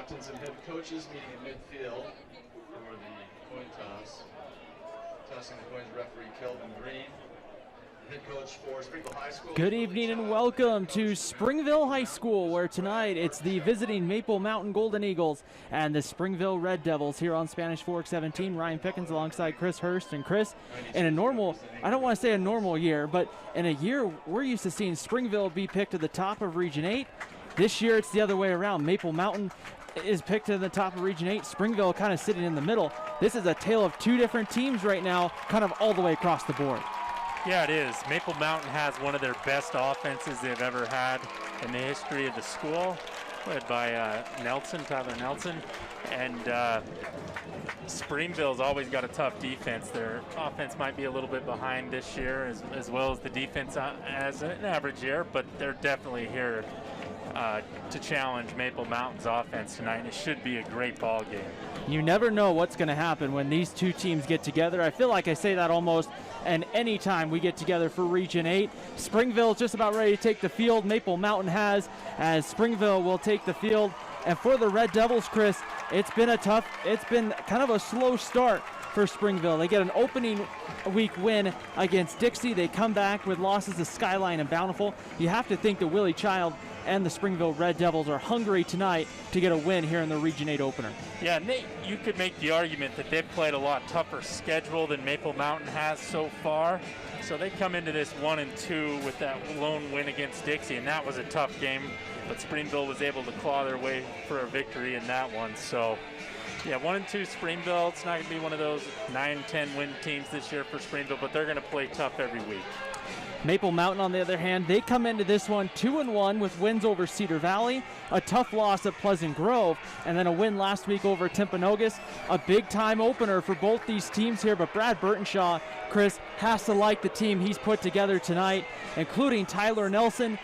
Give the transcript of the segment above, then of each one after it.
captains and head coaches meeting in midfield for the coin toss. Tossing the coins, referee Kelvin Green. Head coach for Springville High School. Good evening and welcome to Springville High School, where tonight it's the visiting Maple Mountain Golden Eagles and the Springville Red Devils here on Spanish Fork 17. Ryan Pickens alongside Chris Hurst. And Chris, in a normal, I don't want to say a normal year, but in a year we're used to seeing Springville be picked to the top of Region 8. This year it's the other way around. Maple Mountain is picked to the top of Region 8. Springville kind of sitting in the middle. This is a tale of two different teams right now, kind of all the way across the board. Yeah, it is. Maple Mountain has one of their best offenses they've ever had in the history of the school, led by Tyler Nelson. And Springville's always got a tough defense. Their offense might be a little bit behind this year, as well as the defense as an average year, but they're definitely here to challenge Maple Mountain's offense tonight, and it should be a great ball game. You never know what's going to happen when these two teams get together. I feel like I say that almost and any time we get together for Region 8. Springville is just about ready to take the field. Maple Mountain has, as Springville will take the field. And for the Red Devils, Chris, it's been kind of a slow start for Springville. They get an opening week win against Dixie. They come back with losses to Skyline and Bountiful. You have to think that Willie Child and the Springville Red Devils are hungry tonight to get a win here in the Region 8 opener. Yeah, and you could make the argument that they've played a lot tougher schedule than Maple Mountain has so far. So they come into this 1-2 with that lone win against Dixie, and that was a tough game. But Springville was able to claw their way for a victory in that one. So, yeah, 1-2 Springville. It's not going to be one of those 9-10 win teams this year for Springville, but they're going to play tough every week. Maple Mountain, on the other hand, they come into this one 2-1 with wins over Cedar Valley, a tough loss at Pleasant Grove, and then a win last week over Timpanogos. A big-time opener for both these teams here, but Brad Burtonshaw, Chris, has to like the team he's put together tonight, including Tyler Nelson,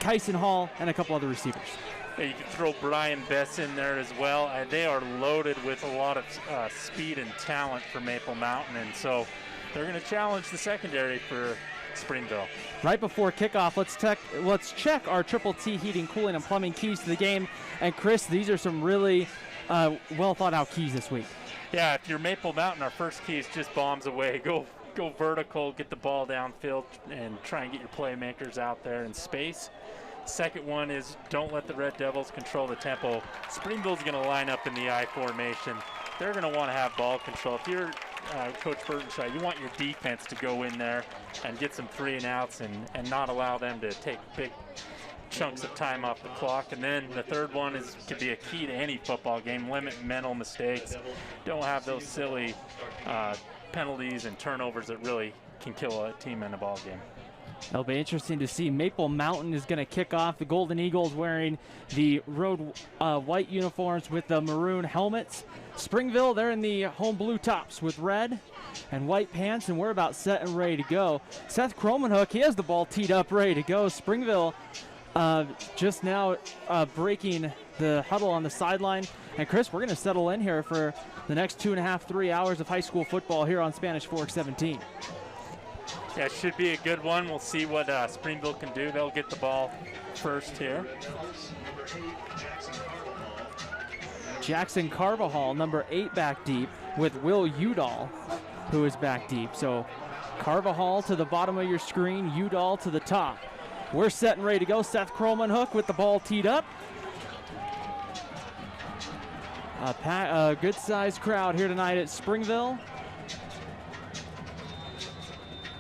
Kyson Hall, and a couple other receivers. Yeah, you can throw Brian Bess in there as well. They are loaded with a lot of speed and talent for Maple Mountain, and so they're going to challenge the secondary for Springville. Right before kickoff, let's check our Triple T heating, cooling, and plumbing keys to the game. And Chris, these are some really well thought out keys this week. Yeah, if you're Maple Mountain, our first key is just bombs away. Go vertical, get the ball downfield, and try and get your playmakers out there in space. Second one is don't let the Red Devils control the tempo. Springville's going to line up in the I formation. They're going to want to have ball control. If you're Coach Burtonshaw, you want your defense to go in there and get some 3-and-outs and not allow them to take big chunks of time off the clock. And then the third one could be a key to any football game. Limit mental mistakes. Don't have those silly penalties and turnovers that really can kill a team in a ball game. It'll be interesting to see. Maple Mountain is going to kick off. The Golden Eagles wearing the road white uniforms with the maroon helmets. Springville, they're in the home blue tops with red and white pants, and we're about set and ready to go. Seth Cromanhook, he has the ball teed up, ready to go. Springville just now breaking the huddle on the sideline. And Chris, we're going to settle in here for the next 2.5, 3 hours of high school football here on Spanish Fork 17. Yeah, it should be a good one. We'll see what Springville can do. They'll get the ball first here. Jackson Carvajal, number 8, back deep, with Will Udall, who is back deep. So Carvajal to the bottom of your screen, Udall to the top. We're set and ready to go. Seth Cromanhook with the ball teed up. A good-sized crowd here tonight at Springville.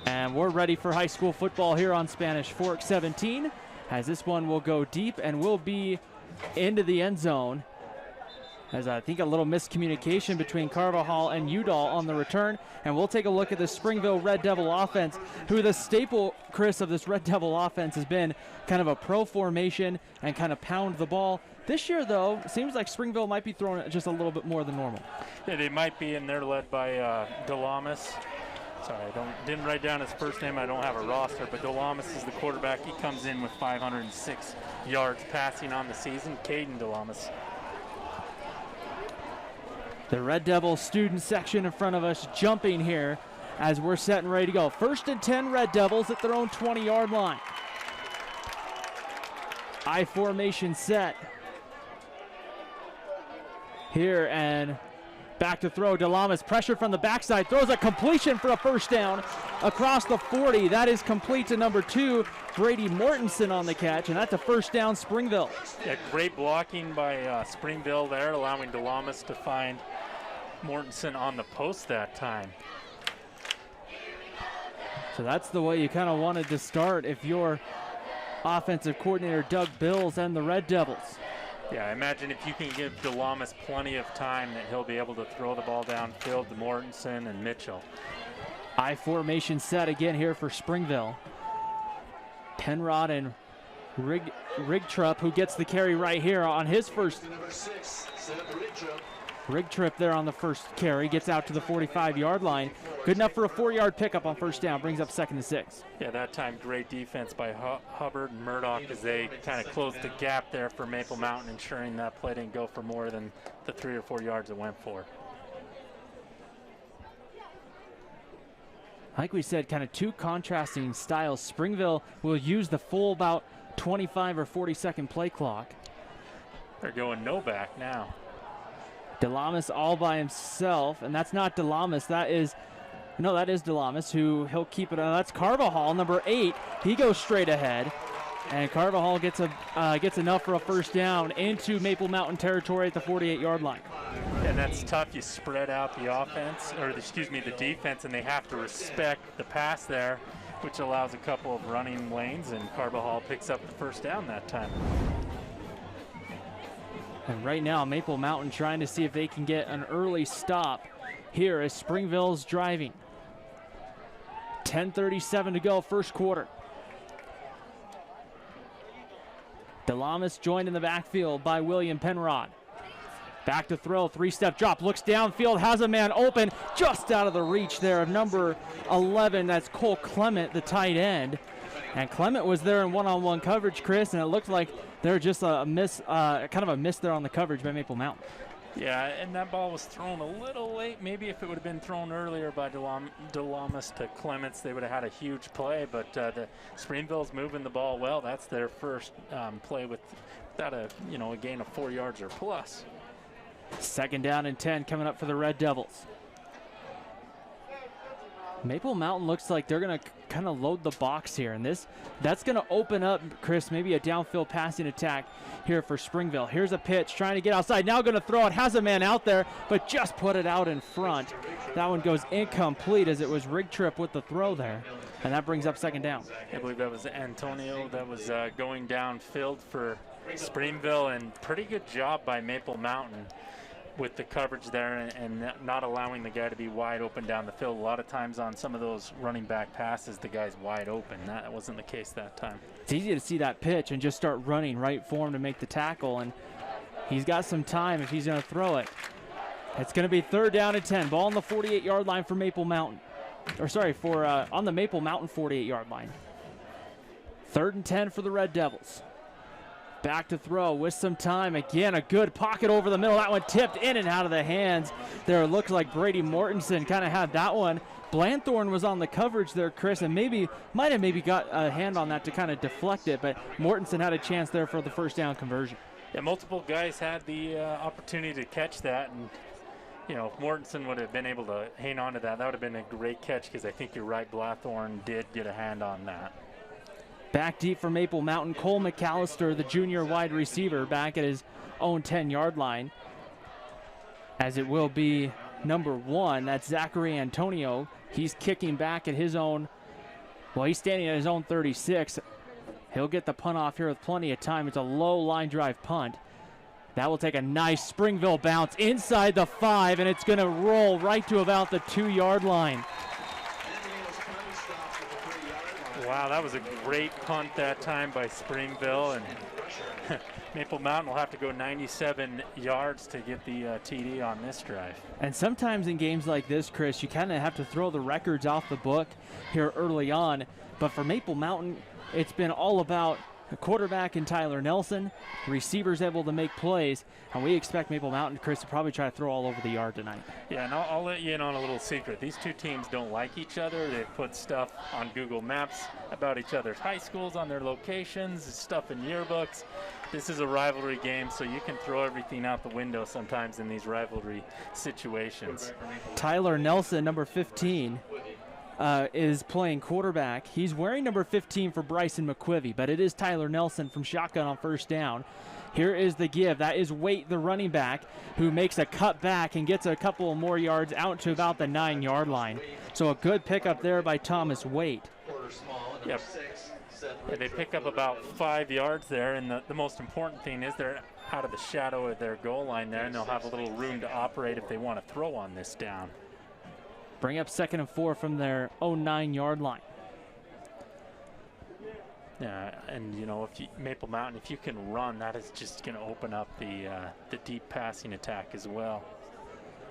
And we're ready for high school football here on Spanish Fork 17, as this one will go deep and will be into the end zone. As I think a little miscommunication between Carvajal and Udall on the return. And we'll take a look at the Springville Red Devil offense, who the staple, Chris, of this Red Devil offense has been kind of a pro formation and kind of pound the ball. This year, though, it seems like Springville might be throwing it just a little bit more than normal. Yeah, they might be, and they're led by Delamas. Sorry, I didn't write down his first name. I don't have a roster, but Delamas is the quarterback. He comes in with 506 yards passing on the season. Caden Delamas. The Red Devil student section in front of us jumping here as we're set and ready to go. 1st and 10 Red Devils at their own 20-yard line. I formation set. here, and back to throw. DeLamas pressured from the backside, throws a completion for a first down across the 40. That is complete to number 2, Brady Mortensen on the catch, and that's a first down, Springville. Yeah, great blocking by Springville there, allowing DeLamas to find Mortensen on the post that time. So that's the way you kind of wanted to start if you're offensive coordinator Doug Bills and the Red Devils. Yeah, I imagine if you can give DeLamas plenty of time that he'll be able to throw the ball downfield to Mortensen and Mitchell. I formation set again here for Springville. Penrod and Rigtrup, who gets the carry right here on his first. Rigtrup there on the first carry, gets out to the 45-yard line. Good enough for a 4-yard pickup on first down, brings up 2nd and 6. Yeah, that time great defense by Hubbard and Murdoch as they kind of closed the gap there for Maple Mountain, ensuring that play didn't go for more than the 3 or 4 yards it went for. Like we said, kind of two contrasting styles. Springville will use the full about 25 or 40-second play clock. They're going no back now. DeLamas all by himself, and that's not DeLamas. That is DeLamas, who he'll keep it on. That's Carvajal, number 8. He goes straight ahead, and Carvajal gets enough for a first down into Maple Mountain territory at the 48-yard line. And that's tough. You spread out the offense, or the defense, and they have to respect the pass there, which allows a couple of running lanes, and Carvajal picks up the first down that time. And right now, Maple Mountain trying to see if they can get an early stop here as Springville's driving. 10:37 to go, first quarter. DeLamas joined in the backfield by William Penrod. Back to throw, 3-step drop, looks downfield, has a man open, just out of the reach there of number 11. That's Cole Clement, the tight end. And Clement was there in one-on-one coverage, Chris, and it looked like there just a miss, kind of a miss there on the coverage by Maple Mountain. Yeah, and that ball was thrown a little late. Maybe if it would have been thrown earlier by DeLamas to Clements, they would have had a huge play. But the Springville's moving the ball well. That's their first play without a gain of 4 yards or plus. 2nd down and 10 coming up for the Red Devils. Maple Mountain looks like they're going to kind of load the box here, and that's going to open up, Chris, maybe a downfield passing attack here for Springville. Here's a pitch, trying to get outside, now going to throw it, has a man out there, but just put it out in front. That one goes incomplete as it was Rigtrip with the throw there, and that brings up 2nd down. I believe that was Antonio that was going downfield for Springville, and pretty good job by Maple Mountain with the coverage there and not allowing the guy to be wide open down the field. A lot of times on some of those running back passes, the guy's wide open. That wasn't the case that time. It's easy to see that pitch and just start running right for him to make the tackle, and he's got some time if he's going to throw it. It's going to be 3rd down and 10. Ball on the 48-yard line for Maple Mountain. On the Maple Mountain 48-yard line. 3rd and 10 for the Red Devils. Back to throw with some time. Again, a good pocket over the middle. That one tipped in and out of the hands. There it looks like Brady Mortensen kind of had that one. Blanthorne was on the coverage there, Chris, and might have got a hand on that to kind of deflect it, but Mortensen had a chance there for the first down conversion. Yeah, multiple guys had the opportunity to catch that, and if Mortensen would have been able to hang on to that, that would have been a great catch, because I think you're right, Blanthorne did get a hand on that. Back deep for Maple Mountain, Cole McAllister, the junior wide receiver, back at his own 10-yard line. As it will be number 1, that's Zachary Antonio. He's kicking back at his own, he's standing at his own 36. He'll get the punt off here with plenty of time. It's a low line drive punt. That will take a nice Springville bounce inside the 5, and it's going to roll right to about the 2-yard line. Wow, that was a great punt that time by Springville, and Maple Mountain will have to go 97 yards to get the TD on this drive. And sometimes in games like this, Chris, you kind of have to throw the records off the book here early on. But for Maple Mountain, it's been all about a quarterback in Tyler Nelson, receivers able to make plays, and we expect Maple Mountain, Chris, to probably try to throw all over the yard tonight. Yeah, and I'll let you in on a little secret. These two teams don't like each other. They've put stuff on Google Maps about each other's high schools, on their locations, stuff in yearbooks. This is a rivalry game, so you can throw everything out the window sometimes in these rivalry situations. Tyler Nelson, number 15, is playing quarterback. He's wearing number 15 for Bryson McQuivy, but it is Tyler Nelson from shotgun on first down. Here is the give. That is Waite, the running back, who makes a cut back and gets a couple more yards out to about the 9-yard line. So a good pickup there by Thomas Waite. Yep. Yeah, they pick up about 5 yards there, and the most important thing is they're out of the shadow of their goal line there, and they'll have a little room to operate if they want to throw on this down. Bring up 2nd and 4 from their own 9-yard line. Yeah, and you know, Maple Mountain, if you can run, that is just going to open up the deep passing attack as well.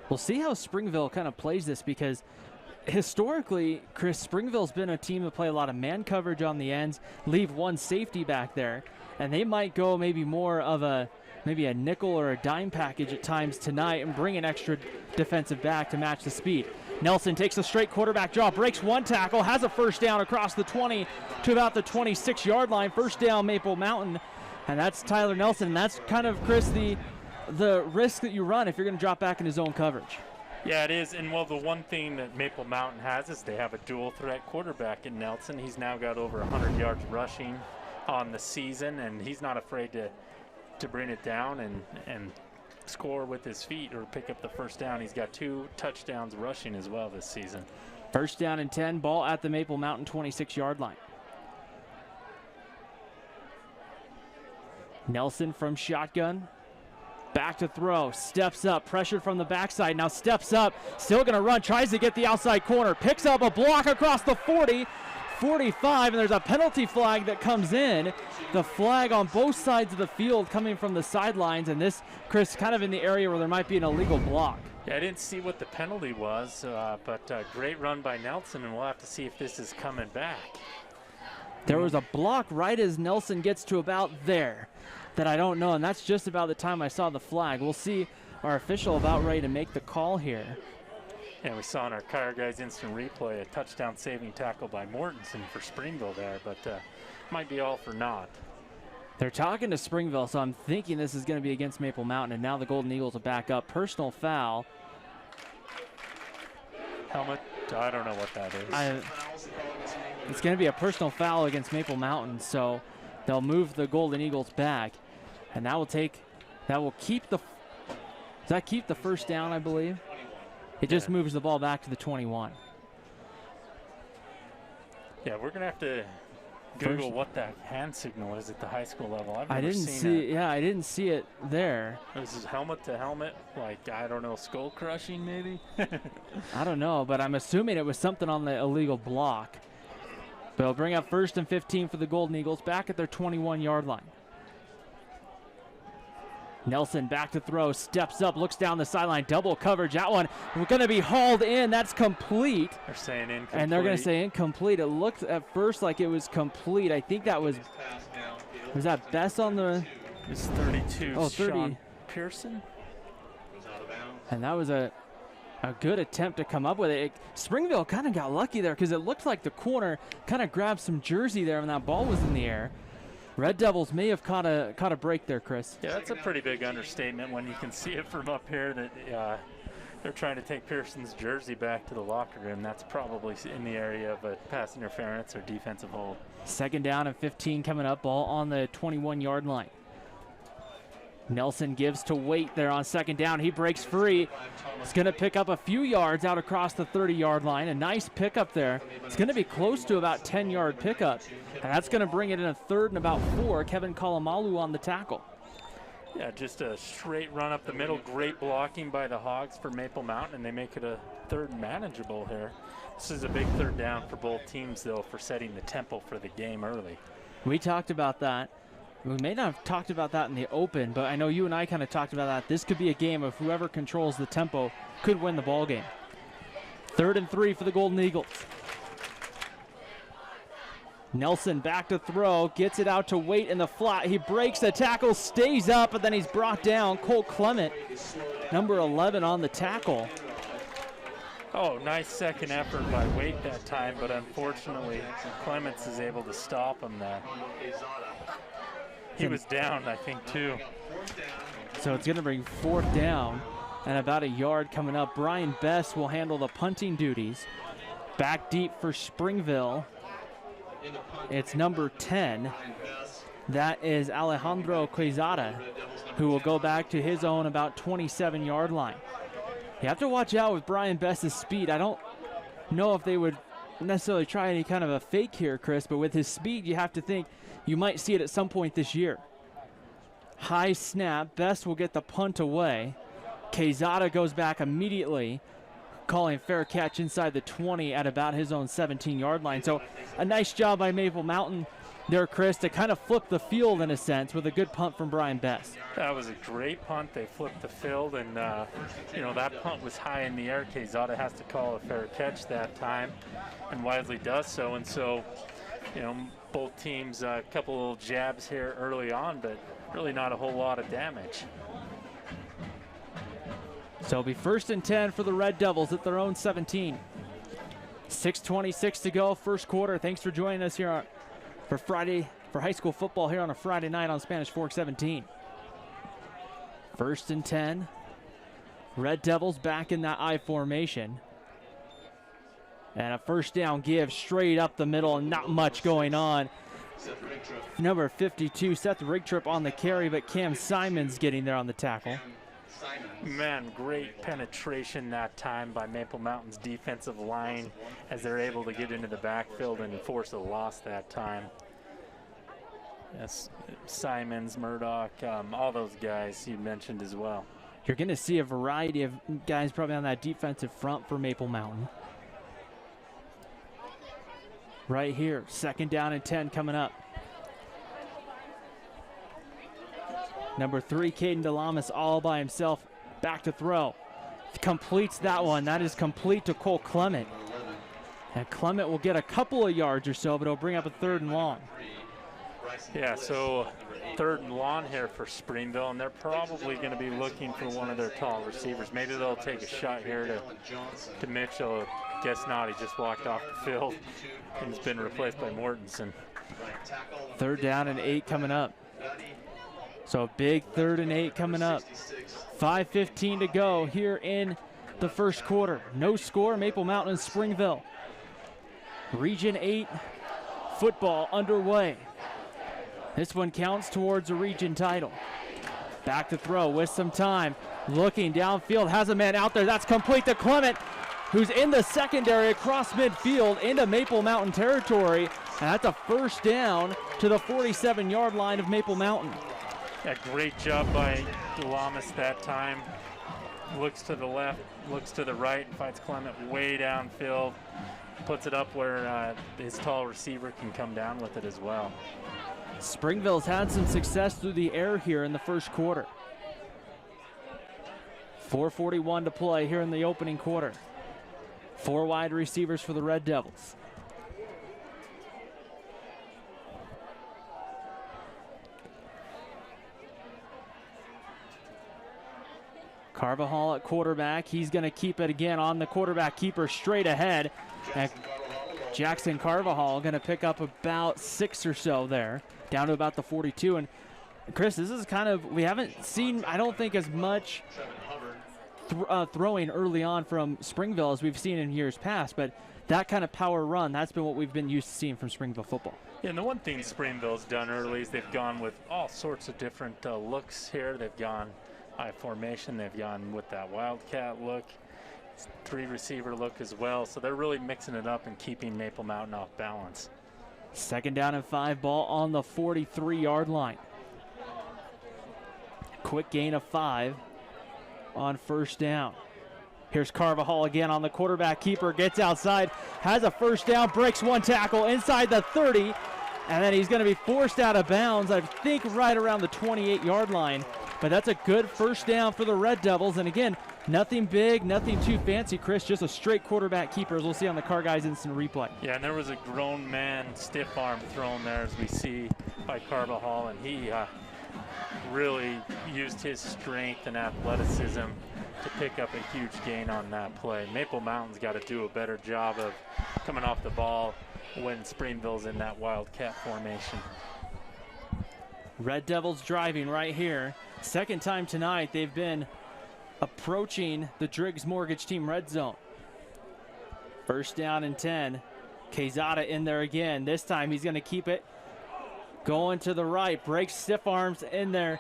We'll see how Springville kind of plays this, because historically, Chris, Springville's been a team that play a lot of man coverage on the ends, leave one safety back there, and they might go maybe more of a nickel or a dime package at times tonight and bring an extra defensive back to match the speed. Nelson takes a straight quarterback draw, breaks one tackle, has a first down across the 20 to about the 26-yard line. First down, Maple Mountain, and that's Tyler Nelson. And that's kind of, Chris, the risk that you run if you're going to drop back into zone coverage. Yeah, it is. And, well, the one thing that Maple Mountain has is they have a dual-threat quarterback in Nelson. He's now got over 100 yards rushing on the season, and he's not afraid to bring it down and score with his feet or pick up the first down. He's got 2 touchdowns rushing as well this season. First down and 10, ball at the Maple Mountain 26-yard line. Nelson from shotgun. Back to throw, steps up, pressured from the backside, now steps up, still gonna run, tries to get the outside corner, picks up a block across the 40, 45, and there's a penalty flag that comes in. The flag on both sides of the field coming from the sidelines, and this, Chris, kind of in the area where there might be an illegal block. Yeah, I didn't see what the penalty was, but great run by Nelson, and we'll have to see if this is coming back. There was a block right as Nelson gets to about there that I don't know, and that's just about the time I saw the flag. We'll see our official about ready to make the call here. And we saw in our Car Guys instant replay a touchdown saving tackle by Mortensen for Springville there, but might be all for naught. They're talking to Springville, so I'm thinking this is going to be against Maple Mountain, and now the Golden Eagles will back up. Personal foul. Helmet? I don't know what that is. It's going to be a personal foul against Maple Mountain, so they'll move the Golden Eagles back, and that will keep the first down, I believe? It just moves the ball back to the 21. Yeah, we're going to have to Google what that hand signal is at the high school level. I didn't see it there. This is helmet to helmet, like, I don't know, skull crushing maybe? I don't know, but I'm assuming it was something on the illegal block. But they'll bring up 1st and 15 for the Golden Eagles back at their 21-yard line. Nelson back to throw, steps up, looks down the sideline, double coverage. That one, we're going to be hauled in. That's complete. They're saying incomplete. And they're going to say incomplete. It looked at first like it was complete. I think that was that Bess on the... It's 32. Oh, 30. Sean Pearson. And that was a good attempt to come up with it. Springville kind of got lucky there because it looked like the corner kind of grabbed some jersey there when that ball was in the air. Red Devils may have caught a break there, Chris. Yeah, that's a pretty big understatement when you can see it from up here that they're trying to take Pearson's jersey back to the locker room. That's probably in the area of a pass interference or defensive hold. 2nd down and 15 coming up, ball on the 21-yard line. Nelson gives to Waite there on 2nd down. He breaks free. He's going to pick up a few yards out across the 30-yard line. A nice pickup there. It's going to be close to about 10-yard pickup. And that's going to bring it in a 3rd and about 4. Kevin Kalamalu on the tackle. Yeah, just a straight run up the middle. Great blocking by the Hogs for Maple Mountain, and they make it a 3rd manageable here. This is a big 3rd down for both teams, though, for setting the tempo for the game early. We talked about that. We may not have talked about that in the open, but I know you and I kind of talked about that. This could be a game of whoever controls the tempo could win the ball game. 3rd and 3 for the Golden Eagles. Nelson back to throw, gets it out to Waite in the flat. He breaks the tackle, stays up, but then he's brought down. Cole Clement, number 11 on the tackle. Oh, nice second effort by Waite that time, but unfortunately Clements is able to stop him there. He was down, I think, too. So it's going to bring 4th down and about a yard coming up. Brian Best will handle the punting duties. Back deep for Springville. It's number 10. That is Alejandro Quezada, who will go back to his own about 27-yard line. You have to watch out with Brian Best's speed. I don't know if they would necessarily try any kind of a fake here, Chris, but with his speed, you have to think you might see it at some point this year. High snap. Best will get the punt away. Quezada goes back immediately, calling fair catch inside the 20 at about his own 17-yard line. So a nice job by Maple Mountain there, Chris, to kind of flip the field in a sense with a good punt from Brian Best. That was a great punt. They flipped the field, and that punt was high in the air. Quezada has to call a fair catch that time, and wisely does so. And so, both teams a couple little jabs here early on, but really not a whole lot of damage. So it'll be 1st and 10 for the Red Devils at their own 17. 6:26 to go, first quarter. Thanks for joining us here for high school football here on a Friday night on Spanish Fork 17. 1st and 10. Red Devils back in that I formation. And a first down give straight up the middle, and not much going on. Number 52, Seth Rigtrip on the carry, but Cam Simons getting there on the tackle. Man, great penetration that time by Maple Mountain's defensive line as they're able to get into the backfield and force a loss that time. Yes, Simons, Murdoch, all those guys you mentioned as well. You're going to see a variety of guys probably on that defensive front for Maple Mountain. Right here, 2nd down and 10 coming up. Number 3, Caden DeLamas all by himself, back to throw. Completes that one. That is complete to Cole Clement. And Clement will get a couple of yards or so, but it'll bring up a 3rd and long. Yeah, so 3rd and long here for Springville, and they're probably going to be looking for one of their tall receivers. Maybe they'll take a shot here to Mitchell. Guess not. He just walked off the field and he's been replaced by Mortensen. 3rd down and 8 coming up. So a big 3rd and 8 coming up. 5:15 to go here in the first quarter. No score, Maple Mountain and Springville. Region 8 football underway. This one counts towards a region title. Back to throw with some time. Looking downfield, has a man out there. That's complete to Clement, who's in the secondary across midfield into Maple Mountain territory. And that's a first down to the 47-yard line of Maple Mountain. Yeah, great job by DeLamas that time. Looks to the left, looks to the right, and finds Clement way downfield. Puts it up where his tall receiver can come down with it as well. Springville's had some success through the air here in the first quarter. 4:41 to play here in the opening quarter. 4 wide receivers for the Red Devils. Carvajal at quarterback. He's going to keep it again on the quarterback keeper straight ahead. And Jackson Carvajal going to pick up about 6 or so there, down to about the 42. And Chris, this is kind of, we haven't seen, I don't think, as much throwing early on from Springville as we've seen in years past, but that kind of power run, that's been what we've been used to seeing from Springville football. Yeah, and the one thing Springville's done early is they've gone with all sorts of different looks here. They've gone high formation, they've gone with that Wildcat look, 3 receiver look as well. So they're really mixing it up and keeping Maple Mountain off balance. 2nd down and 5, ball on the 43-yard line. Quick gain of 5 on first down. Here's Carvajal again on the quarterback keeper, gets outside, has a first down, breaks 1 tackle inside the 30, and then he's going to be forced out of bounds, I think right around the 28-yard line. But that's a good first down for the Red Devils. And again, Nothing big, nothing too fancy, Chris, just a straight quarterback keeper, as we'll see on the Car Guys instant replay. Yeah, and there was a grown man stiff arm thrown there, as we see by Carbajal, and he really used his strength and athleticism to pick up a huge gain on that play. Maple Mountain's got to do a better job of coming off the ball when Springville's in that Wildcat formation. Red Devils driving right here. Second time tonight they've been approaching the Driggs Mortgage Team red zone. First down and 10. Quezada in there again. This time he's going to keep it going to the right. Breaks stiff arms in there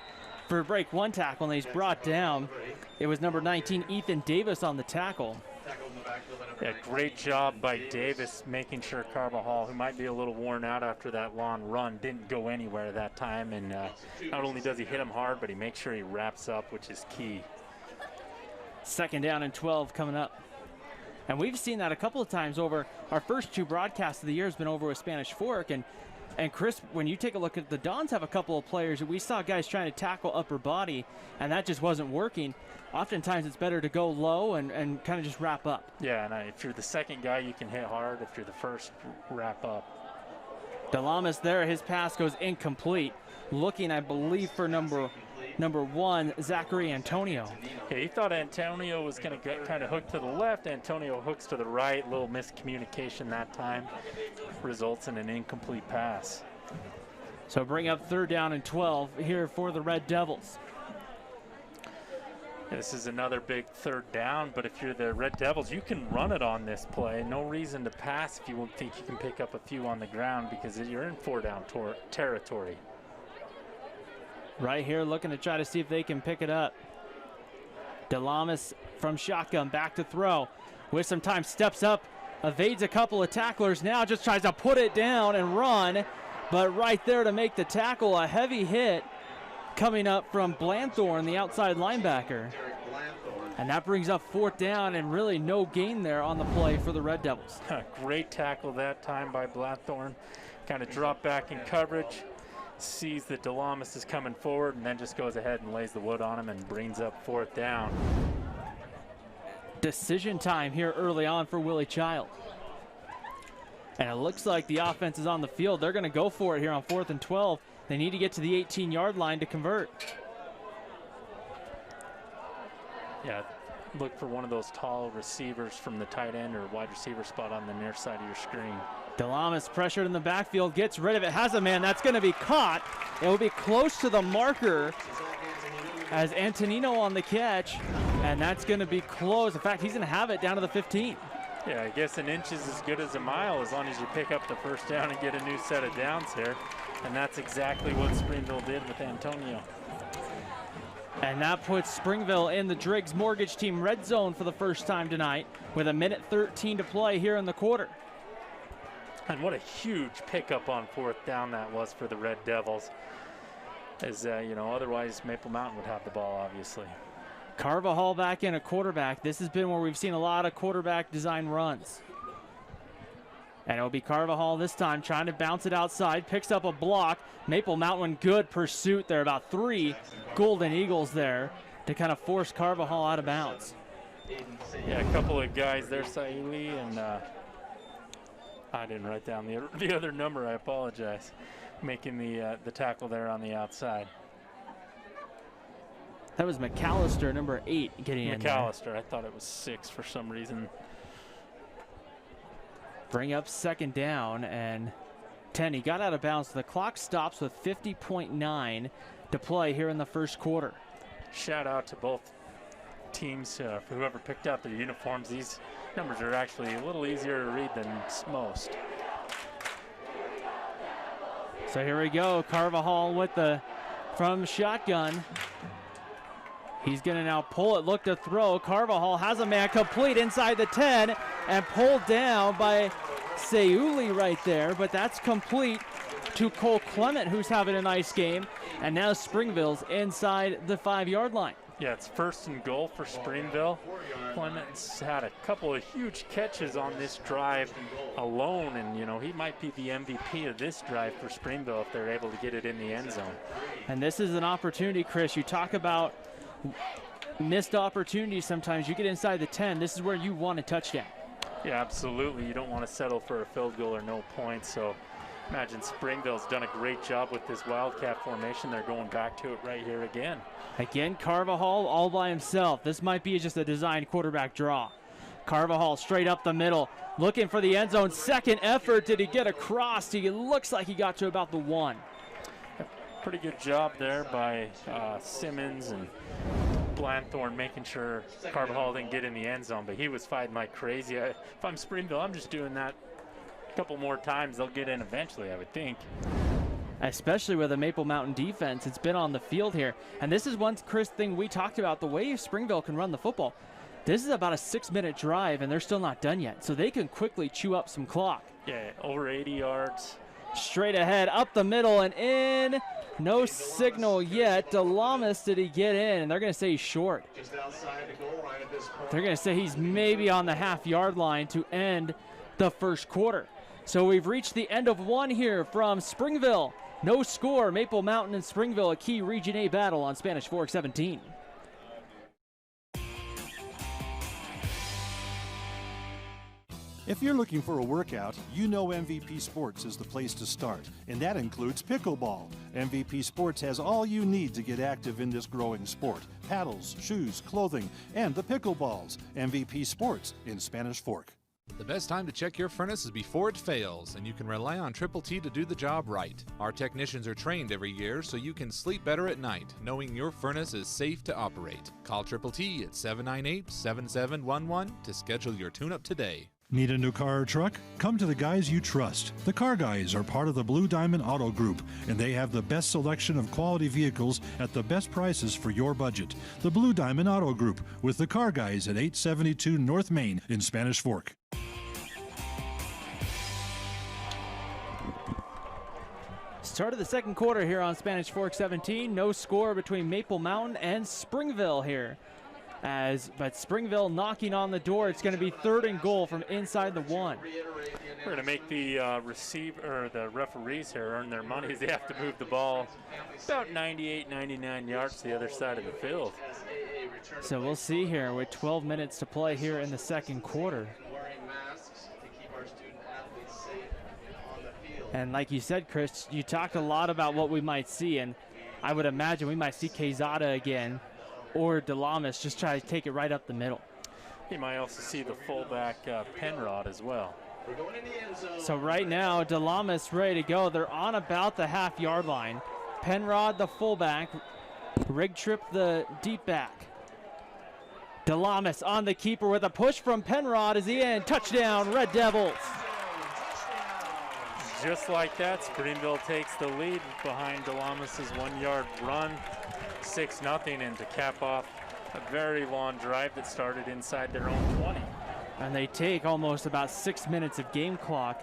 for break one tackle, and he's brought down. It was number 19, Ethan Davis, on the tackle. Yeah, great job by Davis making sure Carbajal, who might be a little worn out after that long run, didn't go anywhere that time. And not only does he hit him hard, but he makes sure he wraps up, which is key. Second down and 12 coming up. And we've seen that a couple of times over our first two broadcasts of the year has been over with Spanish Fork. And Chris, when you take a look at the Dons have a couple of players, we saw guys trying to tackle upper body, and that just wasn't working. Oftentimes it's better to go low and kind of just wrap up. Yeah, and if you're the second guy, you can hit hard. If you're the first, wrap up. Delamas there, his pass goes incomplete. Looking, I believe, for number 1, Zachary Antonio. Yeah, he thought Antonio was going to get kind of hooked to the left. Antonio hooks to the right. Little miscommunication that time. Results in an incomplete pass. So bring up third down and 12 here for the Red Devils. This is another big third down, but if you're the Red Devils, you can run it on this play. No reason to pass if you think you can pick up a few on the ground, because you're in 4-down territory. Right here looking to try to see if they can pick it up. Delamas from shotgun, back to throw. With some time, steps up, evades a couple of tacklers, now just tries to put it down and run. But right there to make the tackle, a heavy hit coming up from Blanthorne, the outside linebacker. And that brings up fourth down, and really no gain there on the play for the Red Devils. Great tackle that time by Blanthorne. Kind of dropped back in coverage, sees that Delamas is coming forward, and then just goes ahead and lays the wood on him and brings up fourth down. Decision time here early on for Willie Child. And it looks like the offense is on the field. They're going to go for it here on 4th and 12. They need to get to the 18-yard line to convert. Yeah, look for one of those tall receivers from the tight end or wide receiver spot on the near side of your screen. Delamas pressured in the backfield, gets rid of it, has a man. That's going to be caught. It will be close to the marker as Antonino on the catch, and that's going to be close. In fact, he's going to have it down to the 15. Yeah, I guess an inch is as good as a mile as long as you pick up the first down and get a new set of downs here. And that's exactly what Springville did with Antonio. And that puts Springville in the Driggs Mortgage Team red zone for the first time tonight with 1:13 to play here in the quarter. And what a huge pickup on fourth down that was for the Red Devils. As, otherwise Maple Mountain would have the ball, obviously. Carbajal back in a quarterback. This has been where we've seen a lot of quarterback design runs. And it'll be Carbajal this time trying to bounce it outside. Picks up a block. Maple Mountain, good pursuit there. About 3 Golden Eagles there to kind of force Carbajal out of bounds. Yeah, a couple of guys there, Saili, and I didn't write down the other number. I apologize. Making the tackle there on the outside. That was McAllister, number 8, getting in there. McAllister, I thought it was 6 for some reason. Bring up second down and 10. He got out of bounds. The clock stops with 50.9 to play here in the first quarter. Shout out to both teams for whoever picked out their uniforms. These numbers are actually a little easier to read than most. So here we go. Carbajal from shotgun. He's going to now pull it, look to throw. Carbajal has a man complete inside the 10 and pulled down by Seuli right there, but that's complete to Cole Clement, who's having a nice game. And now Springville's inside the 5-yard line. Yeah, it's first and goal for Springville. Clement's had a couple of huge catches on this drive alone, and, he might be the MVP of this drive for Springville if they're able to get it in the end zone. And this is an opportunity, Chris. You talk about missed opportunities sometimes. You get inside the 10, this is where you want a touchdown. Yeah, absolutely. You don't want to settle for a field goal or no points. So imagine Springville's done a great job with this Wildcat formation. They're going back to it right here again. Again, Carvajal all by himself. This might be just a designed quarterback draw. Carvajal straight up the middle, looking for the end zone. Second effort, did he get across? He looks like he got to about the 1. Pretty good job there by Simmons and Blanthorne, making sure Carvajal didn't get in the end zone, but he was fighting like crazy. If I'm Springville, I'm just doing that a couple more times. They'll get in eventually, I would think. Especially with the Maple Mountain defense. It's been on the field here. And this is one, Chris, thing we talked about, the way Springville can run the football. This is about a 6-minute drive, and they're still not done yet. So they can quickly chew up some clock. Yeah, over 80 yards. Straight ahead, up the middle, and in. No signal yet. DeLamas, did he get in? And they're going to say he's short. Just outside the goal line at this point. They're going to say he's maybe on the half-yard line to end the first quarter. So we've reached the end of one here from Springville. No score. Maple Mountain and Springville, a key Region A battle on Spanish Fork 17. If you're looking for a workout, you know MVP Sports is the place to start, and that includes pickleball. MVP Sports has all you need to get active in this growing sport. Paddles, shoes, clothing, and the pickleballs. MVP Sports in Spanish Fork. The best time to check your furnace is before it fails, and you can rely on Triple T to do the job right. Our technicians are trained every year so you can sleep better at night, knowing your furnace is safe to operate. Call Triple T at 798-7711 to schedule your tune-up today. Need a new car or truck? Come to the guys you trust. The Car Guys are part of the Blue Diamond Auto Group, and they have the best selection of quality vehicles at the best prices for your budget. The Blue Diamond Auto Group with the Car Guys at 872 North Main in Spanish Fork. Start of the second quarter here on Spanish Fork 17. No score between Maple Mountain and Springville here. But Springville knocking on the door. It's going to be 3rd and goal from inside the 1. We're going to make the the referees here earn their money. They have to move the ball about 98, 99 yards to the other side of the field. So we'll see here with 12 minutes to play here in the second quarter. And like you said, Chris, you talked a lot about what we might see, and I would imagine we might see Quezada again or DeLamas just try to take it right up the middle. You might also see the fullback Penrod as well. So right now, DeLamas ready to go. They're on about the half-yard line. Penrod, the fullback. Rig Trip, the deep back. DeLamas on the keeper with a push from Penrod as he in. Touchdown, Red Devils. Just like that, Springville takes the lead behind DeLamas' 1-yard run. 6-0, and to cap off a very long drive that started inside their own 20. And they take almost about 6 minutes of game clock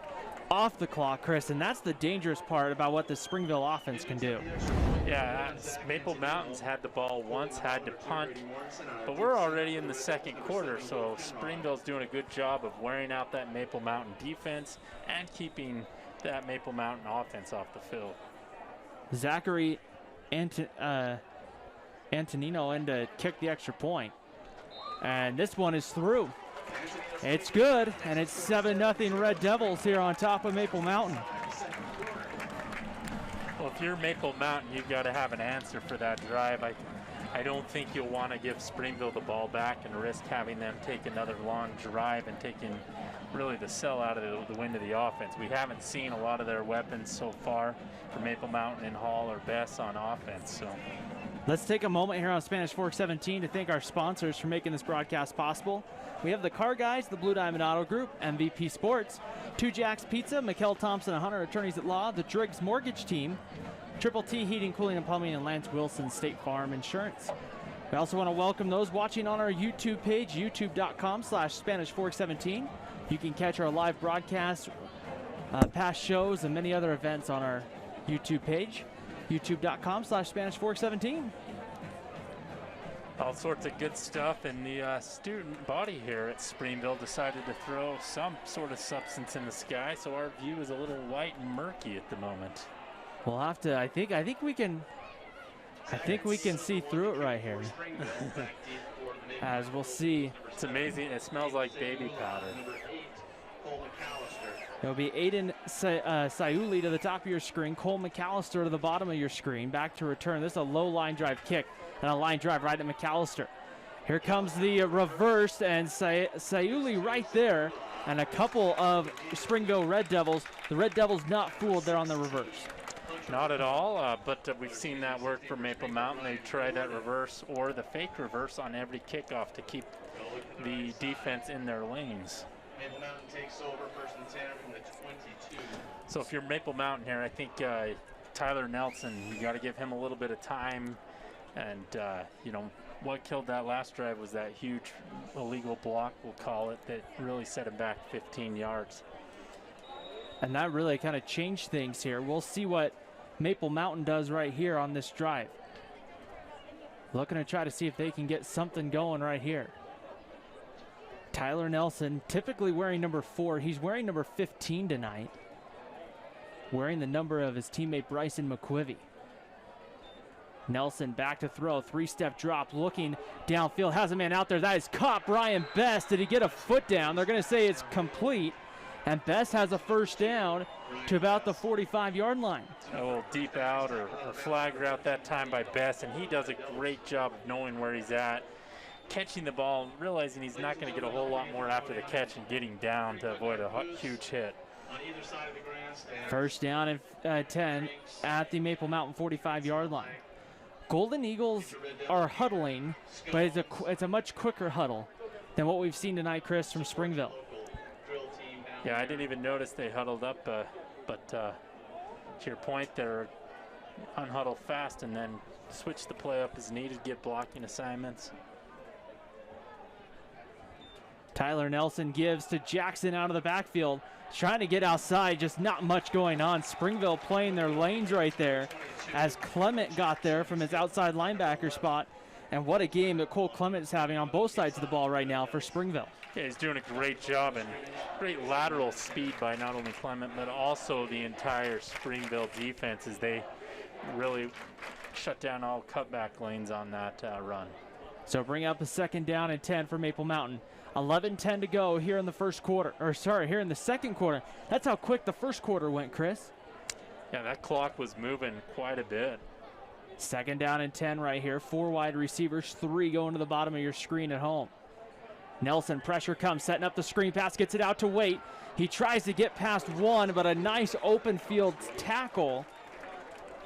off the clock, Chris, and that's the dangerous part about what the Springville offense can do. Yeah, Maple Mountains had the ball once, had to punt, but we're already in the second quarter, so Springville's doing a good job of wearing out that Maple Mountain defense and keeping that Maple Mountain offense off the field. Zachary Antonino in to kick the extra point. And this one is through. It's good, and it's 7-0 Red Devils here on top of Maple Mountain. Well, if you're Maple Mountain, you've got to have an answer for that drive. I don't think you'll want to give Springville the ball back and risk having them take another long drive and taking really the sell out of the wind of the offense. We haven't seen a lot of their weapons so far for Maple Mountain and Hall or Bess on offense. So let's take a moment here on Spanish Fork 17 to thank our sponsors for making this broadcast possible. We have the Car Guys, the Blue Diamond Auto Group, MVP Sports, 2 Jacks Pizza, Mikkel Thompson and Hunter Attorneys at Law, the Driggs Mortgage Team, Triple T Heating, Cooling and Plumbing, and Lance Wilson State Farm Insurance. We also want to welcome those watching on our YouTube page, youtube.com/Spanish Fork 17. You can catch our live broadcasts, past shows, and many other events on our YouTube page, youtube.com/Spanish Fork 17. All sorts of good stuff, and the student body here at Springville decided to throw some sort of substance in the sky, so our view is a little white and murky at the moment. We'll have to, I think we can I think we can see through it right here. As we'll see. It's amazing. It smells like baby powder. It'll be Aiden Sayuli to the top of your screen. Cole McAllister to the bottom of your screen. Back to return. This is a low line drive kick and a line drive right at McAllister. Here comes the reverse, and Sayuli right there. And a couple of Springville Red Devils. The Red Devils not fooled there on the reverse. Not at all, but we've seen that work for Maple Mountain. They tried that reverse or the fake reverse on every kickoff to keep the defense in their lanes. Maple Mountain takes over 1st and 10 from the 22. So if you're Maple Mountain here, I think Tyler Nelson, you got to give him a little bit of time. And, you know, what killed that last drive was that huge illegal block, we'll call it, that really set him back 15 yards. And that really kind of changed things here. We'll see what Maple Mountain does right here on this drive. Looking to try to see if they can get something going right here. Tyler Nelson, typically wearing number 4. He's wearing number 15 tonight. Wearing the number of his teammate Bryson McQuivy. Nelson back to throw, 3-step drop, looking downfield, has a man out there. That is caught. Brian Best, did he get a foot down? They're going to say it's complete. And Best has a first down to about the 45-yard line. A little deep out or flag route that time by Best, and he does a great job of knowing where he's at, catching the ball, realizing he's not going to get a whole lot more after the catch and getting down to avoid a huge hit. First down and 10 at the Maple Mountain 45-yard line. Golden Eagles are huddling, but it's a much quicker huddle than what we've seen tonight, Chris, from Springville. Yeah, I didn't even notice they huddled up, but to your point, they're unhuddle fast and then switch the play up as needed, get blocking assignments. Tyler Nelson gives to Jackson out of the backfield, trying to get outside, just not much going on. Springville playing their lanes right there as Clement got there from his outside linebacker spot. And what a game that Cole Clement is having on both sides of the ball right now for Springville. Yeah, he's doing a great job, and great lateral speed by not only Clement, but also the entire Springville defense as they really shut down all cutback lanes on that run. So bring up a 2nd down and 10 for Maple Mountain. 11-10 to go here in the here in the second quarter. That's how quick the first quarter went, Chris. Yeah, that clock was moving quite a bit. 2nd down and 10 right here. 4 wide receivers, 3 going to the bottom of your screen at home. Nelson, pressure comes, setting up the screen pass, gets it out to Waite. He tries to get past 1, but a nice open field tackle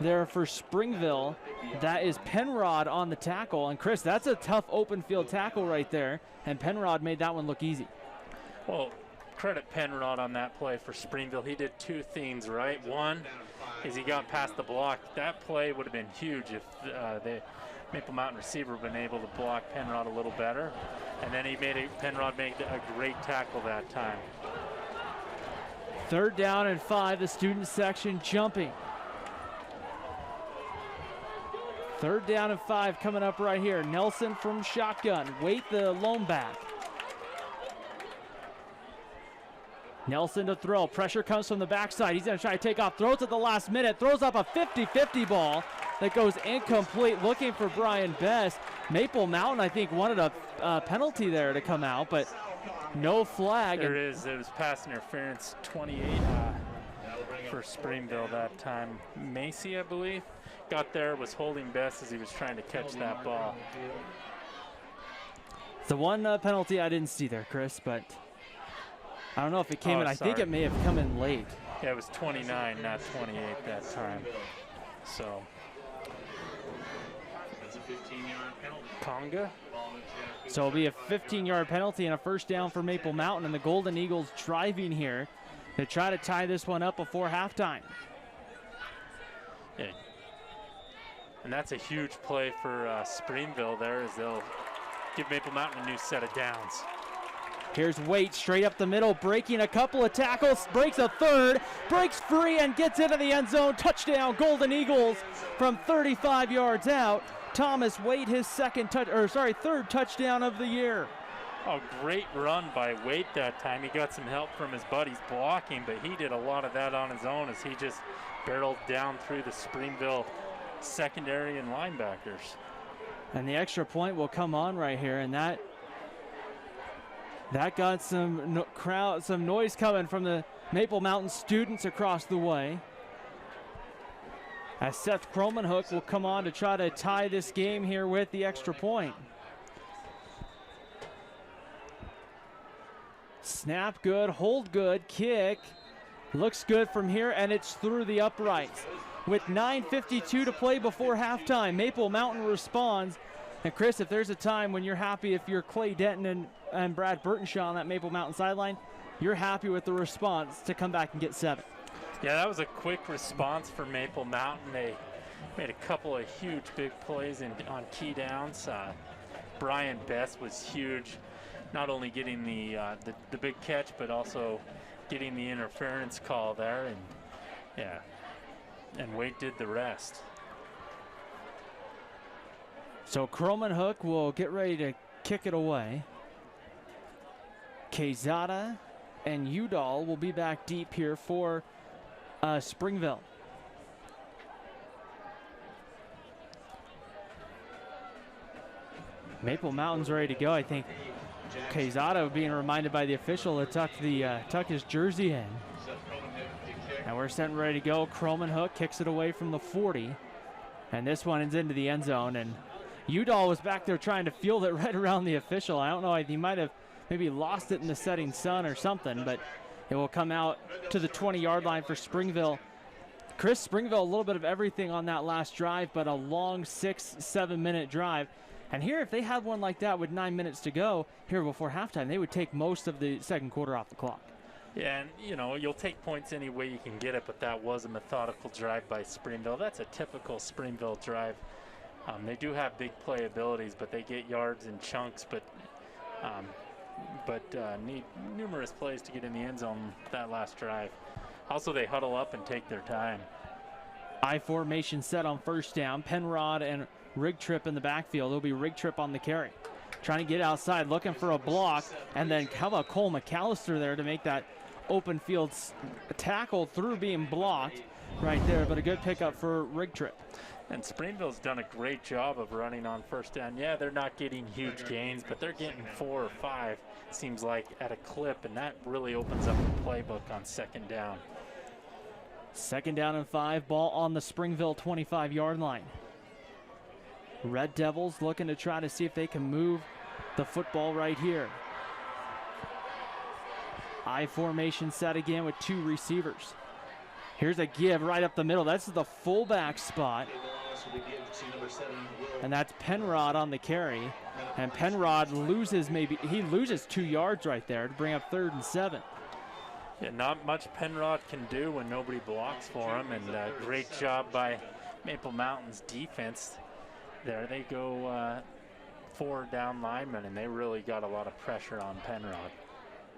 there for Springville. That is Penrod on the tackle. And Chris, that's a tough open field tackle right there. And Penrod made that one look easy. Well, credit Penrod on that play for Springville. He did 2 things, right? One is he got past the block. That play would have been huge if the Maple Mountain receiver been able to block Penrod a little better. And then Penrod made a great tackle that time. 3rd down and 5, the student section jumping. 3rd down and 5 coming up right here. Nelson from shotgun. Waite the lone back. Nelson to throw. Pressure comes from the backside. He's going to try to take off. Throws at the last minute. Throws up a 50-50 ball that goes incomplete. Looking for Brian Best. Maple Mountain, I think, wanted a penalty there to come out, but no flag. There is. It was pass interference 28 for Springville that time. Macy, I believe, got there, was holding Best as he was trying to catch that ball. The one penalty I didn't see there, Chris, but I don't know if it came in. I think it may have come in late. Yeah, it was 29, not 28 that time. So. That's a 15-yard penalty. Conga? So it'll be a 15-yard penalty and a first down for Maple Mountain, and the Golden Eagles driving here to try to tie this one up before halftime. Yeah. And that's a huge play for Springville there, as they'll give Maple Mountain a new set of downs. Here's Waite straight up the middle, breaking a couple of tackles, breaks a 3rd, breaks free and gets into the end zone. Touchdown, Golden Eagles from 35 yards out. Thomas Waite, his 3rd touchdown of the year. Oh, great run by Waite that time. He got some help from his buddies blocking, but he did a lot of that on his own as he just barreled down through the Springville secondary and linebackers. And the extra point will come on right here, and that got some some noise coming from the Maple Mountain students across the way. As Seth Kromenhoek will come on to try to tie this game here with the extra point. Snap good, hold good, kick. Looks good from here, and it's through the uprights. With 9:52 to play before halftime, Maple Mountain responds. And Chris, if there's a time when you're happy, if you're Clay Denton and Brad Burtonshaw on that Maple Mountain sideline, you're happy with the response to come back and get 7. Yeah, that was a quick response for Maple Mountain. They made a couple of huge big plays on key downs. Brian Best was huge, not only getting the big catch, but also getting the interference call there, and yeah, and Wade did the rest. So Kromenhoek will get ready to kick it away. Quezada and Udall will be back deep here for Springville. Maple Mountain's ready to go. I think Quezada being reminded by the official to tuck his jersey in. And we're set and ready to go. Kromenhoek kicks it away from the 40. And this one is into the end zone. And Udall was back there trying to field it right around the official. I don't know, he might have maybe lost it in the setting sun or something, but it will come out to the 20-yard line for Springville. Chris, Springville, a little bit of everything on that last drive, but a long 6-7 minute drive. And here, if they had one like that with 9 minutes to go here before halftime, they would take most of the second quarter off the clock. Yeah, and you know, you'll take points any way you can get it, but that was a methodical drive by Springville. That's a typical Springville drive. They do have big play abilities, but they get yards in chunks, but need numerous plays to get in the end zone that last drive. Also, they huddle up and take their time. I formation set on first down. Penrod and Rigtrip in the backfield. It'll be Rigtrip on the carry. Trying to get outside, looking for a block, and then how about Cole McAllister there to make that open field tackle through being blocked right there, but a good pickup for Rigtrip. And Springville's done a great job of running on first down. Yeah, they're not getting huge gains, but they're getting 4 or 5, seems like, at a clip, and that really opens up the playbook on second down. Second down and 5, ball on the Springville 25-yard line. Red Devils looking to try to see if they can move the football right here. I formation set again with 2 receivers. Here's a give right up the middle. That's the fullback spot. And that's Penrod on the carry. And Penrod loses 2 yards right there to bring up 3rd and 7. Yeah, not much Penrod can do when nobody blocks for him, and great job by Maple Mountain's defense. There they go, 4 down linemen, and they really got a lot of pressure on Penrod.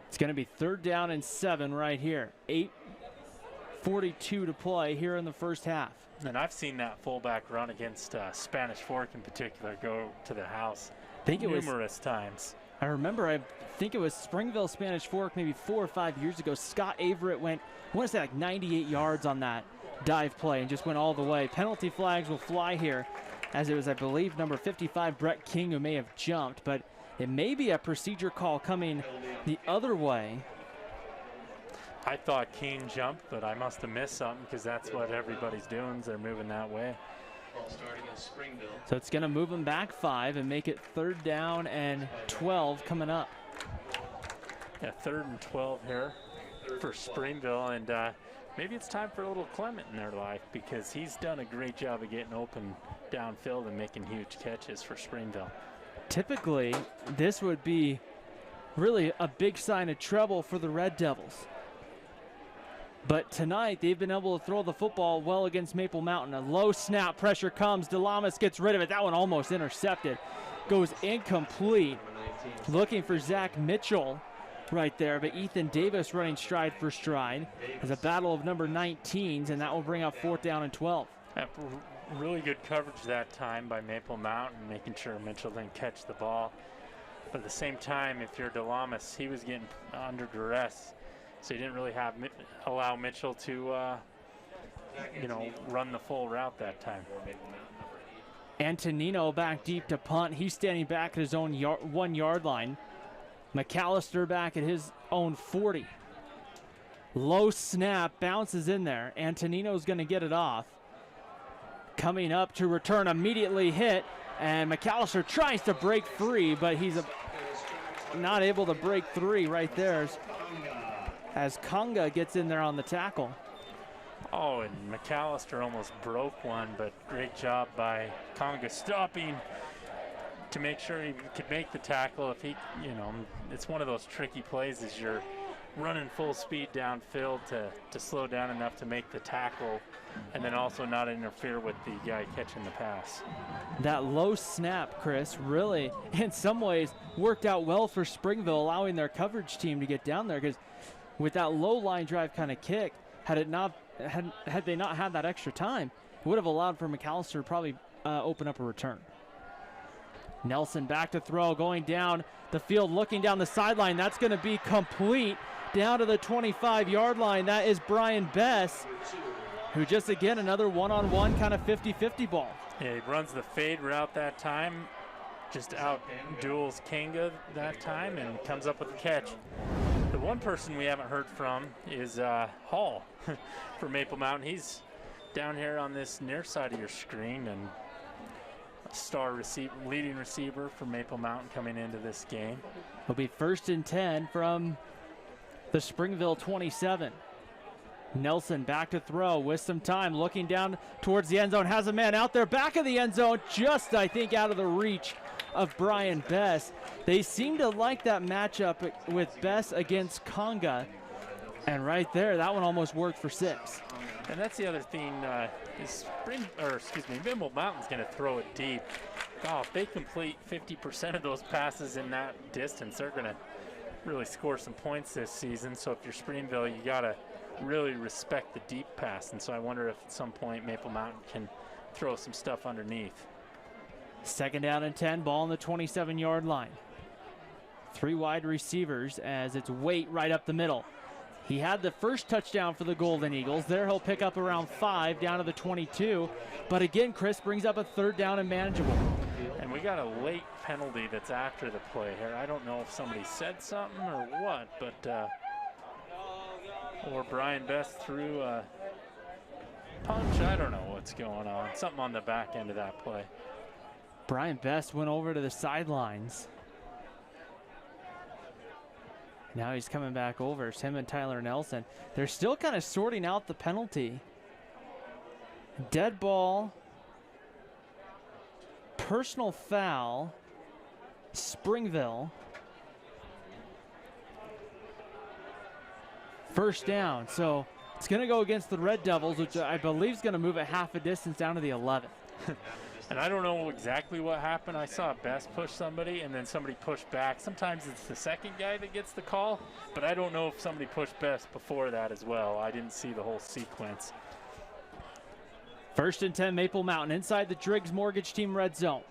It's going to be 3rd down and 7 right here. 8:42 to play here in the first half. And I've seen that fullback run against Spanish Fork in particular go to the house numerous times. I remember, I think it was Springville Spanish Fork maybe 4 or 5 years ago. Scott Averett went, I want to say like 98 yards on that dive play and just went all the way. Penalty flags will fly here, as it was, I believe, number 55, Brett King, who may have jumped, but it may be a procedure call coming the other way. I thought King jumped, but I must have missed something, because that's what everybody's doing. They're moving that way. Starting in Springville. So it's going to move them back 5 and make it 3rd down and 12 coming up. Yeah, 3rd and 12 here for Springville, and maybe it's time for a little Clement in their life, because he's done a great job of getting open downfield and making huge catches for Springville. Typically, this would be really a big sign of trouble for the Red Devils. But tonight, they've been able to throw the football well against Maple Mountain. A low snap, pressure comes. DeLamas gets rid of it. That one almost intercepted. Goes incomplete. Looking for Zach Mitchell right there, but Ethan Davis running stride for stride. There's a battle of number 19s, and that will bring up 4th down and 12. Really good coverage that time by Maple Mountain, making sure Mitchell didn't catch the ball. But at the same time, if you're DeLamas, he was getting under duress. So he didn't really allow Mitchell to run the full route that time. Antonino back deep to punt. He's standing back at his own 1 yard line. McAllister back at his own 40. Low snap, bounces in there. Antonino's going to get it off. Coming up to return, immediately hit, and McAllister tries to break free, but he's not able to break free right there as Conga gets in there on the tackle. Oh, and McAllister almost broke one, but great job by Conga stopping to make sure he could make the tackle. If he, it's one of those tricky plays as you're running full speed downfield to slow down enough to make the tackle and then also not interfere with the guy catching the pass. That low snap, Chris, really in some ways worked out well for Springville, allowing their coverage team to get down there, because with that low line drive kind of kick, had they not had that extra time, it would have allowed for McAllister to probably open up a return. Nelson back to throw, going down the field, looking down the sideline. That's going to be complete down to the 25-yard line. That is Brian Bess, who just, again, another one-on-one kind of 50-50 ball. Yeah, he runs the fade route that time, just out duels Kanga that time, and comes up with a catch. The one person we haven't heard from is Hall for Maple Mountain. He's down here on this near side of your screen, and leading receiver for Maple Mountain coming into this game. It'll be 1st and 10 from the Springville 27. Nelson back to throw with some time, looking down towards the end zone, has a man out there, back of the end zone, just, I think, out of the reach of Brian Bess. They seem to like that matchup with Bess against Conga, and right there, that one almost worked for 6. And that's the other thing, is Maple Mountain's going to throw it deep. Oh, if they complete 50% of those passes in that distance, they're going to really score some points this season. So if you're Springville, you got to really respect the deep pass. And so I wonder if at some point Maple Mountain can throw some stuff underneath. 2nd down and 10, ball on the 27-yard line. 3 wide receivers as it's Waite right up the middle. He had the first touchdown for the Golden Eagles. There he'll pick up around 5 down to the 22. But again, Chris brings up a 3rd down and manageable. And we got a late penalty that's after the play here. I don't know if somebody said something or what, but or Brian Best threw a punch. I don't know what's going on. Something on the back end of that play. Brian Best went over to the sidelines. Now he's coming back over. It's him and Tyler Nelson. They're still kind of sorting out the penalty. Dead ball. Personal foul. Springville. 1st down. So it's going to go against the Red Devils, which I believe is going to move it half a distance down to the 11. And I don't know exactly what happened. I saw Best push somebody and then somebody pushed back. Sometimes it's the second guy that gets the call, but I don't know if somebody pushed Best before that as well. I didn't see the whole sequence. 1st and 10, Maple Mountain inside the Driggs Mortgage Team red zone.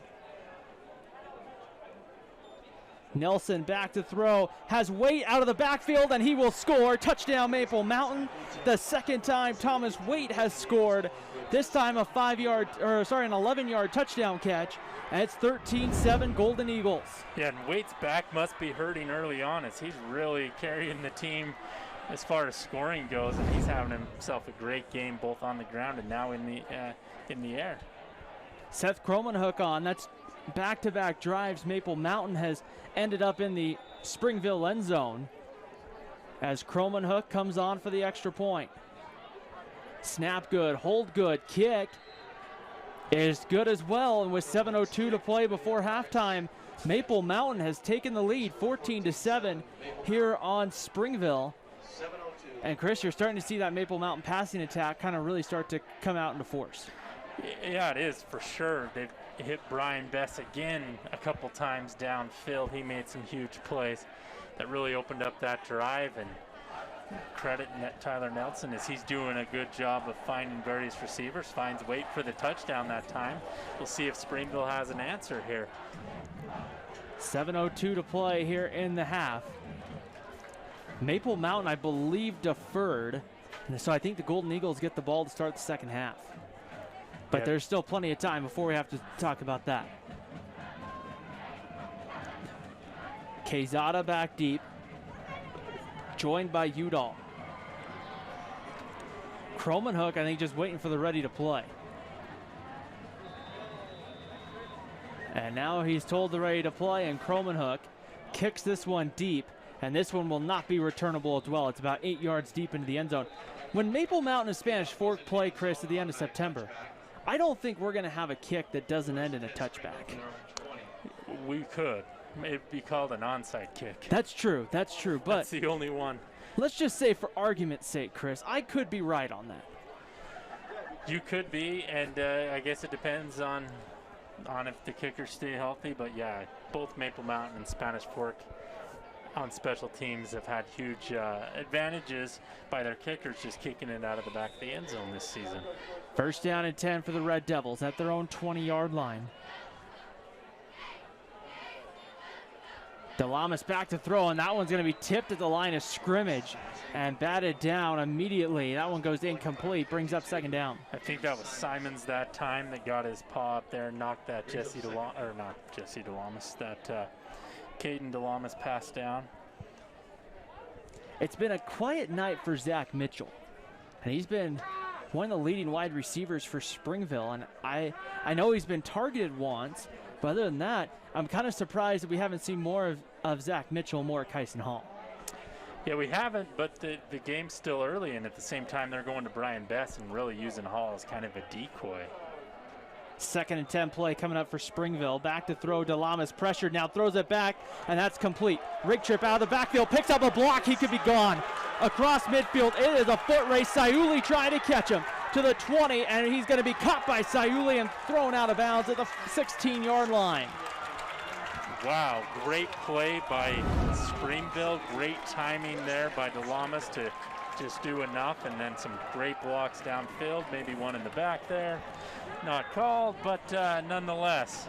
Nelson back to throw, has Waite out of the backfield, and he will score. Touchdown, Maple Mountain. The 2nd time Thomas Waite has scored. This time an 11-yard touchdown catch, and it's 13-7 Golden Eagles. Yeah, and Waite's back must be hurting early on as he's really carrying the team as far as scoring goes, and he's having himself a great game both on the ground and now in the air. Seth Cromanhook on. That's back-to-back drives. Maple Mountain has ended up in the Springville end zone as Cromanhook comes on for the extra point. Snap good, hold good, kick is good as well, and with 7:02 to play before halftime, Maple Mountain has taken the lead 14-7 here on Springville. And Chris, you're starting to see that Maple Mountain passing attack kind of really start to come out into force. Yeah, it is for sure. They've hit Brian Bess again a couple times downfield. He made some huge plays that really opened up that drive, and credit Tyler Nelson as he's doing a good job of finding various receivers, finds Waite for the touchdown that time. We'll see if Springville has an answer here. 7:02 to play here in the half. Maple Mountain, I believe, deferred So I think the Golden Eagles get the ball to start the second half. But there's still plenty of time before we have to talk about that. Quezada back deep, joined by Udall. Kromenhoek, I think, just waiting for the ready to play. And now he's told the ready to play, and Kromenhoek kicks this one deep, and this one will not be returnable as well. It's about 8 yards deep into the end zone. When Maple Mountain and Spanish Fork play, Chris, at the end of September, I don't think we're going to have a kick that doesn't end in a touchback. We could. It'd be called an onside kick. That's true. That's true. But that's the only one. Let's just say, for argument's sake, Chris, I could be right on that. You could be, and I guess it depends on if the kickers stay healthy. But yeah, both Maple Mountain and Spanish Fork on special teams have had huge advantages by their kickers just kicking it out of the back of the end zone this season. First down and 10 for the Red Devils at their own 20-yard line. DeLamas back to throw, and that one's going to be tipped at the line of scrimmage and batted down immediately. That one goes incomplete, brings up second down. I think that was Simons that time that got his paw up there, knocked that Caden DeLamas pass down. It's been a quiet night for Zach Mitchell, and he's been one of the leading wide receivers for Springville, and I know he's been targeted once, but other than that, I'm kind of surprised that we haven't seen more of Zach Mitchell, more at Kyson Hall. Yeah, we haven't, but the game's still early, and at the same time, they're going to Brian Bess and really using Hall as kind of a decoy. Second and 10 play coming up for Springville. Back to throw. DeLamas pressured, now throws it back, and that's complete. Rig trip out of the backfield, picks up a block. He could be gone. Across midfield, it is a foot race. Sayuli trying to catch him to the 20, and he's going to be caught by Sayuli and thrown out of bounds at the 16-yard line. Wow, great play by Springville. Great timing there by DeLamas to just do enough, and then some great blocks downfield. Maybe one in the back there. Not called, but nonetheless,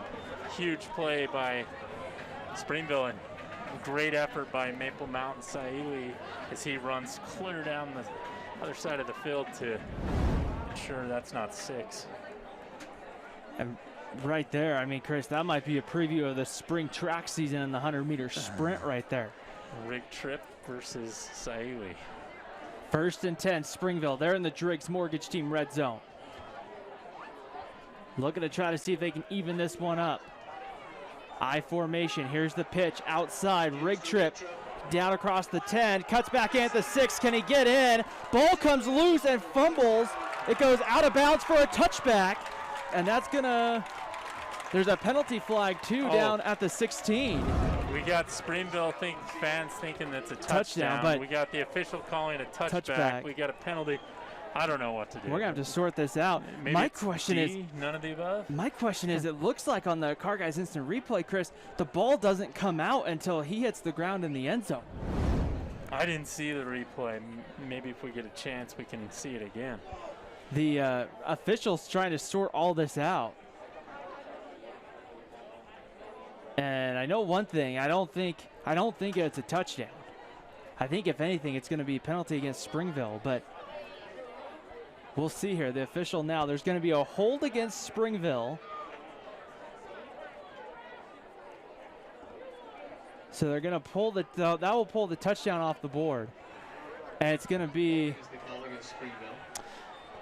huge play by Springville, and great effort by Maple Mountain Sayuli as he runs clear down the other side of the field to ensure that's not 6. And right there, I mean, Chris, that might be a preview of the spring track season in the 100-meter sprint right there. Rig trip versus Sayuli. First and 10, Springville. They're in the Driggs Mortgage Team red zone. Looking to try to see if they can even this one up. I formation. Here's the pitch outside. Rig trip down across the 10. Cuts back in at the 6. Can he get in? Ball comes loose and fumbles. It goes out of bounds for a touchback. And that's going to... There's a penalty flag, too, down at the 16. We got Springville fans thinking that's a touchdown. But we got the official calling a touchback. We got a penalty. I don't know what to do. We're going to have to sort this out. Maybe my question is, none of the above? My question is, it looks like on the Car Guys instant replay, Chris, the ball doesn't come out until he hits the ground in the end zone. I didn't see the replay. Maybe if we get a chance, we can see it again. The officials trying to sort all this out. And I know one thing, I don't think it's a touchdown. I think if anything, it's going to be a penalty against Springville, but we'll see here. The official now, there's going to be a hold against Springville. So they're going to pull that will pull the touchdown off the board. And it's going to be...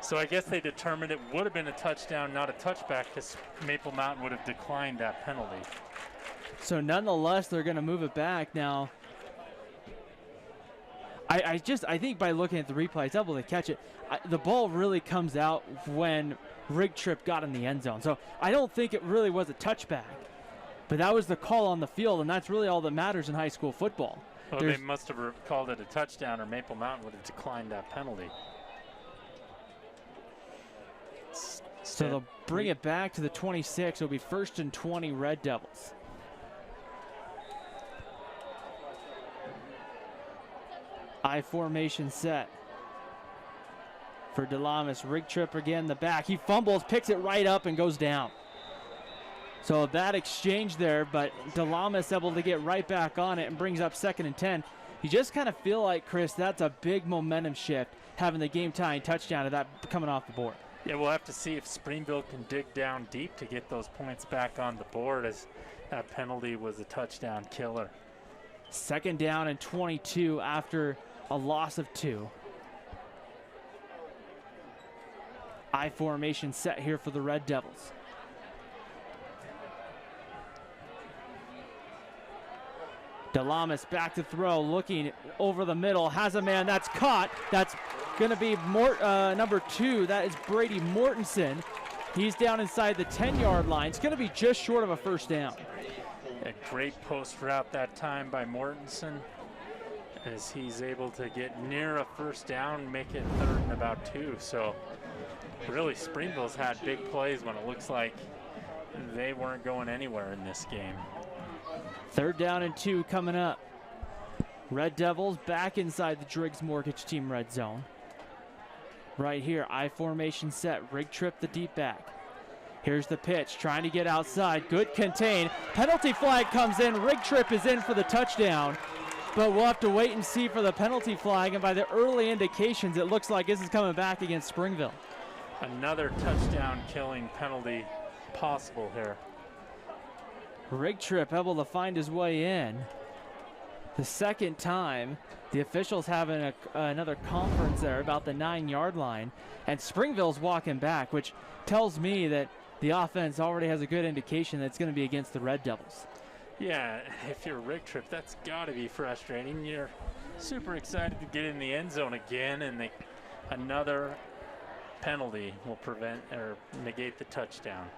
So I guess they determined it would have been a touchdown, not a touchback, because Maple Mountain would have declined that penalty. So nonetheless, they're going to move it back now. I think by looking at the replay, it's able to catch it. The ball really comes out when Rig Trip got in the end zone. So I don't think it really was a touchback. But that was the call on the field, and that's really all that matters in high school football. Well, they must have called it a touchdown, or Maple Mountain would have declined that penalty. So they'll bring it back to the 26. It'll be 1st and 20 Red Devils. I formation set for DeLamas. Rig trip again, the back. He fumbles, picks it right up, and goes down. So a bad exchange there, but DeLamas able to get right back on it and brings up 2nd and 10. You just kind of feel like, Chris, that's a big momentum shift. having the game-tying touchdown of that coming off the board. Yeah, we'll have to see if Springville can dig down deep to get those points back on the board, as that penalty was a touchdown killer. 2nd down and 22 after a loss of 2. I formation set here for the Red Devils. Delamas back to throw, looking over the middle, has a man that's caught. That's going to be number 2. That is Brady Mortensen. He's down inside the 10-yard line. It's going to be just short of a first down. A great post route that time by Mortensen, as he's able to get near a first down, make it 3rd and about 2. So really, Springville's had big plays when it looks like they weren't going anywhere in this game. 3rd down and 2 coming up. Red Devils back inside the Driggs Mortgage Team red zone. Right here, I formation set, rig trip the deep back. Here's the pitch, trying to get outside, good contain. Penalty flag comes in, rig trip is in for the touchdown. But we'll have to wait and see for the penalty flag, and by the early indications, it looks like this is coming back against Springville. Another touchdown killing penalty possible here. Rig trip able to find his way in. The 2nd time, the officials having another conference there about the 9-yard line, and Springville's walking back, which tells me that the offense already has a good indication that it's going to be against the Red Devils. Yeah, if you're rig trip, that's got to be frustrating. You're super excited to get in the end zone again, and another penalty will prevent or negate the touchdown.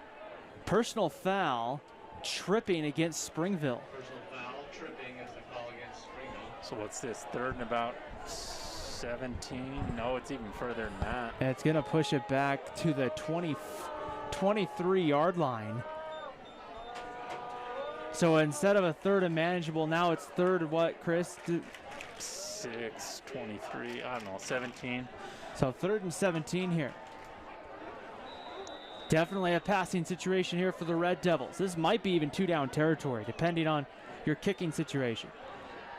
Personal foul, tripping against Springville. Personal foul, tripping is the call against Springville. So what's this, 3rd and about 17? No, it's even further than that. And it's going to push it back to the 23-yard line. So instead of a 3rd and manageable, now it's 3rd what, Chris? 6, 23, I don't know, 17. So 3rd and 17 here. Definitely a passing situation here for the Red Devils. This might be even 2-down territory, depending on your kicking situation.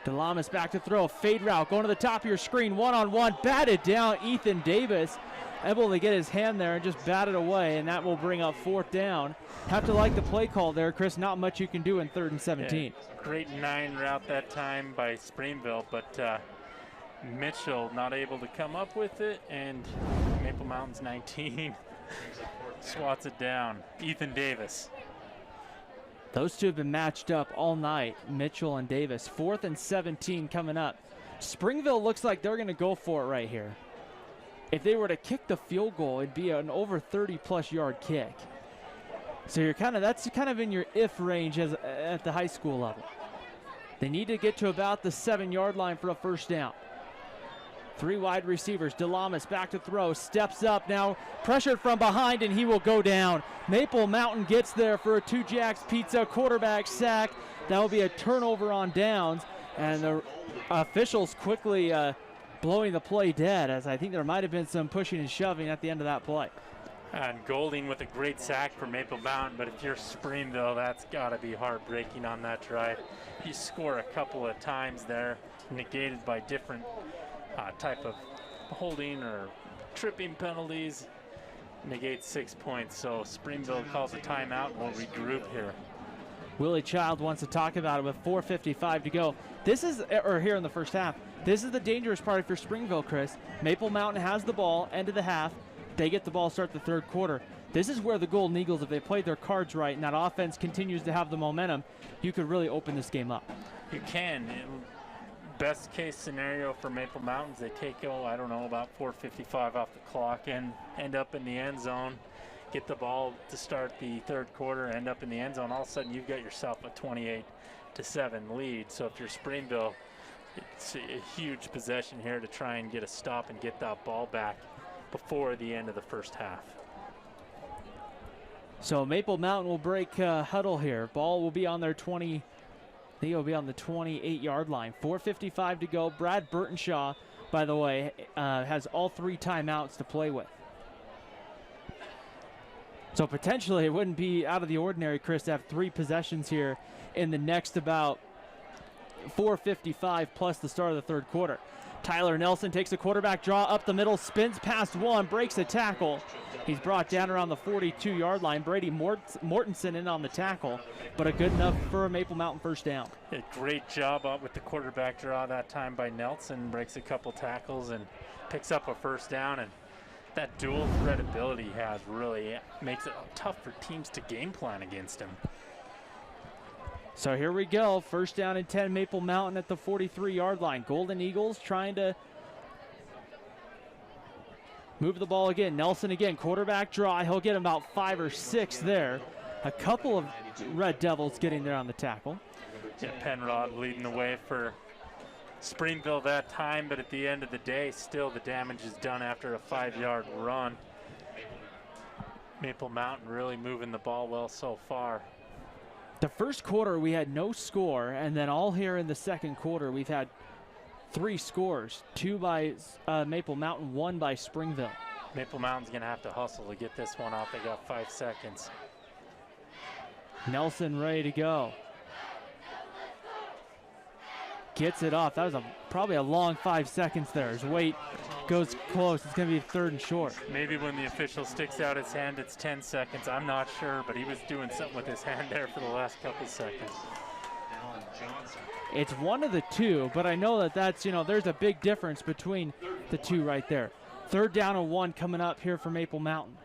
Delamas back to throw, fade route, going to the top of your screen, one-on-one, batted down. Ethan Davis able to get his hand there and just bat it away, and that will bring up 4th down. Have to like the play call there, Chris. Not much you can do in 3rd and 17. Yeah, great 9 route that time by Springville, but Mitchell not able to come up with it, and Maple Mountain's 19 swats it down. Ethan Davis. Those two have been matched up all night, Mitchell and Davis. 4th and 17 coming up. Springville looks like they're going to go for it right here. If they were to kick the field goal, it'd be an over 30-plus yard kick. So that's kind of in your if range at the high school level. They need to get to about the 7-yard line for a first down. 3 wide receivers. Delamas back to throw, steps up now, pressured from behind, and he will go down. Maple Mountain gets there for a 2 Jacks Pizza quarterback sack. That will be a turnover on downs, and the officials quickly blowing the play dead, as I think there might have been some pushing and shoving at the end of that play. And Golding with a great sack for Maple Mountain, but if you're Springville, that's got to be heartbreaking on that drive. You score a couple of times there, negated by different type of holding or tripping penalties, negates 6 points. So Springville calls a timeout and will regroup here. Willie Child wants to talk about it with 4:55 to go. This is, or here in the first half, this is the dangerous part for Springville, Chris. Maple Mountain has the ball, end of the half. They get the ball, start the 3rd quarter. This is where the Golden Eagles, if they played their cards right and that offense continues to have the momentum, you could really open this game up. You can. Best case scenario for Maple Mountains, they take, I don't know, about 4:55 off the clock and end up in the end zone, get the ball to start the 3rd quarter, end up in the end zone. All of a sudden, you've got yourself a 28-7 lead. So if you're Springville, it's a huge possession here to try and get a stop and get that ball back before the end of the first half. So Maple Mountain will break huddle here. Ball will be on their 20. He will be on the 28-yard line. 4:55 to go. Brad Burtonshaw, by the way, has all 3 timeouts to play with. So potentially it wouldn't be out of the ordinary, Chris, to have 3 possessions here in the next about 4:55 plus the start of the 3rd quarter. Tyler Nelson takes a quarterback draw up the middle, spins past one, breaks a tackle. He's brought down around the 42-yard line. Brady Mortensen in on the tackle, but a good enough for a Maple Mountain first down. A great job up with the quarterback draw that time by Nelson. Breaks a couple tackles and picks up a first down. And that dual threat ability he has really makes it tough for teams to game plan against him. So here we go. First down and 10, Maple Mountain at the 43-yard line. Golden Eagles trying to move the ball again. Nelson again, quarterback draw. He'll get about 5 or 6 there. A couple of Red Devils getting there on the tackle. Yeah, Penrod leading the way for Springville that time, but at the end of the day, still the damage is done after a 5-yard run. Maple Mountain really moving the ball well so far. The first quarter we had no score, and then all here in the second quarter we've had 3 scores. 2 by Maple Mountain, 1 by Springville. Maple Mountain's gonna have to hustle to get this one off. They got 5 seconds. Nelson ready to go. Gets it off. That was probably a long 5 seconds there. His weight goes close. It's going to be 3rd and short. Maybe when the official sticks out his hand, it's 10 seconds. I'm not sure, but he was doing something with his hand there for the last couple seconds. It's one of the two, but I know that's, there's a big difference between the two right there. 3rd down and 1 coming up here for Maple Mountain.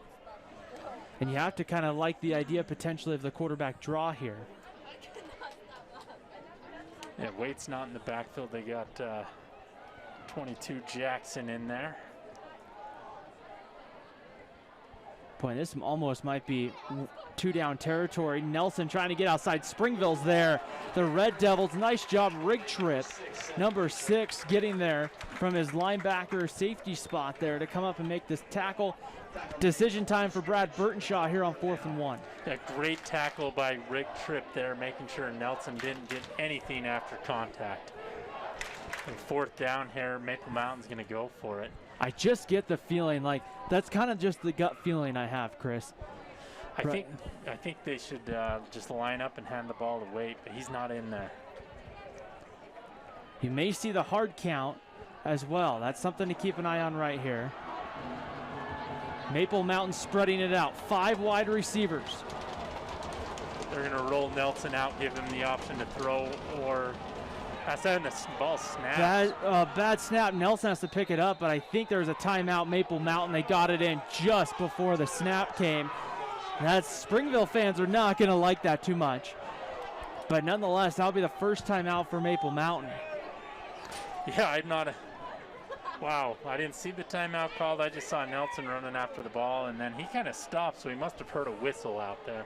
And you have to kind of like the idea potentially of the quarterback draw here. Yeah, Waite's not in the backfield. They got 22 Jackson in there. Boy, this almost might be 2-down territory. Nelson trying to get outside. Springville's there. The Red Devils, nice job, rig trip. Number 6 getting there from his linebacker safety spot there to come up and make this tackle. Decision time for Brad Burtonshaw here on 4th and 1. A great tackle by Rick Tripp there, making sure Nelson didn't get anything after contact. And 4th down here, Maple Mountain's going to go for it. I just get the feeling like that's kind of just the gut feeling I have, Chris. I think they should just line up and hand the ball to Waite, but he's not in there. You may see the hard count as well. That's something to keep an eye on right here. Maple Mountain spreading it out. 5 wide receivers. They're going to roll Nelson out, give him the option to throw, or that's when the ball snaps. Bad snap. Nelson has to pick it up, but I think there's a timeout. Maple Mountain, they got it in just before the snap came. Springville fans are not going to like that too much. But nonetheless, that'll be the first timeout for Maple Mountain. Yeah, wow, I didn't see the timeout called. I just saw Nelson running after the ball, and then he kind of stopped, so he must have heard a whistle out there.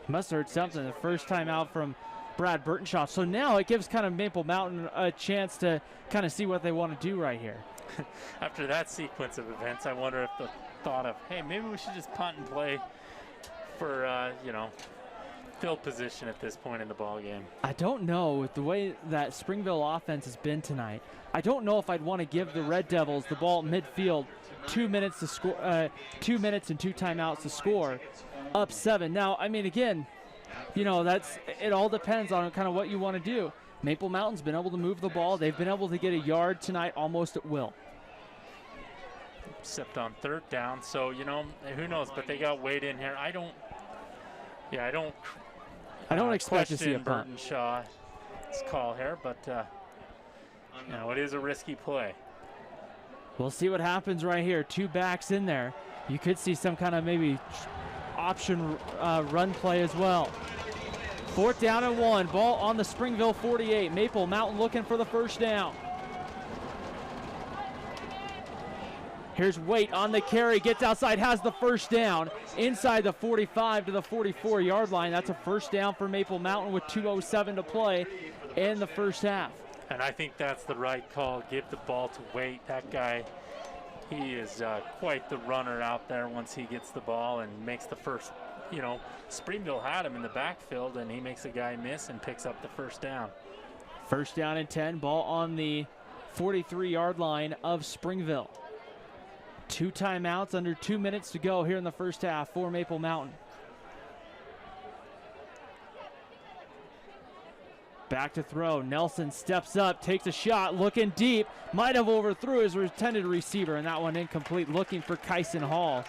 Must have heard something. The first time out from Brad Burtonshaw. So now it gives kind of Maple Mountain a chance to kind of see what they want to do right here. After that sequence of events, I wonder if the thought of, hey, maybe we should just punt and play for, field position at this point in the ball game. I don't know, with the way that Springville offense has been tonight, I don't know if I'd want to give the Red Devils the ball midfield, 2 minutes to score, 2 minutes and 2 timeouts to score, up 7. Now, I mean, again, it all depends on kind of what you want to do. Maple Mountain's been able to move the ball. They've been able to get a yard tonight almost at will. Sept on 3rd down, so, who knows, but they got Wade in here. I don't expect to see a punt. Burtonshaw's call here, but it is a risky play. We'll see what happens right here. 2 backs in there. You could see some kind of maybe option run play as well. 4th down and 1. Ball on the Springville 48. Maple Mountain looking for the first down. Here's Waite on the carry, gets outside, has the first down inside the 45 to the 44-yard line. That's a first down for Maple Mountain with 2:07 to play in the first half. And I think that's the right call. Give the ball to Waite. That guy, he is quite the runner out there once he gets the ball and makes the first, Springville had him in the backfield, and he makes a guy miss and picks up the first down. First down and 10, ball on the 43-yard line of Springville. 2 timeouts, under 2 minutes to go here in the first half for Maple Mountain. Back to throw. Nelson steps up, takes a shot, looking deep. Might have overthrew his intended receiver, and that one incomplete. Looking for Kyson Hall.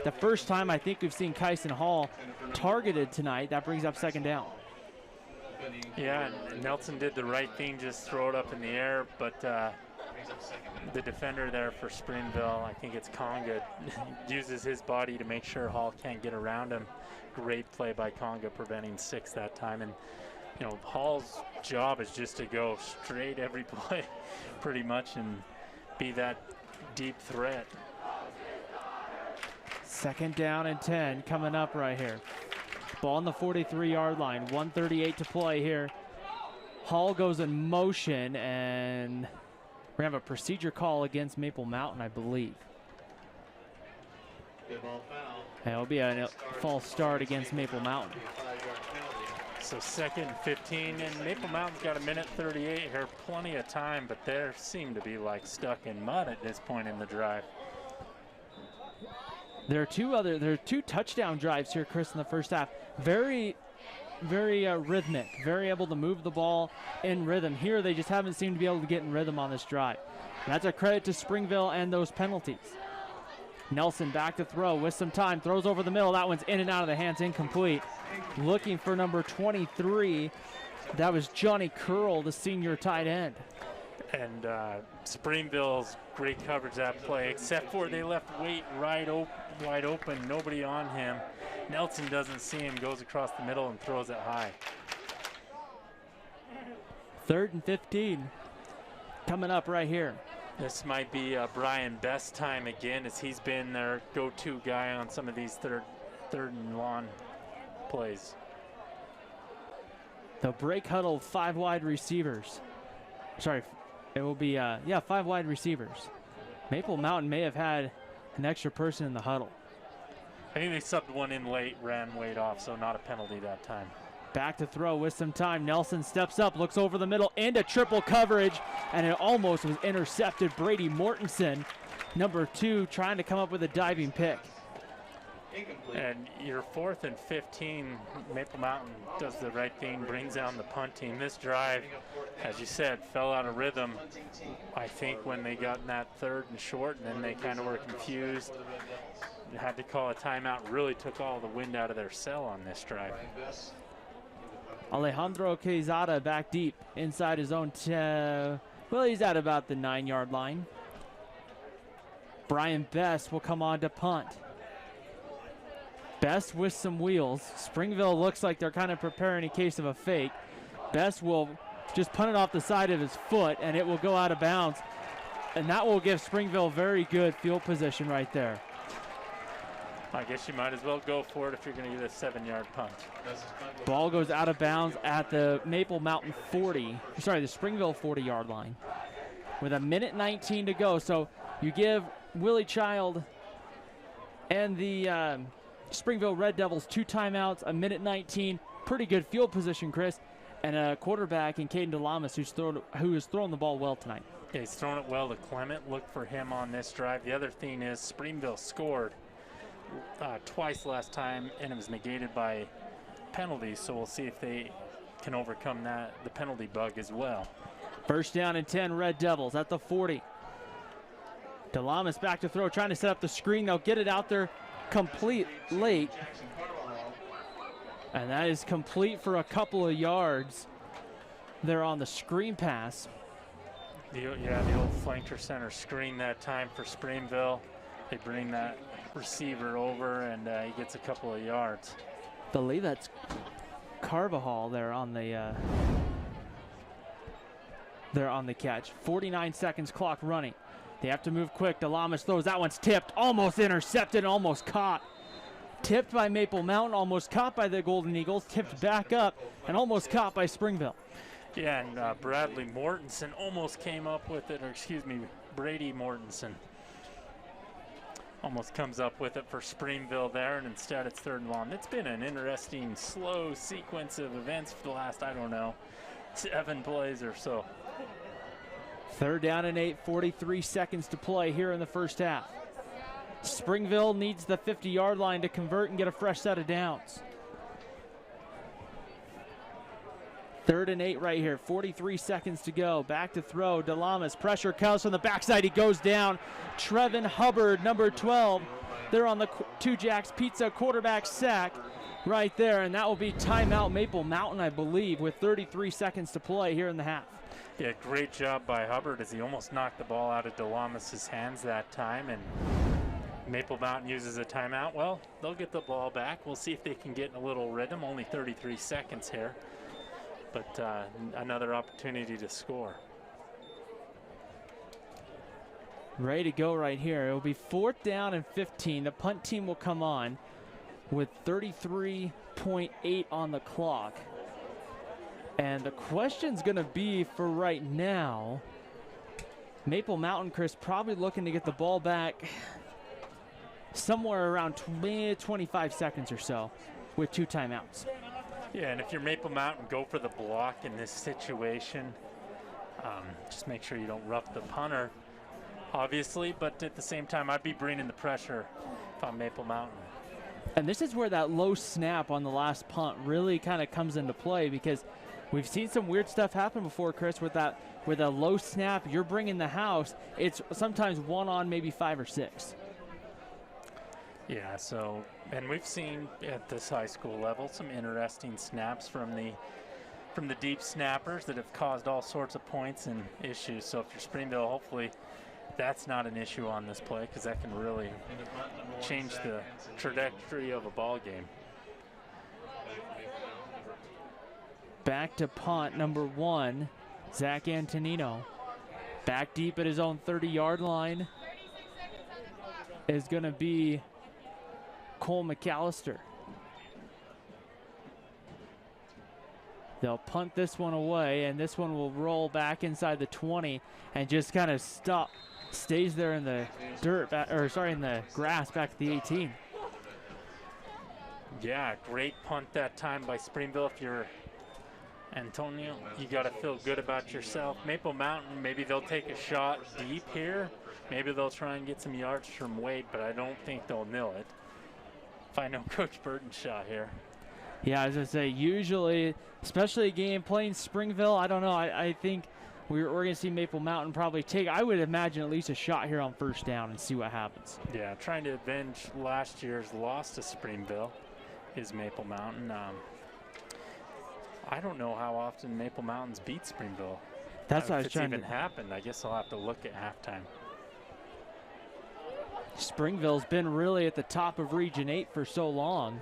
The first time I think we've seen Kyson Hall targeted tonight. That brings up second down. Yeah, Nelson did the right thing, just throw it up in the air, but the defender there for Springville, I think it's Conga, uses his body to make sure Hall can't get around him. Great play by Conga, preventing 6 that time. And you know, Hall's job is just to go straight every play pretty much and be that deep threat. Second down and 10 coming up right here. Ball on the 43-yard line, 1:38 to play here. Hall goes in motion, and we're going to have a procedure call against Maple Mountain, I believe. Good ball foul. And it'll be a false start against Maple Mountain. So 2nd and 15, and Maple Mountain's got 1:38 here, plenty of time, but they seem to be like stuck in mud at this point in the drive. There are two touchdown drives here, Chris, in the first half. Very rhythmic, very able to move the ball in rhythm. Here, they just haven't seemed to be able to get in rhythm on this drive. And that's a credit to Springville and those penalties. Nelson back to throw with some time, throws over the middle. That one's in and out of the hands, incomplete. Looking for number 23. That was Johnny Curl, the senior tight end. And Springville's great coverage that play, except for they left Waite wide open, nobody on him. Nelson doesn't see him, goes across the middle and throws it high. 3rd and 15 coming up right here. This might be Brian Best's time again, as he's been their go-to guy on some of these third and long plays. The break huddle, 5 wide receivers. Sorry, it will be 5 wide receivers. Maple Mountain may have had an extra person in the huddle. I think they subbed one in late, ran Waite off, so not a penalty that time. Back to throw with some time. Nelson steps up, looks over the middle into triple coverage, and it almost was intercepted. Brady Mortensen, number 2, trying to come up with a diving pick. And your 4th and 15, Maple Mountain does the right thing, brings down the punt team. This drive, as you said, fell out of rhythm. I think when they got in that 3rd and short, and then they kind of were confused, had to call a timeout, really took all the wind out of their sail on this drive. Alejandro Quezada back deep inside his own, he's at about the 9-yard line. Brian Best will come on to punt. Best with some wheels. Springville looks like they're kind of preparing in case of a fake. Best will just punt it off the side of his foot, and it will go out of bounds. And that will give Springville very good field position right there. I guess you might as well go for it if you're going to get a 7-yard punt. Ball goes out of bounds at the Maple Mountain the Springville 40-yard line with 1:19 to go. So you give Willie Child and the Springville Red Devils 2 timeouts, 1:19, pretty good field position, Chris, and a quarterback in Caden DeLamas who has thrown the ball well tonight. Yeah, he's thrown it well to Clement. Look for him on this drive. The other thing is Springville scored twice last time, and it was negated by penalties, so we'll see if they can overcome the penalty bug as well. First down and 10, Red Devils at the 40. DeLamas back to throw, trying to set up the screen. They'll get it out there complete late, and that is complete for a couple of yards there on the screen pass. The old flanker center screen that time for Springville. They bring that receiver over, and he gets a couple of yards. I believe that's Carvajal there on the catch. 49 seconds clock running. They have to move quick. DeLamas throws. That one's tipped, almost intercepted, almost caught. Tipped by Maple Mountain, almost caught by the Golden Eagles, tipped back up, and almost caught by Springville. Yeah, and Bradley Mortensen almost came up with it, Brady Mortensen almost comes up with it for Springville there, and instead it's 3rd and long. It's been an interesting, slow sequence of events for the last, 7 plays or so. 3rd down and 8, 43 seconds to play here in the first half. Springville needs the 50-yard line to convert and get a fresh set of downs. 3rd and 8 right here. 43 seconds to go. Back to throw. DeLamas. Pressure comes from the backside. He goes down. Trevin Hubbard, number 12. They're on the Two Jacks Pizza quarterback sack right there. And that will be timeout Maple Mountain, I believe, with 33 seconds to play here in the half. Yeah, great job by Hubbard as he almost knocked the ball out of DeLamas' hands that time. And Maple Mountain uses a timeout. Well, they'll get the ball back. We'll see if they can get in a little rhythm. Only 33 seconds here. But another opportunity to score. Ready to go right here. It will be 4th down and 15. The punt team will come on with 33.8 on the clock. And the question's going to be for right now, Maple Mountain, Chris, probably looking to get the ball back somewhere around 25 seconds or so with 2 timeouts. Yeah, and if you're Maple Mountain, go for the block in this situation. Just make sure you don't rough the punter, obviously, but at the same time, I'd be bringing the pressure if I'm Maple Mountain. And this is where that low snap on the last punt really kind of comes into play, because we've seen some weird stuff happen before, Chris, with a low snap. You're bringing the house. It's sometimes 1 on maybe 5 or 6. Yeah, so, and we've seen at this high school level some interesting snaps from the deep snappers that have caused all sorts of points and issues. So if you're Springville, hopefully that's not an issue on this play, because that can really change the trajectory of a ball game. Back to punt, number 1, Zach Antonino. Back deep at his own 30-yard line is going to be Cole McAllister. They'll punt this one away, and this one will roll back inside the 20 and just kind of stays there in the dirt, in the grass back at the 18. Yeah, great punt that time by Springville. If you're Antonio, you got to feel good about yourself. Maple Mountain, maybe they'll take a shot deep here. Maybe they'll try and get some yards from Wade, but I don't think they'll nil it. If I know Coach Burton's shot here. Yeah, as I say, usually, especially a game playing Springville, I don't know. I think we're going to see Maple Mountain probably take, I would imagine, at least a shot here on 1st down and see what happens. Yeah, trying to avenge last year's loss to Springville is Maple Mountain. I don't know how often Maple Mountains beat Springville. That's what I was trying to. If it's even happened, I guess I'll have to look at halftime. Springville's been really at the top of Region 8 for so long.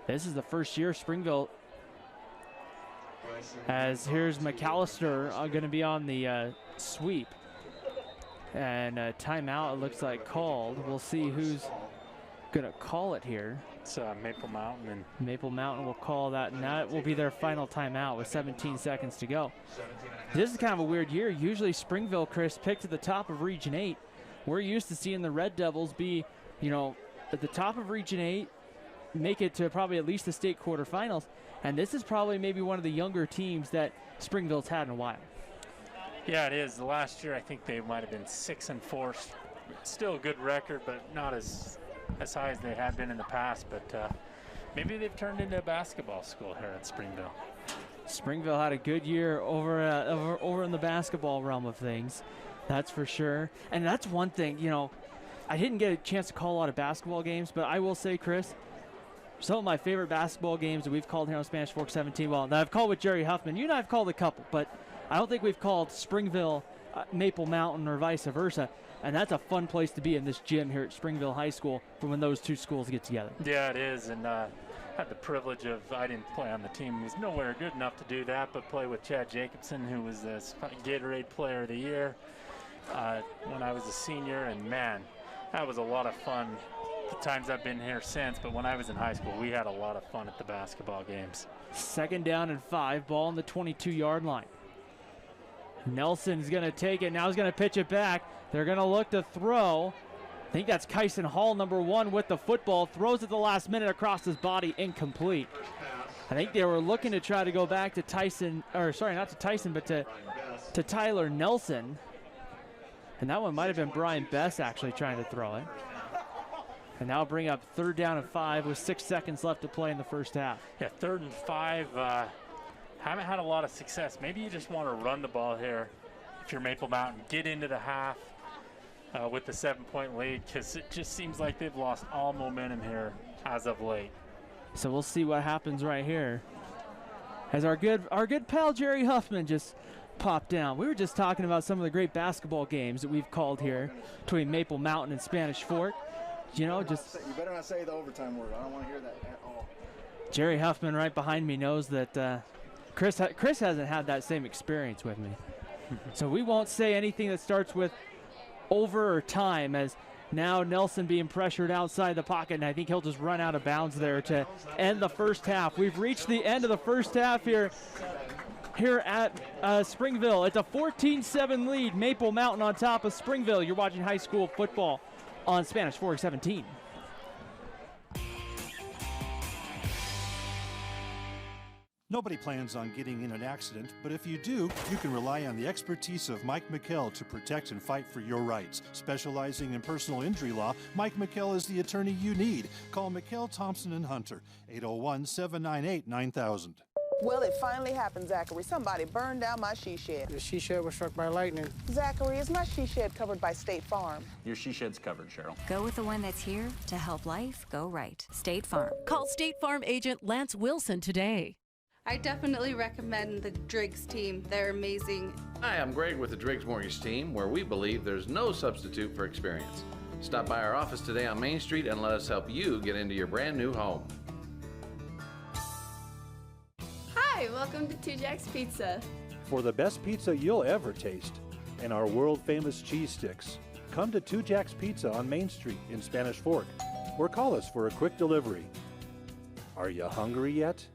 This is the first year Springville, as here's McAllister going to be on the sweep. And timeout, it looks like, called. We'll see who's going to call it here. It's Maple Mountain. And Maple Mountain will call that, and that will be their final timeout with 17 seconds to go. This is kind of a weird year. Usually Springville, Chris, picked at the top of Region 8. We're used to seeing the Red Devils be, at the top of Region 8, make it to probably at least the state quarterfinals. And this is probably maybe one of the younger teams that Springville's had in a while. Yeah, it is. Last year, I think they might have been 6-4. Still a good record, but not as high as they have been in the past. But maybe they've turned into a basketball school here at Springville. Springville had a good year over in the basketball realm of things. That's for sure. And that's one thing, I didn't get a chance to call a lot of basketball games, but I will say, Chris, some of my favorite basketball games that we've called here on Spanish Fork 17, well, that I've called with Jerry Huffman. You and I have called a couple, but I don't think we've called Springville, Maple Mountain, or vice versa. And that's a fun place to be in this gym here at Springville High School for when those two schools get together. Yeah, it is. And had the privilege of, I didn't play on the team, was nowhere good enough to do that, but play with Chad Jacobson, who was the Gatorade Player of the Year when I was a senior. And man, that was a lot of fun. The times I've been here since, but when I was in high school, we had a lot of fun at the basketball games. 2nd down and 5, ball on the 22-yard line. Nelson's going to take it. Now he's going to pitch it back. They're going to look to throw. I think that's Kyson Hall, number 1, with the football. Throws at the last minute across his body, incomplete. I think they were looking to try to go back to Tyson, or sorry, not to Tyson, but to Tyler Nelson. And that one might have been Brian Bess actually trying to throw it. And now bring up 3rd down and 5 with 6 seconds left to play in the first half. Yeah, 3rd and 5. haven't had a lot of success. Maybe you just want to run the ball here if you're Maple Mountain. Get into the half with the 7-point lead, because it just seems like they've lost all momentum here as of late. So we'll see what happens right here. As our good pal Jerry Huffman just popped down. We were just talking about some of the great basketball games that we've called here between Maple Mountain and Spanish Fork. You know, just You better not say the overtime word. I don't want to hear that at all. Jerry Huffman right behind me knows that Chris hasn't had that same experience with me. So we won't say anything that starts with over or time, as now Nelson being pressured outside the pocket, and I think he'll just run out of bounds there to end the first half. We've reached the end of the first half here at Springville. It's a 14-7 lead. Maple Mountain on top of Springville. You're watching high school football on Spanish Fork 17. Nobody plans on getting in an accident, but if you do, you can rely on the expertise of Mike McKell to protect and fight for your rights. Specializing in personal injury law, Mike McKell is the attorney you need. Call McKell, Thompson & Hunter, 801-798-9000. Well, it finally happened, Zachary. Somebody burned down my she shed. The she shed was struck by lightning. Zachary, is my she shed covered by State Farm? Your she shed's covered, Cheryl. Go with the one that's here to help life go right. State Farm. Call State Farm agent Lance Wilson today. I definitely recommend the Driggs team. They're amazing. Hi, I'm Greg with the Driggs Mortgage team, where we believe there's no substitute for experience. Stop by our office today on Main Street and let us help you get into your brand new home. Hi, welcome to Two Jacks Pizza. For the best pizza you'll ever taste and our world-famous cheese sticks, come to Two Jacks Pizza on Main Street in Spanish Fork, or call us for a quick delivery. Are you hungry yet?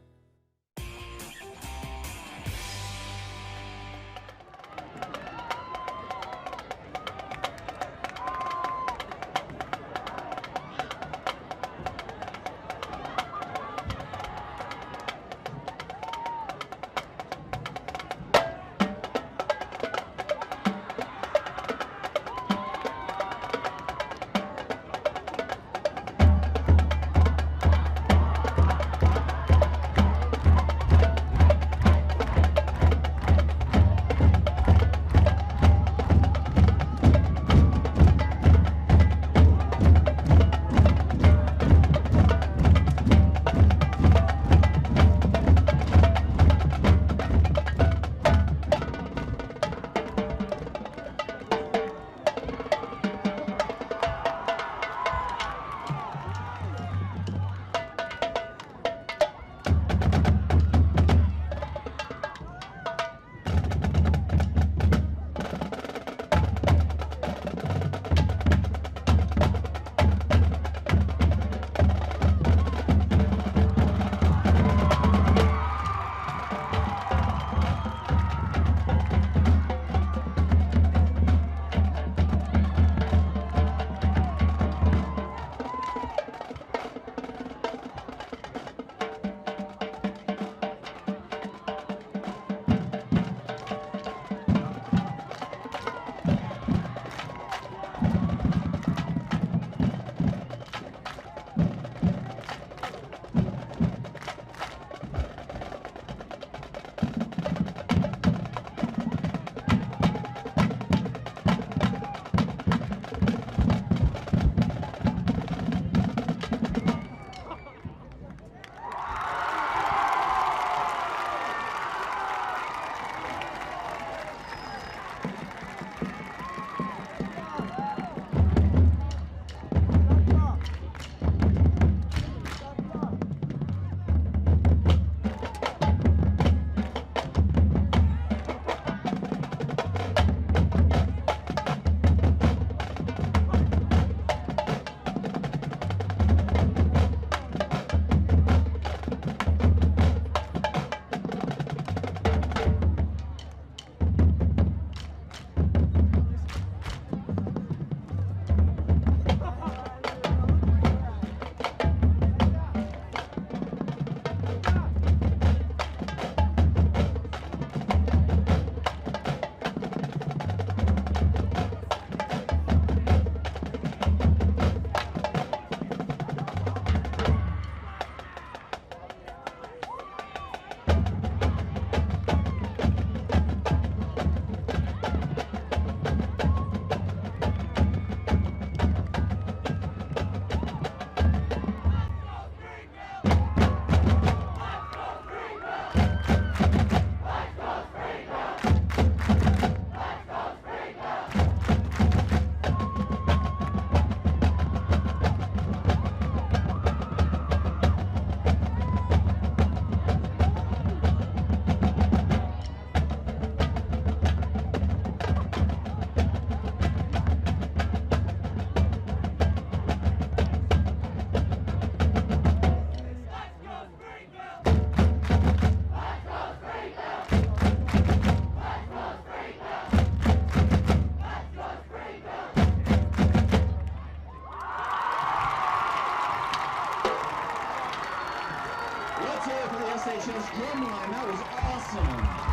for the SHS drumline. That was awesome.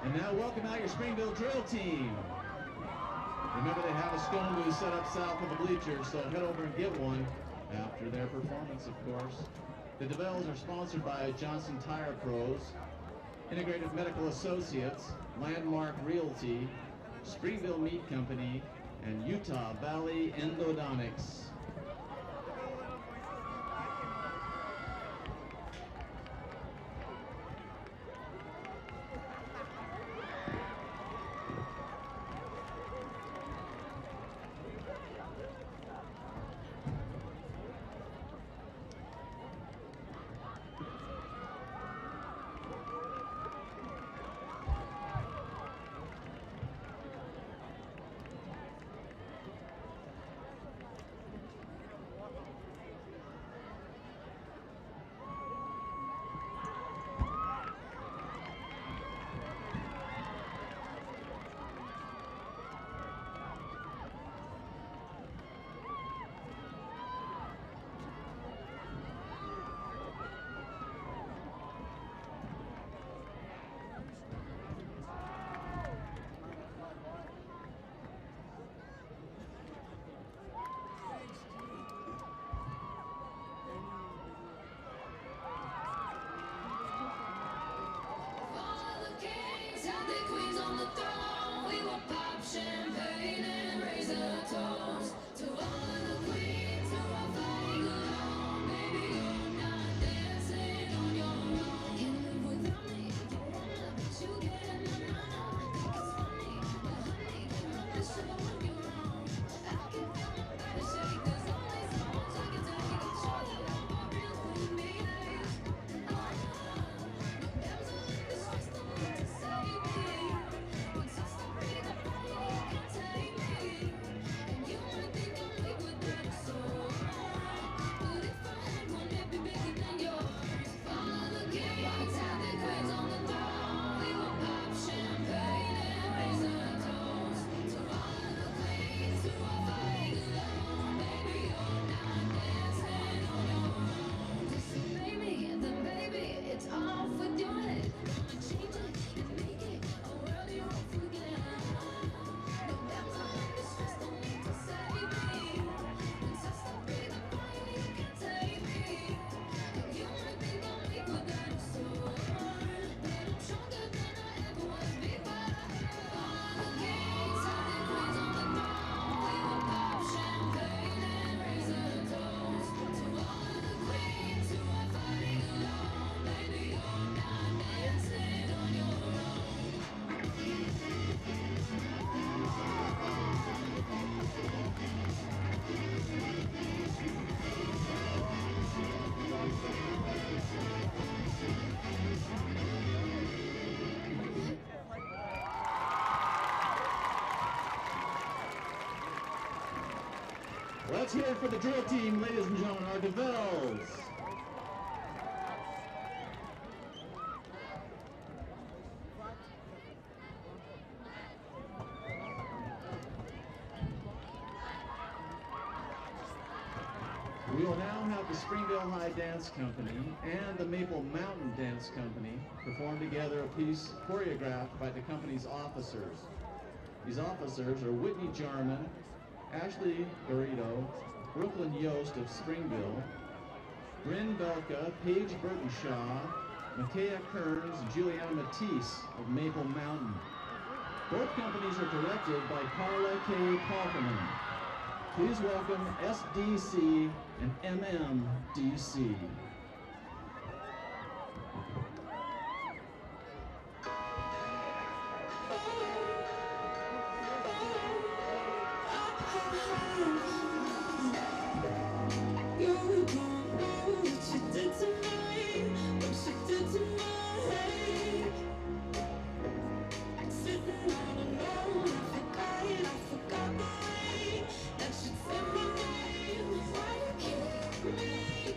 And now welcome out your Springville drill team. Remember, they have a stone booth set up south of the bleachers, so head over and get one after their performance, of course. The DeVelles are sponsored by Johnson Tire Pros, Integrated Medical Associates, Landmark Realty, Springville Meat Company, and Utah Valley Endodontics. Let's hear it for the drill team, ladies and gentlemen, our DeVelles. We will now have the Springville High Dance Company and the Maple Mountain Dance Company perform together a piece choreographed by the company's officers. These officers are Whitney Jarman, Ashley Garrido, Brooklyn Yost of Springville, Bryn Belka, Paige Burtonshaw, Makaya Kearns, and Juliana Matisse of Maple Mountain. Both companies are directed by Carla K. Palkerman. Please welcome SDC and MMDC.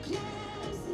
Close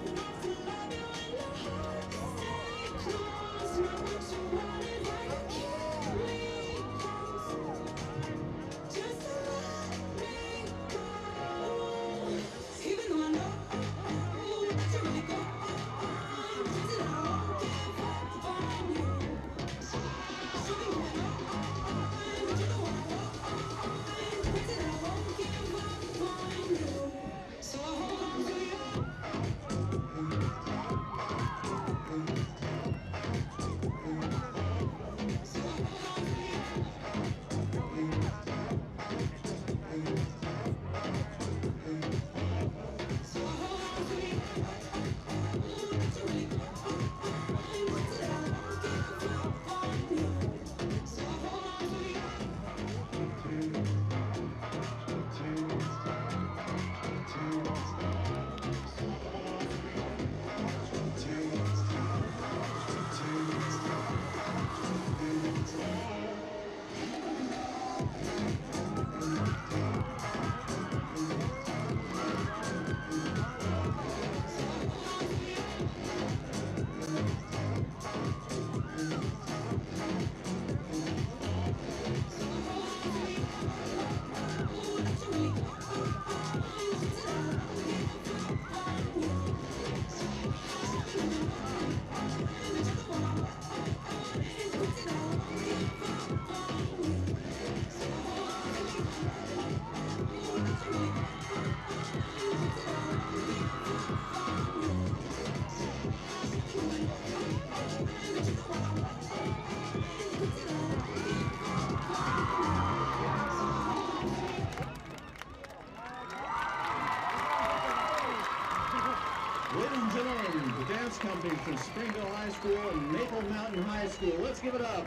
from Springville High School and Maple Mountain High School. Let's give it up.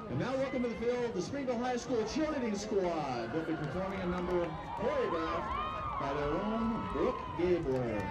And now welcome to the field, the Springville High School cheerleading squad. They'll be performing a number choreographed by their own Brooke Gabler.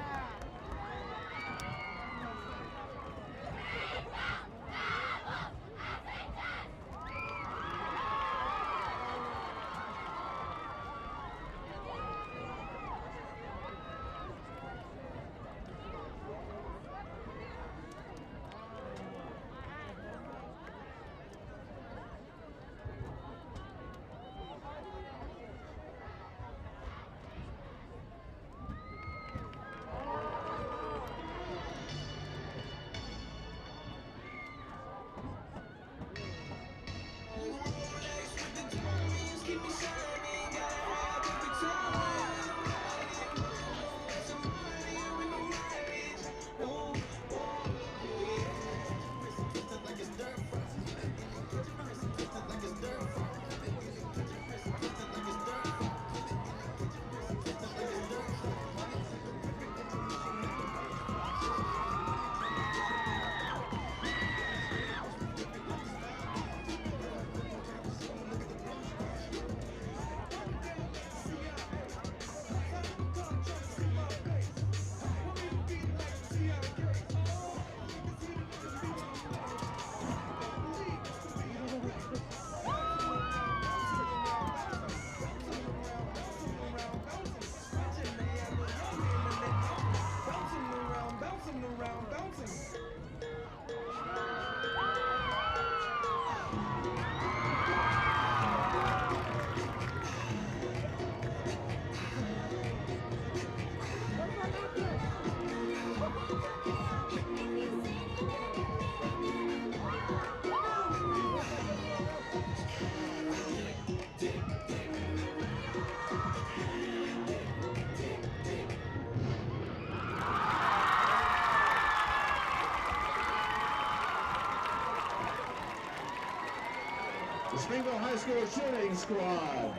The Springville High School cheerleading squad.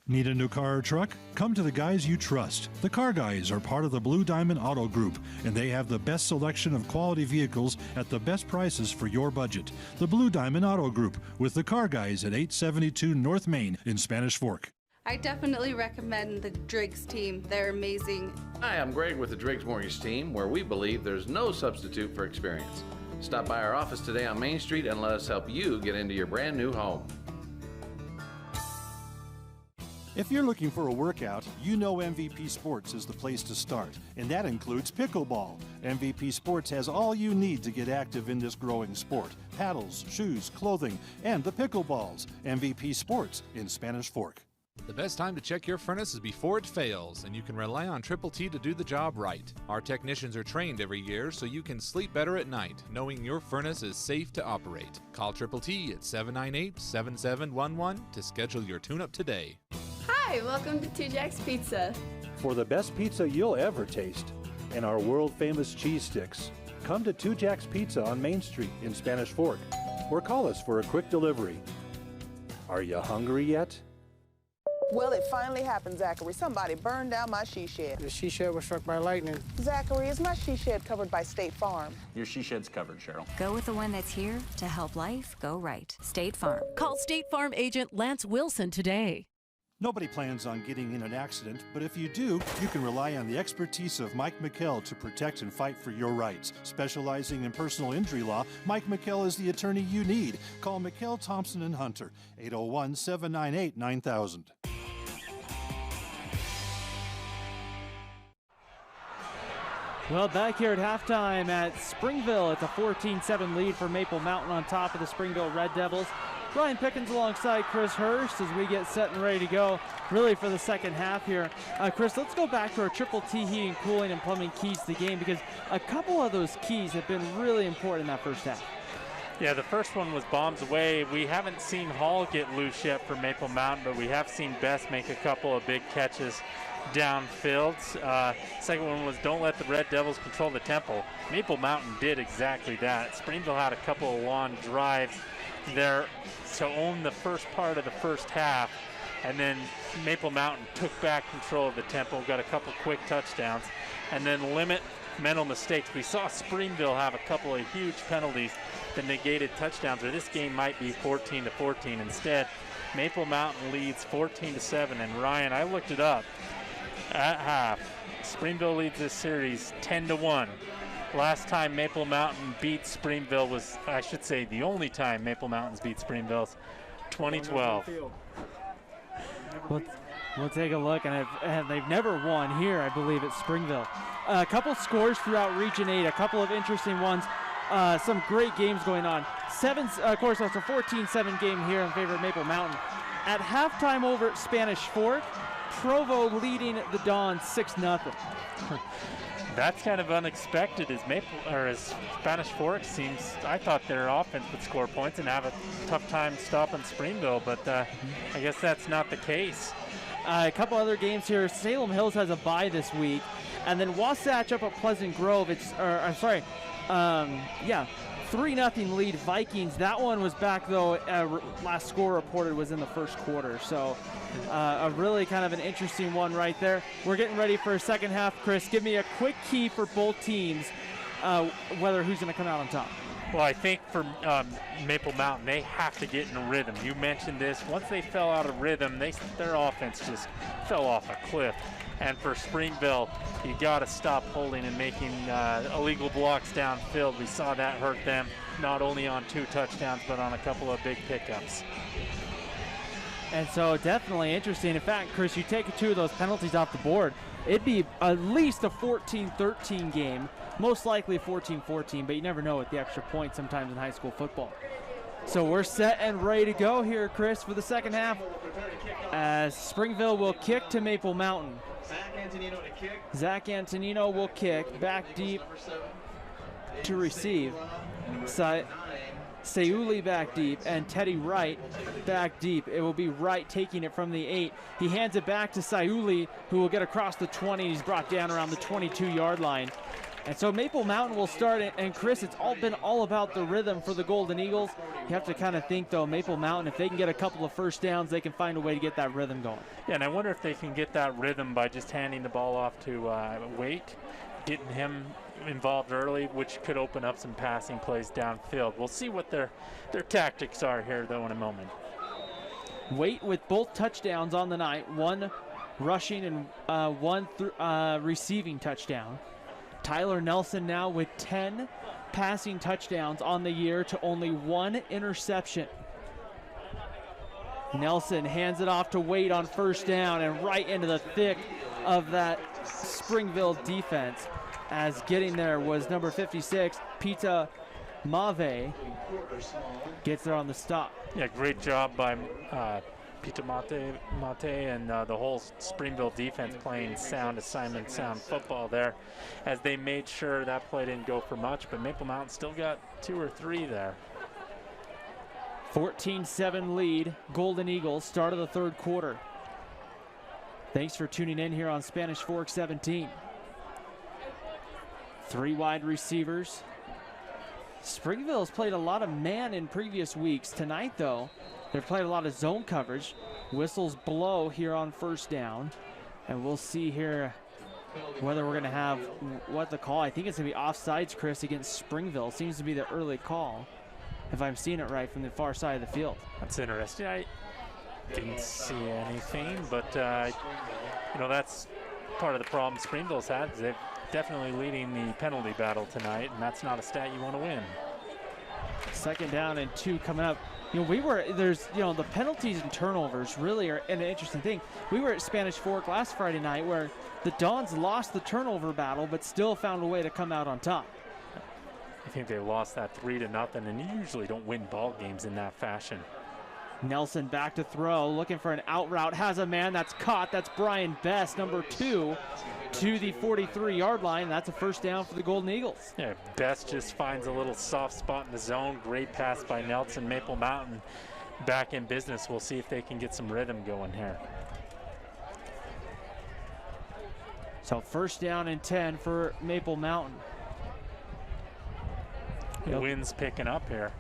Need a new car or truck? Come to the guys you trust. The Car Guys are part of the Blue Diamond Auto Group, and they have the best selection of quality vehicles at the best prices for your budget. The Blue Diamond Auto Group with the Car Guys at 872 North Main in Spanish Fork. I definitely recommend the Driggs team. They're amazing. Hi, I'm Greg with the Driggs Mortgage team, where we believe there's no substitute for experience. Stop by our office today on Main Street and let us help you get into your brand new home. If you're looking for a workout, you know MVP Sports is the place to start, and that includes pickleball. MVP Sports has all you need to get active in this growing sport. Paddles, shoes, clothing, and the pickleballs. MVP Sports in Spanish Fork. The best time to check your furnace is before it fails, and you can rely on Triple T to do the job right. Our technicians are trained every year so you can sleep better at night, knowing your furnace is safe to operate. Call Triple T at 798-7711 to schedule your tune-up today. Hi, welcome to 2 Jack's Pizza. For the best pizza you'll ever taste and our world-famous cheese sticks, come to 2 Jack's Pizza on Main Street in Spanish Fork, or call us for a quick delivery. Are you hungry yet? Well, it finally happened, Zachary. Somebody burned down my she shed. The she shed was struck by lightning. Zachary, is my she shed covered by State Farm? Your she shed's covered, Cheryl. Go with the one that's here to help life go right. State Farm. Call State Farm agent Lance Wilson today. Nobody plans on getting in an accident, but if you do, you can rely on the expertise of Mike McKell to protect and fight for your rights. Specializing in personal injury law, Mike McKell is the attorney you need. Call McKell, Thompson & Hunter, 801-798-9000. Well, back here at halftime at Springville, it's a 14-7 lead for Maple Mountain on top of the Springville Red Devils. Ryan Pickens alongside Chris Hurst as we get set and ready to go really for the second half here. Chris, let's go back to our Triple T heating, cooling, and plumbing keys to the game, because a couple of those keys have been really important in that first half. Yeah, the first one was bombs away. We haven't seen Hall get loose yet for Maple Mountain, but we have seen Best make a couple of big catches downfield. Second one was don't let the Red Devils control the tempo. Maple Mountain did exactly that. Springville had a couple of long drives there to own the first part of the first half, and then Maple Mountain took back control of the tempo, got a couple quick touchdowns, and then limit mental mistakes. We saw Springville have a couple of huge penalties that negated touchdowns, or this game might be 14-14. Instead, Maple Mountain leads 14-7, and Ryan, I looked it up at half. Springville leads this series 10-1. Last time Maple Mountain beat Springville was, I should say, the only time Maple Mountains beat Springville's 2012. We'll take a look, and they've never won here, I believe, at Springville. A couple scores throughout Region 8, a couple of interesting ones. Some great games going on. Of course, that's a 14-7 game here in favor of Maple Mountain. At halftime over at Spanish Fork, Provo leading the Dons 6-0. That's kind of unexpected as Spanish Fork seems. I thought their offense would score points and have a tough time stopping Springville, but I guess that's not the case. A couple other games here. Salem Hills has a bye this week, and then Wasatch up at Pleasant Grove. 3-0 lead Vikings. That one was back though. Last score reported was in the first quarter. So a really kind of an interesting one right there. We're getting ready for a second half. Chris, give me a quick key for both teams, whether who's going to come out on top. Well, I think for Maple Mountain, they have to get in a rhythm. You mentioned this. Once they fell out of rhythm, their offense just fell off a cliff. And for Springville, you got to stop holding and making illegal blocks downfield. We saw that hurt them, not only on 2 touchdowns, but on a couple of big pickups. And so definitely interesting. In fact, Chris, you take 2 of those penalties off the board, it'd be at least a 14-13 game, most likely 14-14, but you never know with the extra point sometimes in high school football. So we're set and ready to go here, Chris, for the second half, as Springville will kick to Maple Mountain. Zach Antonino will kick back deep to receive. Seuli back deep, and Teddy Wright back deep. It will be Wright taking it from the 8. He hands it back to Seuli, who will get across the 20. He's brought down around the 22-yard line. And so Maple Mountain will start it, and Chris, it's been all about the rhythm for the Golden Eagles. You have to kind of think, though, Maple Mountain, if they can get a couple of first downs, they can find a way to get that rhythm going. Yeah, and I wonder if they can get that rhythm by just handing the ball off to Waite, getting him involved early, which could open up some passing plays downfield. We'll see what their tactics are here, though, in a moment. Waite with both touchdowns on the night, 1 rushing and 1 receiving touchdown. Tyler Nelson now with 10 passing touchdowns on the year to only 1 interception. Nelson hands it off to Wade on first down and right into the thick of that Springville defense, as getting there was number 56, Pita Mave. Gets there on the stop. Yeah, great job by Pita Mate and the whole Springville defense playing sound assignment, sound football there, as they made sure that play didn't go for much, but Maple Mountain still got 2 or 3 there. 14-7 lead, Golden Eagles, start of the third quarter. Thanks for tuning in here on Spanish Fork 17. 3 wide receivers. Springville's played a lot of man in previous weeks. Tonight, though, they've played a lot of zone coverage. Whistles blow here on first down. And we'll see here whether we're going to have what the call. I think it's going to be offsides, Chris, against Springville. Seems to be the early call, if I'm seeing it right from the far side of the field. That's interesting. I didn't see anything, but, that's part of the problem Springville's had. They're definitely leading the penalty battle tonight, and that's not a stat you want to win. 2nd down and 2 coming up. The penalties and turnovers really are an interesting thing. We were at Spanish Fork last Friday night where the Dons lost the turnover battle but still found a way to come out on top. I think they lost that 3-0, and you usually don't win ball games in that fashion. Nelson back to throw, looking for an out route, has a man, that's caught. That's Brian Best, number 2, to the 43-yard line. That's a first down for the Golden Eagles. Yeah, Best just finds a little soft spot in the zone. Great pass by Nelson. Maple Mountain back in business. We'll see if they can get some rhythm going here. So first down and 10 for Maple Mountain. The wind's picking up here.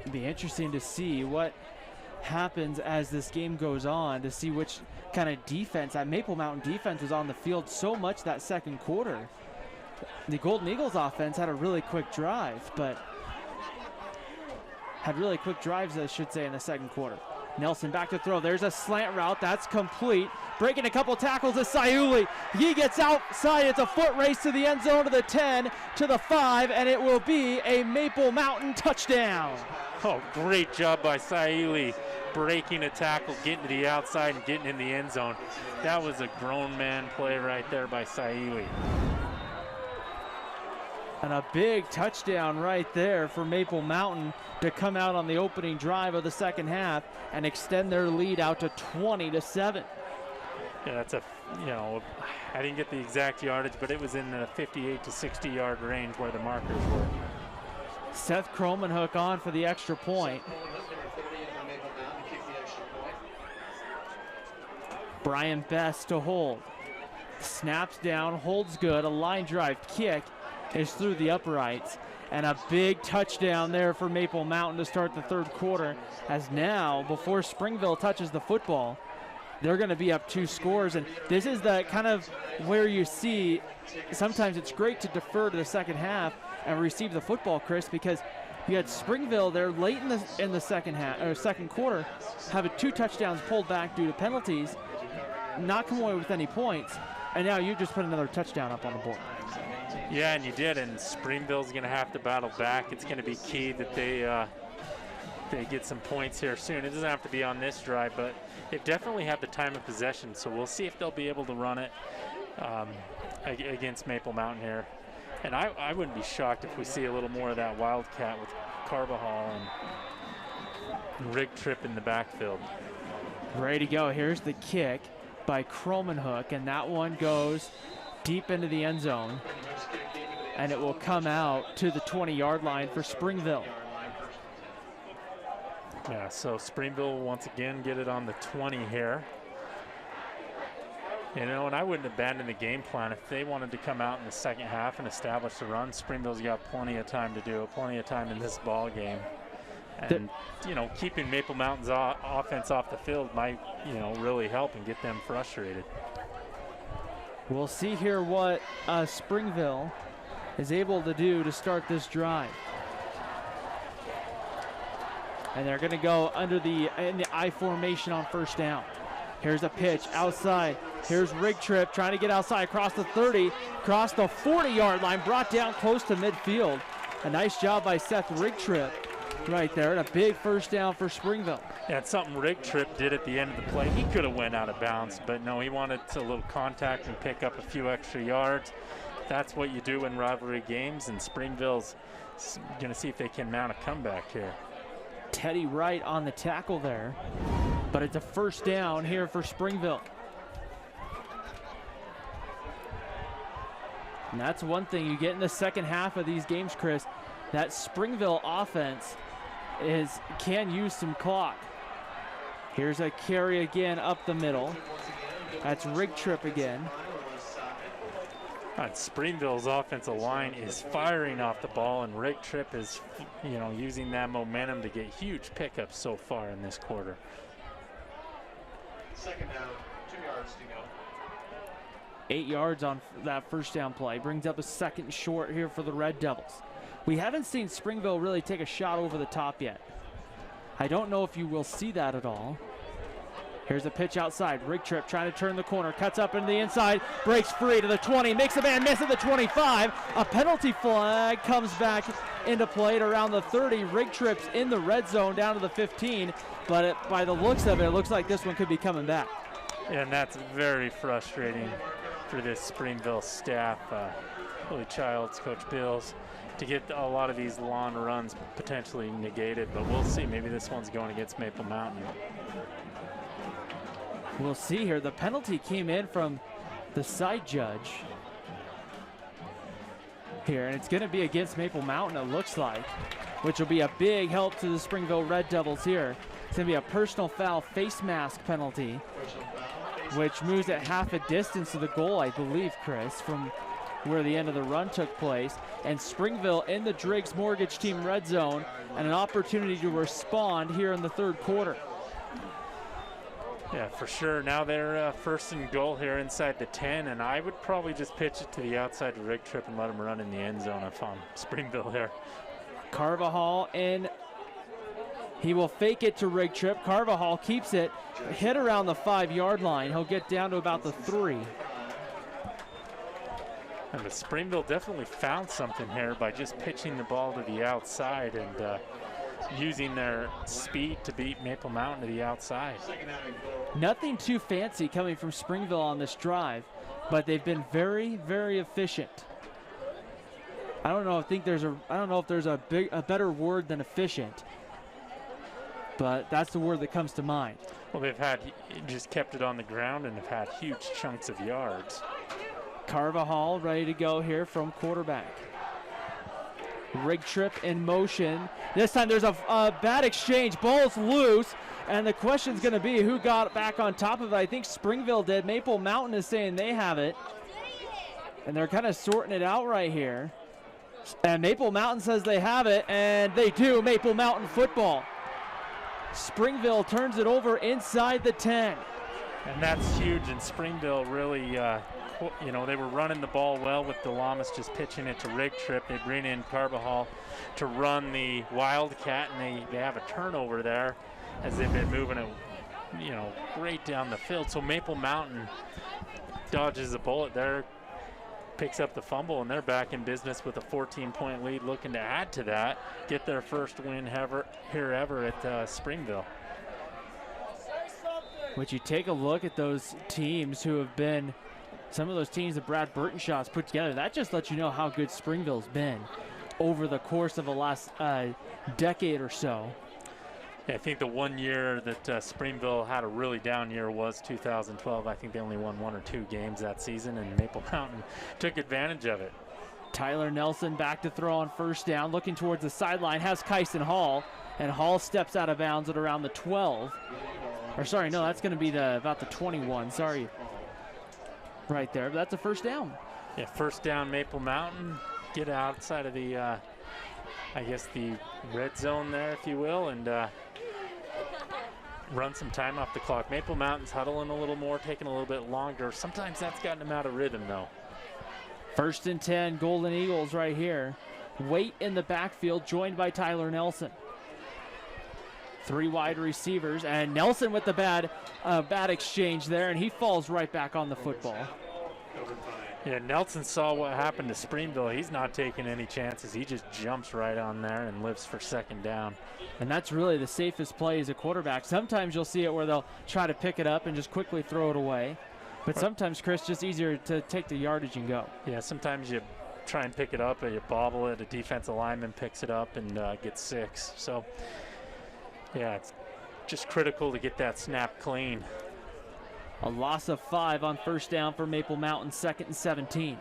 It'll be interesting to see what happens as this game goes on, to see which kind of defense. That Maple Mountain defense was on the field so much that second quarter. The Golden Eagles offense had a really quick drive, but had really quick drives, I should say, in the second quarter. Nelson back to throw. There's a slant route. That's complete. Breaking a couple tackles is Sayuli. He gets outside. It's a foot race to the end zone, to the 10, to the 5, and it will be a Maple Mountain touchdown. Oh, great job by Sayuli. Breaking a tackle, getting to the outside, and getting in the end zone. That was a grown man play right there by Sayuli. And a big touchdown right there for Maple Mountain to come out on the opening drive of the second half and extend their lead out to 20-7. Yeah, that's I didn't get the exact yardage, but it was in the 58 to 60 yard range where the markers were. Seth Kromenhoek on for the extra point. Brian Best to hold. Snaps down, holds good, a line drive kick is through the uprights, and a big touchdown there for Maple Mountain to start the third quarter, as now, before Springville touches the football, they're going to be up 2 scores. And this is the kind of where you see sometimes it's great to defer to the second half and receive the football, Chris, because you had Springville there late in the second half or second quarter, having 2 touchdowns pulled back due to penalties, not come away with any points, and now you just put another touchdown up on the board. Yeah, and you did, and Springville's going to have to battle back. It's going to be key that they get some points here soon. It doesn't have to be on this drive, but they definitely have the time of possession, so we'll see if they'll be able to run it against Maple Mountain here. And I wouldn't be shocked if we see a little more of that Wildcat with Carbajal and Rig Trip in the backfield. Ready to go. Here's the kick by Kromenhoek, and that one goes deep into the end zone, and it will come out to the 20-yard line for Springville. Yeah, so Springville will once again get it on the 20 here. You know, and I wouldn't abandon the game plan if they wanted to come out in the second half and establish the run. Springville's got plenty of time to do it, plenty of time in this ball game. And, you know, keeping Maple Mountain's offense off the field might, you know, really help and get them frustrated. We'll see here what Springville is able to do to start this drive. And they're going to go in the I formation on first down. Here's a pitch outside. Here's Rig Trip trying to get outside across the 30, across the 40-yard line, brought down close to midfield. A nice job by Seth Rig Trip right there, and a big first down for Springville. Yeah, it's something Rig Trip did at the end of the play. He could have went out of bounds, but no, he wanted a little contact and pick up a few extra yards. That's what you do in rivalry games, and Springville's going to see if they can mount a comeback here. Teddy Wright on the tackle there, but it's a first down here for Springville. And that's one thing you get in the second half of these games, Chris, that Springville offense can use some clock. Here's a carry again up the middle. That's Rig Trip again. Springville's offensive line is firing off the ball, and Rig Trip is, you know, using that momentum to get huge pickups so far in this quarter. Second down, 2 yards to go. 8 yards on that first down play. Brings up a second short here for the Red Devils. We haven't seen Springville really take a shot over the top yet. I don't know if you will see that at all. Here's a pitch outside. Rig Trip trying to turn the corner. Cuts up into the inside. Breaks free to the 20. Makes a man miss at the 25. A penalty flag comes back into play at around the 30. Rig Trip's in the red zone down to the 15. But by the looks of it, it looks like this one could be coming back. And that's very frustrating for this Springville staff. Billy Childs, Coach Bills, to get a lot of these long runs potentially negated, but we'll see. Maybe this one's going against Maple Mountain. We'll see here. The penalty came in from the side judge here, and it's going to be against Maple Mountain, it looks like, which will be a big help to the Springville Red Devils here. It's going to be a personal foul face mask penalty, which moves at half a distance to the goal, I believe, Chris, from where the end of the run took place. And Springville in the Driggs Mortgage Team red zone, and an opportunity to respond here in the third quarter. Yeah, for sure. Now they're first and goal here inside the 10, and I would probably just pitch it to the outside rig trip and let them run in the end zone if I'm Springville here. Carvajal in. He will fake it to rig trip. Carvajal keeps it, hit around the 5-yard line. He'll get down to about the 3. And the Springville definitely found something here by just pitching the ball to the outside and using their speed to beat Maple Mountain to the outside. Nothing too fancy coming from Springville on this drive, but they've been very, very efficient. I don't know if there's a better word than efficient, but that's the word that comes to mind. Well, they've just kept it on the ground and have had huge chunks of yards. Carvajal ready to go here from quarterback. Rig trip in motion. This time there's a bad exchange. Ball's loose, and the question's going to be who got back on top of it. I think Springville did. Maple Mountain is saying they have it, and they're kind of sorting it out right here. And Maple Mountain says they have it, and they do. Maple Mountain football. Springville turns it over inside the 10. And that's huge, and Springville really they were running the ball well with Delamas just pitching it to rig trip. They bring in Carvajal to run the Wildcat, and they have a turnover there as they've been moving it, right down the field. So Maple Mountain dodges a bullet there, picks up the fumble, and they're back in business with a 14-point lead, looking to add to that, get their first win ever at Springville. Would you take a look at those teams who have been some of those teams that Brad Burtonshaw's put together? That just lets you know how good Springville's been over the course of the last decade or so. Yeah, I think the one year that Springville had a really down year was 2012. I think they only won 1 or 2 games that season, and Maple Mountain took advantage of it. Tyler Nelson back to throw on first down, looking towards the sideline, has Kyson Hall, and Hall steps out of bounds at around the 12. Or sorry, no, that's going to be about the 21. Sorry. Right there, but that's a first down. Yeah, first down Maple Mountain. Get outside of the, the red zone there, if you will, and run some time off the clock. Maple Mountain's huddling a little more, taking a little bit longer. Sometimes that's gotten them out of rhythm, though. First and 10, Golden Eagles right here. Waite in the backfield, joined by Tyler Nelson. 3 wide receivers, and Nelson with the bad exchange there, and he falls right back on the football. Yeah, Nelson saw what happened to Springville. He's not taking any chances. He just jumps right on there and lives for second down. And that's really the safest play as a quarterback. Sometimes you'll see it where they'll try to pick it up and just quickly throw it away. But sometimes, Chris, just easier to take the yardage and go. Yeah, sometimes you try and pick it up, or you bobble it, a defensive lineman picks it up and gets 6. So, yeah, it's just critical to get that snap clean. A loss of 5 on first down for Maple Mountain, 2nd and 17.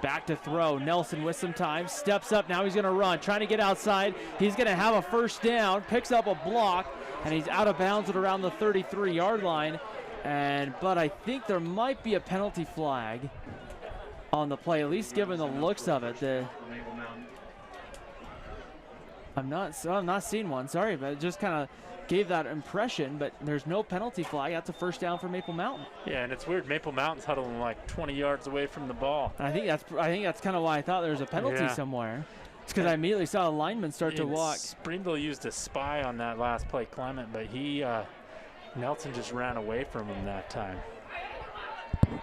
Back to throw. Nelson with some time, steps up. Now he's going to run, trying to get outside. He's going to have a first down, picks up a block, and he's out of bounds at around the 33-yard line. But I think there might be a penalty flag on the play, at least given the looks of it. I'm not seeing one. Sorry, but it just kind of gave that impression. But there's no penalty flag. That's a first down for Maple Mountain. Yeah, and it's weird. Maple Mountain's huddling like 20 yards away from the ball. And I think that's kind of why I thought there was a penalty somewhere. It's because I immediately saw a lineman start to walk. Springville used a spy on that last play, Clement, but Nelson just ran away from him that time.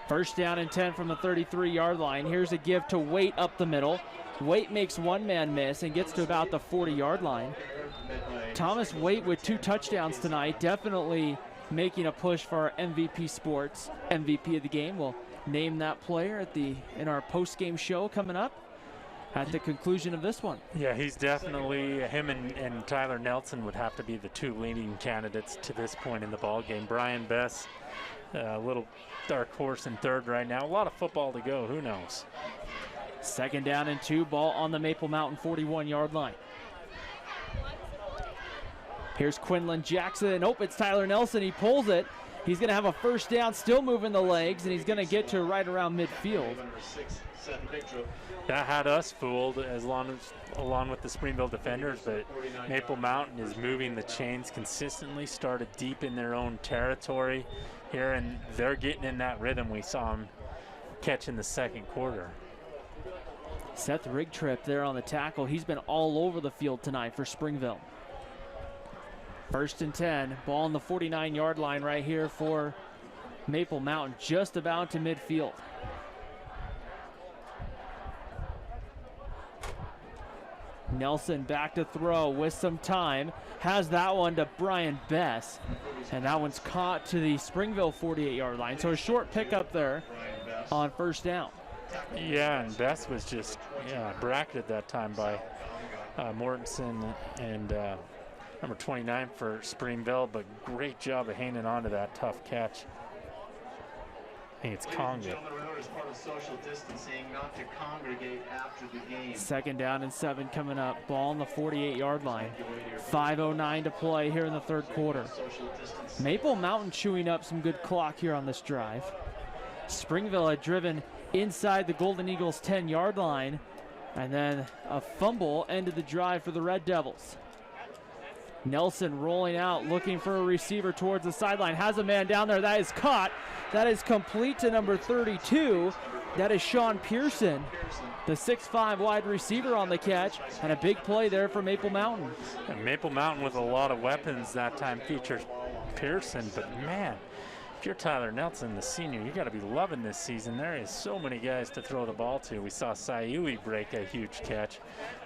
First down and 10 from the 33-yard line. Here's a give to Waite up the middle. Waite makes one man miss and gets to about the 40-yard line. Thomas Waite with 2 touchdowns tonight, definitely making a push for our MVP Sports MVP of the game. We'll name that player in our post-game show coming up at the conclusion of this one. Yeah, he's definitely, him and Tyler Nelson would have to be the two leading candidates to this point in the ball game. Brian Bess, a little dark horse in third right now. A lot of football to go, who knows? 2nd down and 2, ball on the Maple Mountain 41-yard line. Here's Quinlan Jackson. Oh, it's Tyler Nelson. He pulls it. He's going to have a first down, still moving the legs, and he's going to get to right around midfield. That had us fooled along with the Springville defenders, but Maple Mountain is moving the chains consistently, started deep in their own territory here, and they're getting in that rhythm we saw them catch in the second quarter. Seth Rigtrip there on the tackle. He's been all over the field tonight for Springville. 1st and 10, ball on the 49-yard line right here for Maple Mountain, just about to midfield. Nelson back to throw with some time. Has that one to Brian Bess. And that one's caught to the Springville 48-yard line. So a short pickup there on 1st down. Yeah, and Bess was just bracketed that time by Mortensen and number 29 for Springville, but great job of hanging on to that tough catch. I think it's Conga. 2nd down and 7 coming up. Ball on the 48-yard line. 5:09 to play here in the 3rd quarter. Maple Mountain chewing up some good clock here on this drive. Springville had driven inside the Golden Eagles 10-yard line, and then a fumble ended the drive for the Red Devils. Nelson rolling out, looking for a receiver towards the sideline. Has a man down there. That is caught. That is complete to number 32. That is Sean Pearson, the 6'5" wide receiver on the catch, and a big play there for Maple Mountain. And Maple Mountain with a lot of weapons that time features Pearson, but man, if you're Tyler Nelson, the senior, you got to be loving this season. There is so many guys to throw the ball to. We saw Sayuli break a huge catch.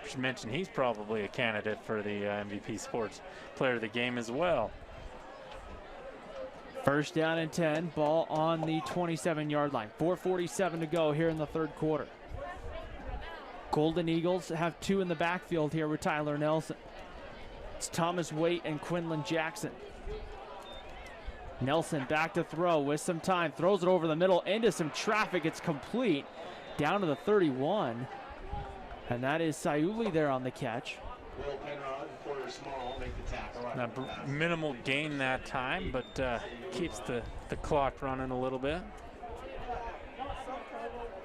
I should mention he's probably a candidate for the MVP Sports Player of the Game as well. 1st down and 10, ball on the 27-yard line. 4:47 to go here in the 3rd quarter. Golden Eagles have 2 in the backfield here with Tyler Nelson. It's Thomas Waite and Quinlan Jackson. Nelson back to throw with some time. Throws it over the middle into some traffic. It's complete down to the 31. And that is Sayuli there on the catch. Now, minimal gain that time, but keeps the clock running a little bit.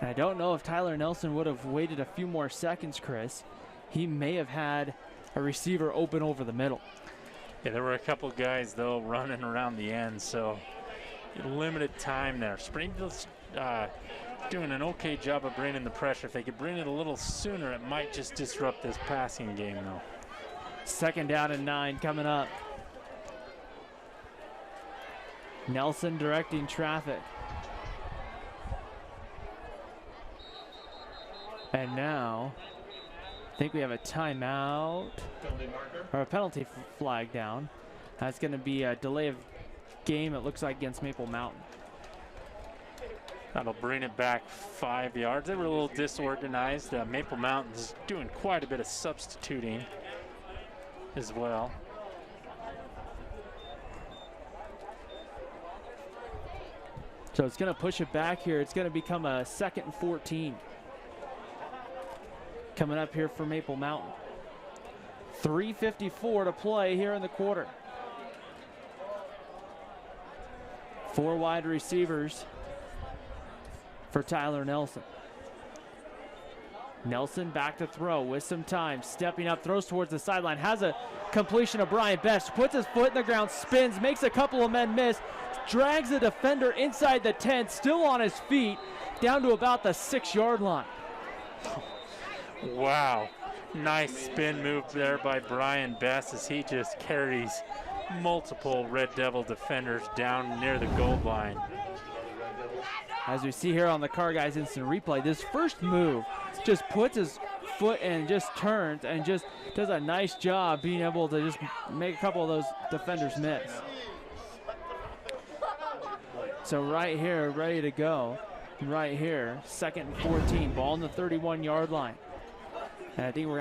And I don't know if Tyler Nelson would have waited a few more seconds, Chris. He may have had a receiver open over the middle. Yeah, there were a couple guys, though, running around the end, so limited time there. Springville's doing an okay job of bringing the pressure. If they could bring it a little sooner, it might just disrupt this passing game, though. 2nd down and 9 coming up. Nelson directing traffic. And now, I think we have a timeout or a penalty flag down. That's going to be a delay of game, it looks like, against Maple Mountain. That'll bring it back 5 yards. They were a little disorganized. Maple Mountain's doing quite a bit of substituting as well. So it's going to push it back here. It's going to become a 2nd and 14. Coming up here for Maple Mountain. 3:54 to play here in the quarter. 4 wide receivers for Tyler Nelson. Nelson back to throw with some time. Stepping up, throws towards the sideline. Has a completion of Brian Best. Puts his foot in the ground, spins, makes a couple of men miss. Drags the defender inside the 10, still on his feet, down to about the 6-yard line. Wow. Nice spin move there by Brian Best as he just carries multiple Red Devil defenders down near the goal line. As we see here on the Car Guys instant replay, this first move just puts his foot and just turns and just does a nice job being able to just make a couple of those defenders miss. So right here, ready to go. Right here, 2nd and 14, ball on the 31-yard line. And I think we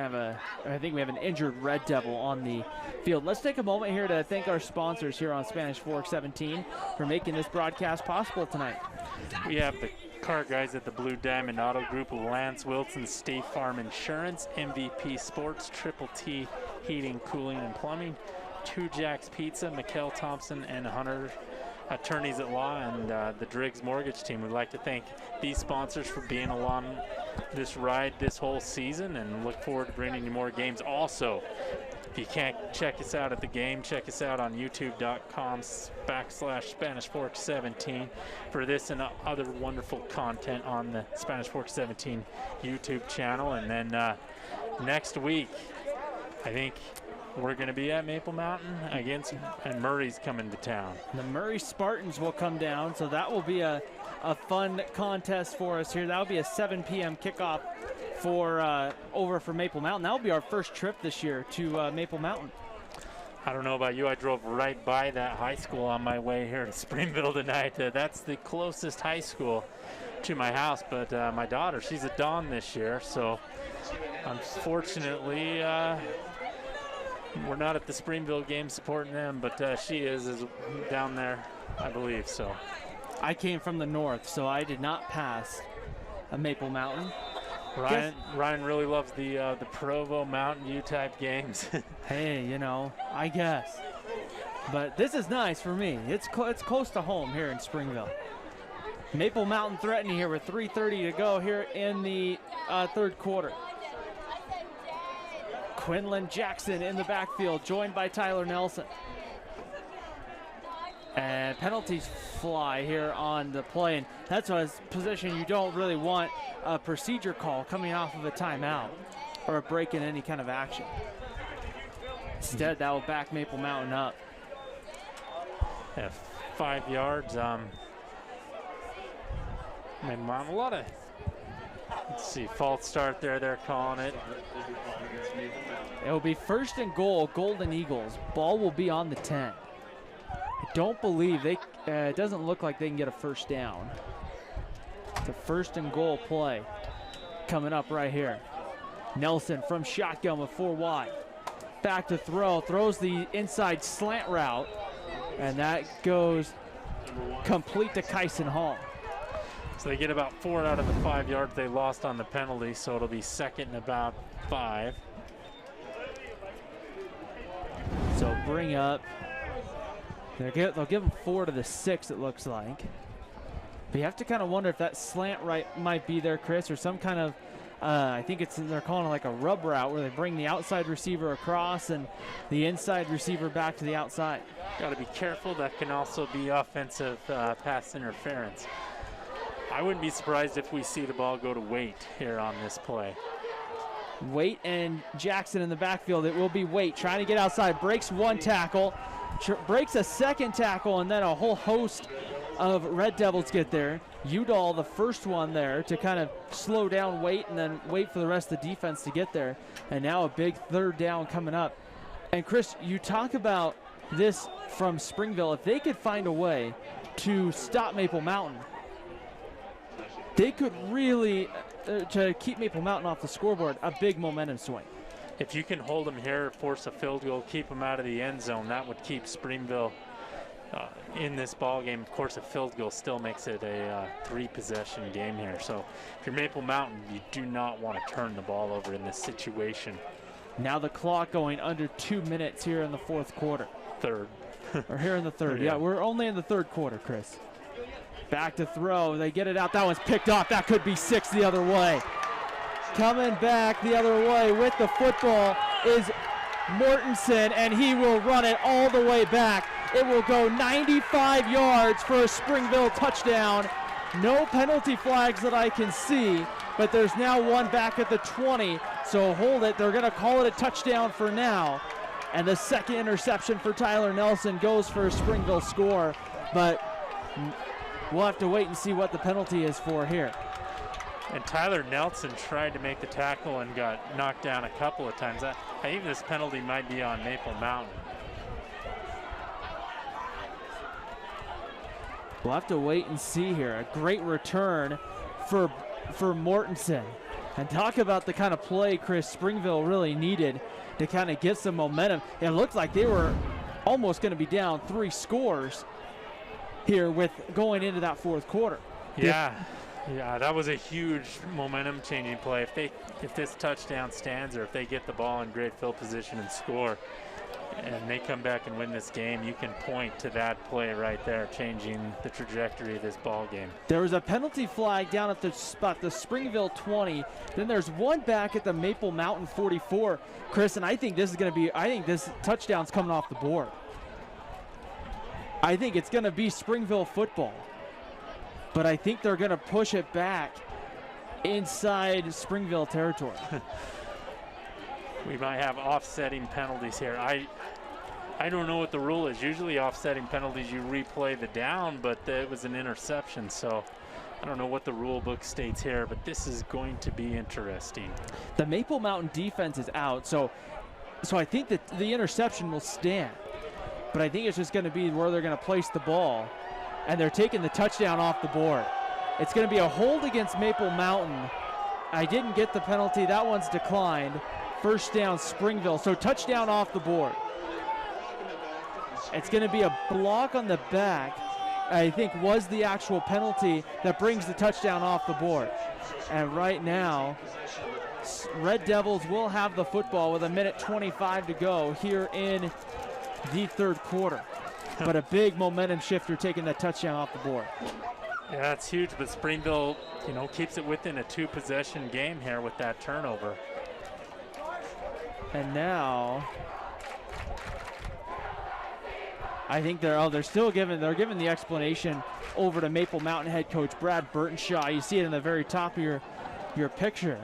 have an injured Red Devil on the field. Let's take a moment here to thank our sponsors here on Spanish Fork 17 for making this broadcast possible tonight. We have the car guys at the Blue Diamond Auto Group, Lance Wilson, State Farm Insurance, MVP Sports, Triple T Heating, Cooling, and Plumbing, Two Jacks Pizza, Mikkel Thompson, and Hunter Attorneys at Law, and the Driggs Mortgage Team. We'd like to thank these sponsors for being along this ride this whole season, and look forward to bringing you more games. Also, if you can't check us out at the game, check us out on youtube.com/Spanish Fork 17 for this and other wonderful content on the Spanish Fork 17 YouTube channel. And then next week, I think we're going to be at Maple Mountain and Murray's coming to town. The Murray Spartans will come down, so that will be a fun contest for us here. That will be a 7 p.m. kickoff for over for Maple Mountain. That will be our first trip this year to Maple Mountain. I don't know about you. I drove right by that high school on my way here to Springville tonight. That's the closest high school to my house, but my daughter, she's a Dawn this year, so unfortunately we're not at the Springville game supporting them, but she is down there, I believe. So I came from the north, so I did not pass a Maple Mountain. Ryan really loves the Provo Mountain View type games. Hey, you know, I guess. But this is nice for me. It's close to home here in Springville. Maple Mountain threatening here with 3:30 to go here in the third quarter. Quinlan Jackson in the backfield, joined by Tyler Nelson. And penalties fly here on the play, and that's a position you don't really want a procedure call coming off of a timeout or a break in any kind of action. Instead, that will back Maple Mountain up. Yeah, 5 yards. Maple Mountain, a lot of, let's see, false start there, they're calling it. It will be 1st and goal, Golden Eagles. Ball will be on the 10. I don't believe it doesn't look like they can get a first down. It's a 1st and goal play coming up right here. Nelson from shotgun with 4 wide. Back to throw, throws the inside slant route, and that goes complete to Kyson Hall. So they get about 4 out of the 5 yards they lost on the penalty, so it'll be 2nd and about 5. So bring up, they'll give them 4 to the 6, it looks like. But you have to kind of wonder if that slant right might be there, Chris, or some kind of, I think they're calling it like a rub route where they bring the outside receiver across and the inside receiver back to the outside. Got to be careful. That can also be offensive pass interference. I wouldn't be surprised if we see the ball go to Waite here on this play. Waite and Jackson in the backfield. It will be Waite trying to get outside. Breaks 1 tackle, breaks a 2nd tackle, and then a whole host of Red Devils get there. Udall, the first one there to kind of slow down Waite and then wait for the rest of the defense to get there. And now a big 3rd down coming up. And Chris, you talk about this from Springville. If they could find a way to stop Maple Mountain, they could really, to keep Maple Mountain off the scoreboard, a big momentum swing. If you can hold them here, force a field goal, keep them out of the end zone, that would keep Springville in this ball game. Of course, a field goal still makes it a 3-possession game here. So if you're Maple Mountain, you do not want to turn the ball over in this situation. Now the clock going under 2 minutes here in the 4th quarter. 3rd. Or here in the 3rd. Yeah, we're only in the 3rd quarter, Chris. Back to throw. They get it out. That one's picked off. That could be 6 the other way. Coming back the other way with the football is Mortensen, and he will run it all the way back. It will go 95 yards for a Springville touchdown. No penalty flags that I can see, but there's now one back at the 20, so hold it. They're going to call it a touchdown for now. And the 2nd interception for Tyler Nelson goes for a Springville score, but we'll have to wait and see what the penalty is for here. And Tyler Nelson tried to make the tackle and got knocked down a couple of times. I think this penalty might be on Maple Mountain. We'll have to wait and see here. A great return for Mortensen. And talk about the kind of play Chris Springville really needed to kind of get some momentum. It looked like they were almost going to be down 3 scores here with going into that fourth quarter. Yeah, that was a huge momentum-changing play. If this touchdown stands, or if they get the ball in great field position and score, and they come back and win this game, you can point to that play right there, changing the trajectory of this ball game. There was a penalty flag down at the spot, the Springville 20. Then there's one back at the Maple Mountain 44, Chris, and I think this touchdown's coming off the board. I think it's going to be Springville football, but I think they're going to push it back inside Springville territory. We might have offsetting penalties here. I don't know what the rule is. Usually offsetting penalties, you replay the down, but it was an interception, so I don't know what the rule book states here, but this is going to be interesting. The Maple Mountain defense is out, so I think that the interception will stand, but I think it's just going to be where they're going to place the ball, and they're taking the touchdown off the board. It's going to be a hold against Maple Mountain. I didn't get the penalty. That one's declined. First down, Springville. So touchdown off the board. It's going to be a block on the back, I think was the actual penalty that brings the touchdown off the board. And right now, Red Devils will have the football with 1:25 to go here in the third quarter. But a big momentum shifter taking that touchdown off the board. Yeah, that's huge, but Springville, keeps it within a 2-possession game here with that turnover. And now, I think they're still giving the explanation over to Maple Mountain head coach Brad Burtonshaw. You see it in the very top of your picture.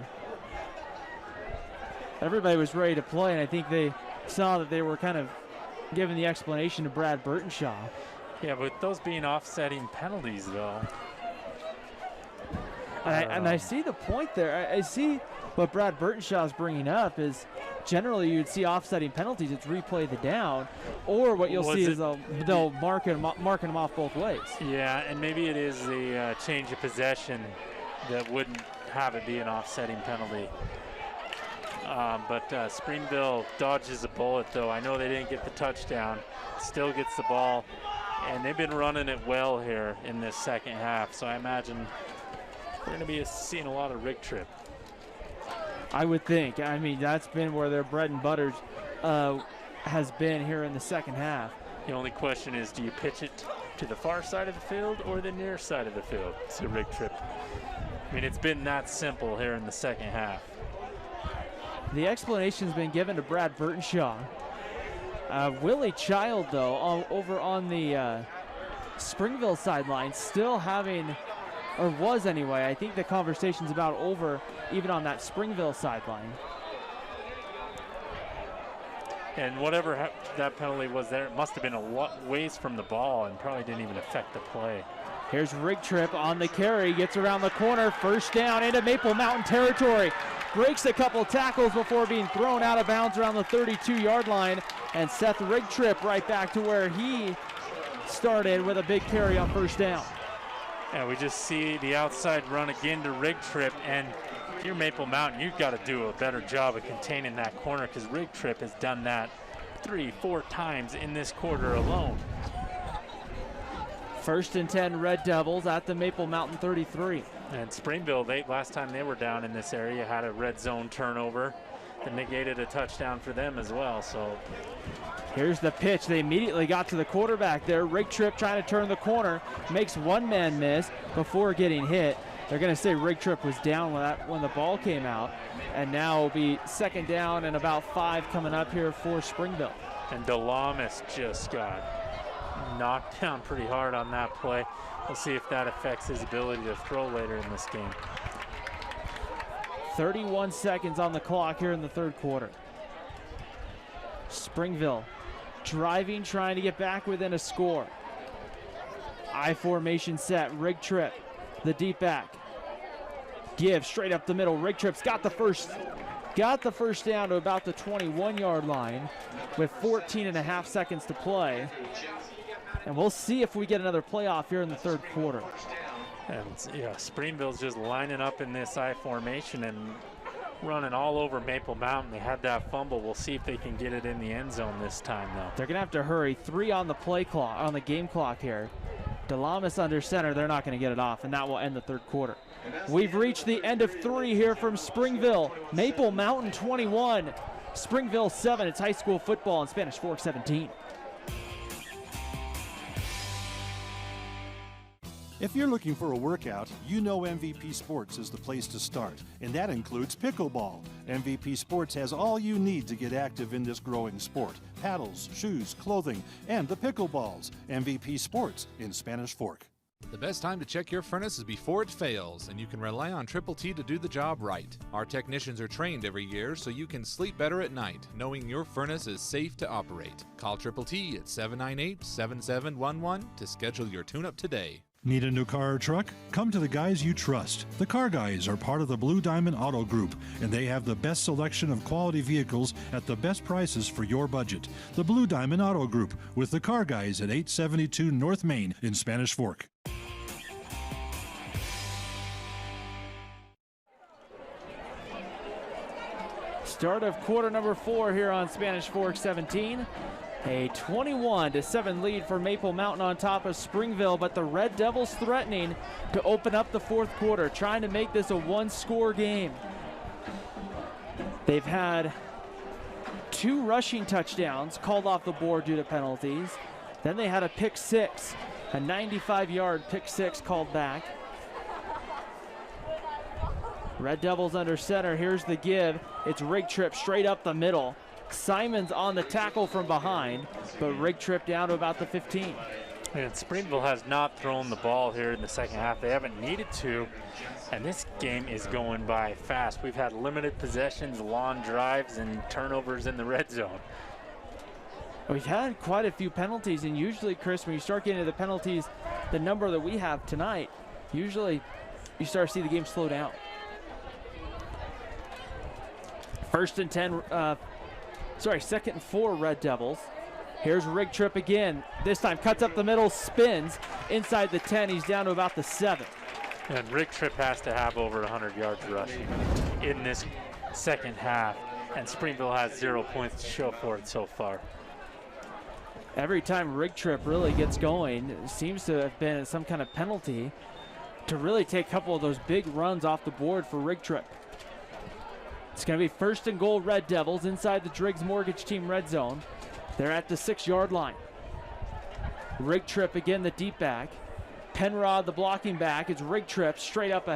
Everybody was ready to play, and I think they saw that they were kind of giving the explanation to Brad Burtonshaw. Yeah, but those being offsetting penalties, though. And I see the point there. I see what Brad Burtonshaw is bringing up is generally you'd see offsetting penalties. It's replay the down, or what you'll see is they'll marking them off both ways. Yeah, and maybe it is the change of possession that wouldn't have it be an offsetting penalty. But Springville dodges a bullet, though. I know they didn't get the touchdown. Still gets the ball, and they've been running it well here in this second half. So I imagine we're going to be seeing a lot of rig trip. I would think. I mean, that's been where their bread and butter has been here in the second half. The only question is, do you pitch it to the far side of the field or the near side of the field? It's a rig trip. I mean, it's been that simple here in the second half. The explanation's been given to Brad Burtonshaw. Willie Child, though, over on the Springville sideline, still having, or was anyway, I think the conversation's about over even on that Springville sideline. And whatever that penalty was there, it must have been a lot ways from the ball and probably didn't even affect the play. Here's Rig Trip on the carry, gets around the corner, first down into Maple Mountain territory. Breaks a couple tackles before being thrown out of bounds around the 32-yard line. And Seth Rig Trip right back to where he started with a big carry on first down. Yeah, we just see the outside run again to Rig Trip, and if you're Maple Mountain, you've got to do a better job of containing that corner because Rig Trip has done that 3-4 times in this quarter alone. First and 10 Red Devils at the Maple Mountain 33. And Springville, last time they were down in this area, had a red zone turnover that negated a touchdown for them as well. So here's the pitch. They immediately got to the quarterback there. Rig Trip trying to turn the corner, makes one man miss before getting hit. They're going to say Rig Trip was down when the ball came out. And now it'll be second down and about 5 coming up here for Springville. And Delamis just got knocked down pretty hard on that play. We'll see if that affects his ability to throw later in this game. 31 seconds on the clock here in the third quarter. Springville driving, trying to get back within a score. I formation set, Rig Trip, the deep back. Give straight up the middle. Rig Trip's got the first down to about the 21-yard line with 14.5 seconds to play. And we'll see if we get another playoff here in the third quarter. And yeah, Springville's just lining up in this I formation and running all over Maple Mountain. They had that fumble. We'll see if they can get it in the end zone this time, though. They're going to have to hurry. 3 on the play clock, on the game clock here. Delamas under center. They're not going to get it off, and that will end the third quarter. We've reached the end of 3 here from Springville. Maple Mountain 21, Springville 7. It's high school football in Spanish Fork 17. If you're looking for a workout, you know MVP Sports is the place to start, and that includes pickleball. MVP Sports has all you need to get active in this growing sport. Paddles, shoes, clothing, and the pickleballs. MVP Sports in Spanish Fork. The best time to check your furnace is before it fails, and you can rely on Triple T to do the job right. Our technicians are trained every year so you can sleep better at night, knowing your furnace is safe to operate. Call Triple T at 798-7711 to schedule your tune-up today. Need a new car or truck? Come to the guys you trust. The Car Guys are part of the Blue Diamond Auto Group, and they have the best selection of quality vehicles at the best prices for your budget. The Blue Diamond Auto Group with the Car Guys at 872 North Main in Spanish Fork. Start of quarter number 4 here on Spanish Fork 17. A 21-7 lead for Maple Mountain on top of Springville, but the Red Devils threatening to open up the fourth quarter, trying to make this a one-score game. They've had 2 rushing touchdowns called off the board due to penalties. Then they had a pick 6, a 95-yard pick 6 called back. Red Devils under center. Here's the give. It's rig trip straight up the middle. Simons on the tackle from behind, but rig trip down to about the 15. And Springville has not thrown the ball here in the second half. They haven't needed to, and this game is going by fast. We've had limited possessions, long drives, and turnovers in the red zone. We've had quite a few penalties, and usually, Chris, when you start getting to the penalties, the number that we have tonight, usually you start to see the game slow down. Second and 4 Red Devils. Here's rig trip again. This time cuts up the middle, spins inside the 10. He's down to about the 7. And rig trip has to have over 100 yards rushing in this second half, and Springville has 0 points to show for it so far. Every time rig trip really gets going, it seems to have been some kind of penalty to really take a couple of those big runs off the board for rig trip. It's going to be first and goal Red Devils inside the Driggs Mortgage Team red zone. They're at the 6-yard line. Rig trip again, the deep back. Penrod, the blocking back. It's rig trip straight up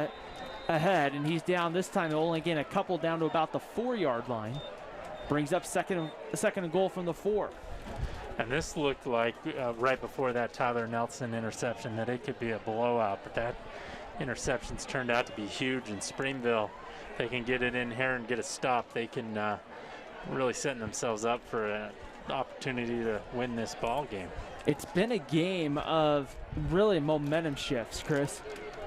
ahead, and he's down this time. They'll only gain a couple down to about the 4-yard line. Brings up second and goal from the 4. And this looked like right before that Tyler Nelson interception that it could be a blowout, but that interception's turned out to be huge in Springville. They can get it in here and get a stop. They can really setting themselves up for an opportunity to win this ball game. It's been a game of really momentum shifts, Chris.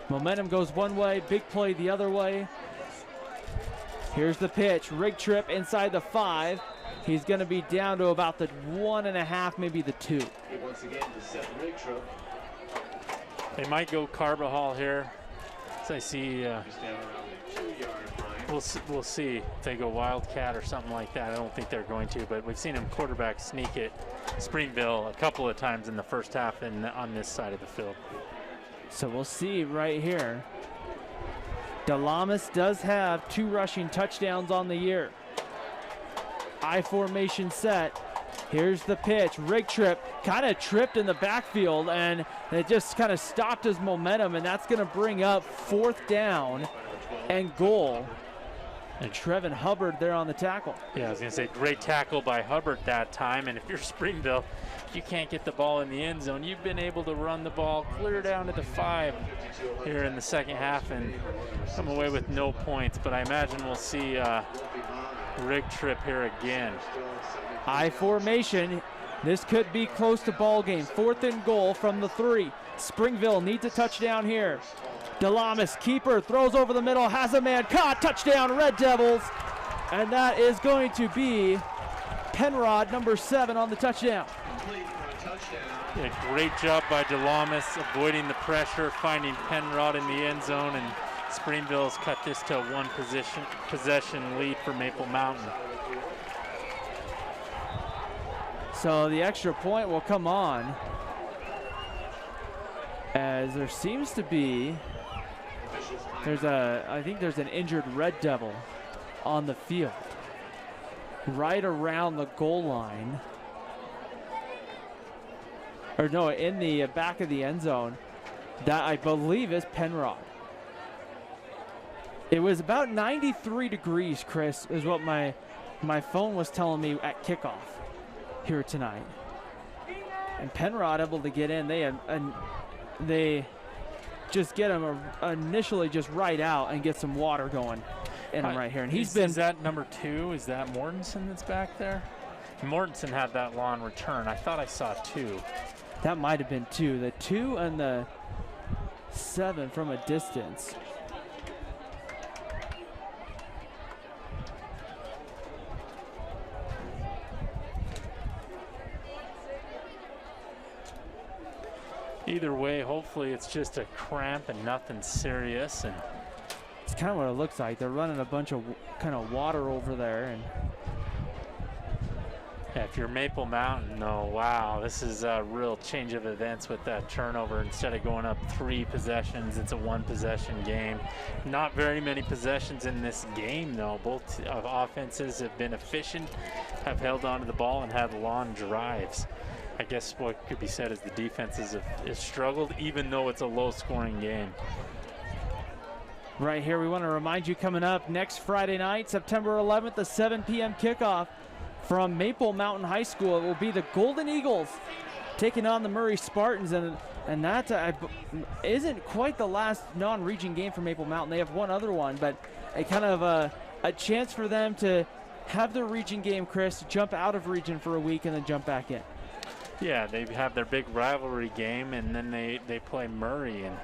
Momentum goes one way, big play the other way. Here's the pitch, rig trip inside the 5. He's going to be down to about the 1.5, maybe the 2. Once again to set rig trip. They might go Carbajal here. As I see, we'll see if they go Wildcat or something like that. I don't think they're going to, but we've seen him quarterback sneak it Springville a couple of times in the first half on this side of the field. So we'll see right here. Delamas does have 2 rushing touchdowns on the year. I formation set. Here's the pitch. Rig trip kind of tripped in the backfield, and it just kind of stopped his momentum, and that's going to bring up 4th down and goal. And Trevin Hubbard there on the tackle. Yeah, I was going to say, great tackle by Hubbard that time. And if you're Springville, you can't get the ball in the end zone. You've been able to run the ball clear down to the 5 here in the second half and come away with no points. But I imagine we'll see rig trip here again. I formation. This could be close to ball game. 4th and goal from the 3. Springville needs a touchdown here. Delamas, keeper, throws over the middle, has a man caught, touchdown, Red Devils. And that is going to be Penrod, number 7, on the touchdown. touchdown. Yeah, great job by DeLamas avoiding the pressure, finding Penrod in the end zone, and Springville's cut this to a one possession lead for Maple Mountain. So the extra point will come on, as there seems to be, I think there's an injured Red Devil on the field, right around the goal line. Or no, in the back of the end zone. That I believe is Penrod. It was about 93 degrees, Chris, is what my phone was telling me at kickoff here tonight. And Penrod able to get in. They just get him initially just right out and get some water going in him right here. And is that number 2? Is that Mortensen that's back there? Mortensen had that long return. I thought I saw 2. That might have been 2. The 2 and the 7 from a distance. Either way, hopefully it's just a cramp and nothing serious. And it's kind of what it looks like. They're running a bunch of kind of water over there. And yeah, if you're Maple Mountain, wow, this is a real change of events with that turnover. Instead of going up 3 possessions, it's a 1 possession game. Not very many possessions in this game, though. Both offenses have been efficient, have held onto the ball, and had long drives. I guess what could be said is the defenses have struggled, even though it's a low-scoring game. Right here, we want to remind you, coming up next Friday night, September 11th, the 7 p.m. kickoff from Maple Mountain High School. It will be the Golden Eagles taking on the Murray Spartans, and that isn't quite the last non-region game for Maple Mountain. They have one other one, but a kind of a chance for them to have their region game, Chris, jump out of region for a week and then jump back in. Yeah, they have their big rivalry game, and then they play Murray, and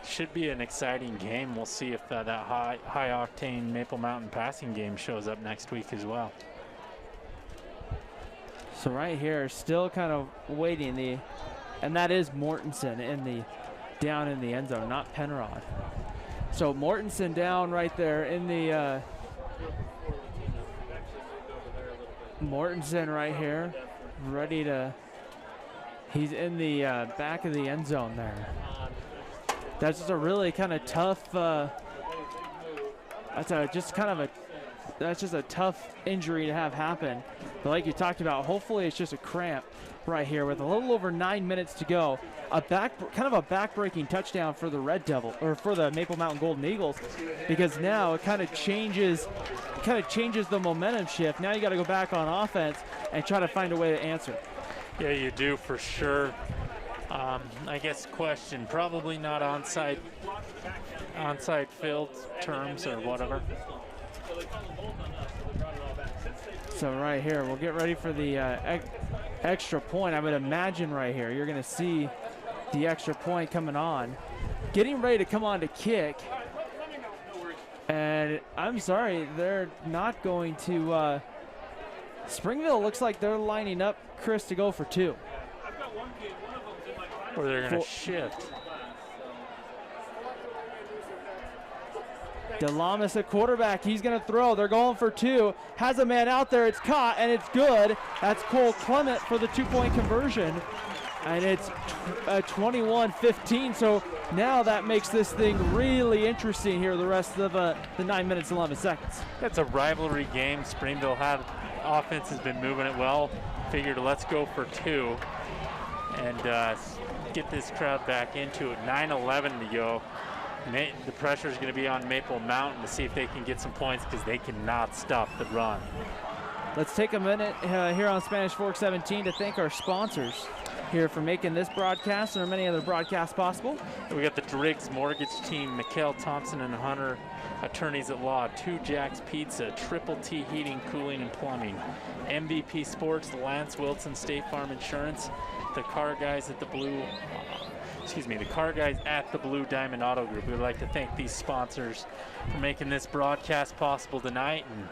should be an exciting game. We'll see if that high-octane Maple Mountain passing game shows up next week as well. So right here, still kind of waiting, and that is Mortensen down in the end zone, not Penrod. So Mortensen down right there in the Mortensen right here. Ready to, he's in the back of the end zone there. That's just a really kind of tough, that's just a tough injury to have happen. But like you talked about, hopefully it's just a cramp right here with a little over 9 minutes to go. Kind of a back-breaking touchdown for the Red Devil, or for the Maple Mountain Golden Eagles, because now it kind of changes the momentum shift. Now you got to go back on offense and try to find a way to answer. Yeah, you do for sure. I guess question, probably not onside field terms or whatever. So right here, we'll get ready for the extra point. I would imagine right here, you're going to see the extra point coming on. Getting ready to come on to kick. And I'm sorry, they're not going to, Springville looks like they're lining up, Chris, to go for 2. Or they're going to shift. DeLamas at quarterback, he's going to throw. They're going for 2. Has a man out there, it's caught, and it's good. That's Cole Clement for the 2-point conversion. And it's 21-15, so now that makes this thing really interesting here the rest of the 9 minutes and 11 seconds. That's a rivalry game. Springville offense has been moving it well. Figured let's go for 2 and get this crowd back into it. 9:11 to go. The pressure is going to be on Maple Mountain to see if they can get some points, because they cannot stop the run. Let's take a minute here on Spanish Fork 17 to thank our sponsors here for making this broadcast and many other broadcasts possible. We got the Driggs Mortgage Team, Mikhail Thompson and Hunter, attorneys at law, 2 Jacks Pizza, Triple T Heating, Cooling, and Plumbing, MVP Sports, Lance Wilson State Farm Insurance, the car guys at the Blue Diamond Auto Group. We would like to thank these sponsors for making this broadcast possible tonight. And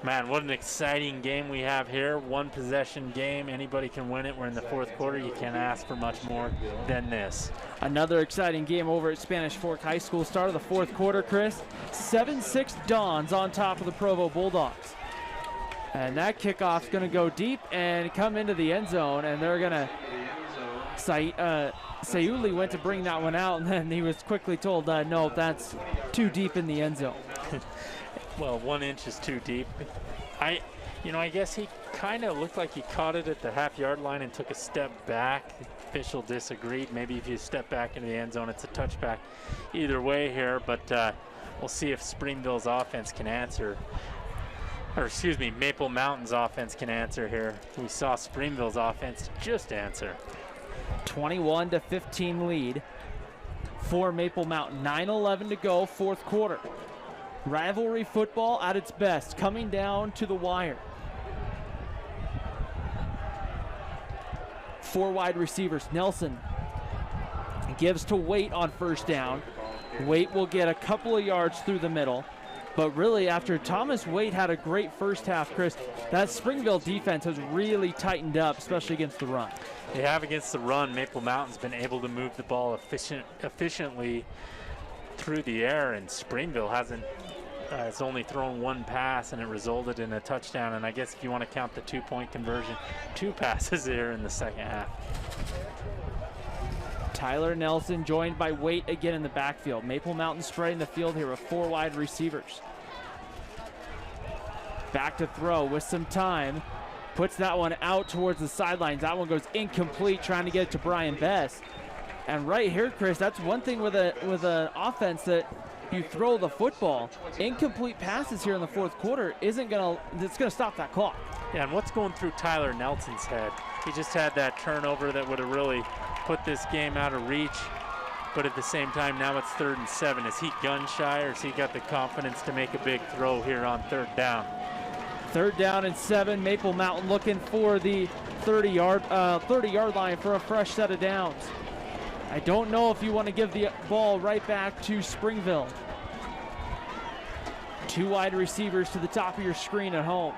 Man, what an exciting game we have here. One possession game. Anybody can win it. We're in the fourth quarter. You can't ask for much more than this. Another exciting game over at Spanish Fork High School. Start of the fourth quarter, Chris. 7-6 Dons on top of the Provo Bulldogs. And that kickoff's going to go deep and come into the end zone, and they're going to Sayuli went to bring that one out, and then he was quickly told, no, that's too deep in the end zone. Well, 1 inch is too deep. I guess he kind of looked like he caught it at the half-yard line and took a step back. The official disagreed. Maybe if you step back into the end zone, it's a touchback. Either way here, but we'll see if Springville's offense can answer. Or excuse me, Maple Mountain's offense can answer here. We saw Springville's offense just answer. 21-15 lead for Maple Mountain. 9:11 to go, fourth quarter. Rivalry football at its best, coming down to the wire. 4 wide receivers. Nelson gives to Waite on first down. Waite will get a couple of yards through the middle. But really, after Thomas Waite had a great first half, Chris, that Springville defense has really tightened up, especially against the run. They have against the run. Maple Mountain's been able to move the ball efficiently through the air, and Springville hasn't. It's only thrown 1 pass, and it resulted in a touchdown. And I guess if you want to count the 2-point conversion, 2 passes there in the second half. Tyler Nelson joined by Waite again in the backfield. Maple Mountain spreading the field here with 4 wide receivers. Back to throw with some time. Puts that one out towards the sidelines. That one goes incomplete, trying to get it to Brian Best. And right here, Chris, that's one thing with an offense that you throw the football. Incomplete passes here in the fourth quarter it's gonna stop that clock. Yeah, and what's going through Tyler Nelson's head? He just had that turnover that would have really put this game out of reach. But at the same time, now it's 3rd and 7. Is he gun shy, or has he got the confidence to make a big throw here on 3rd down? 3rd down and 7. Maple Mountain looking for the 30-yard line for a fresh set of downs. I don't know if you want to give the ball right back to Springville. 2 wide receivers to the top of your screen at home.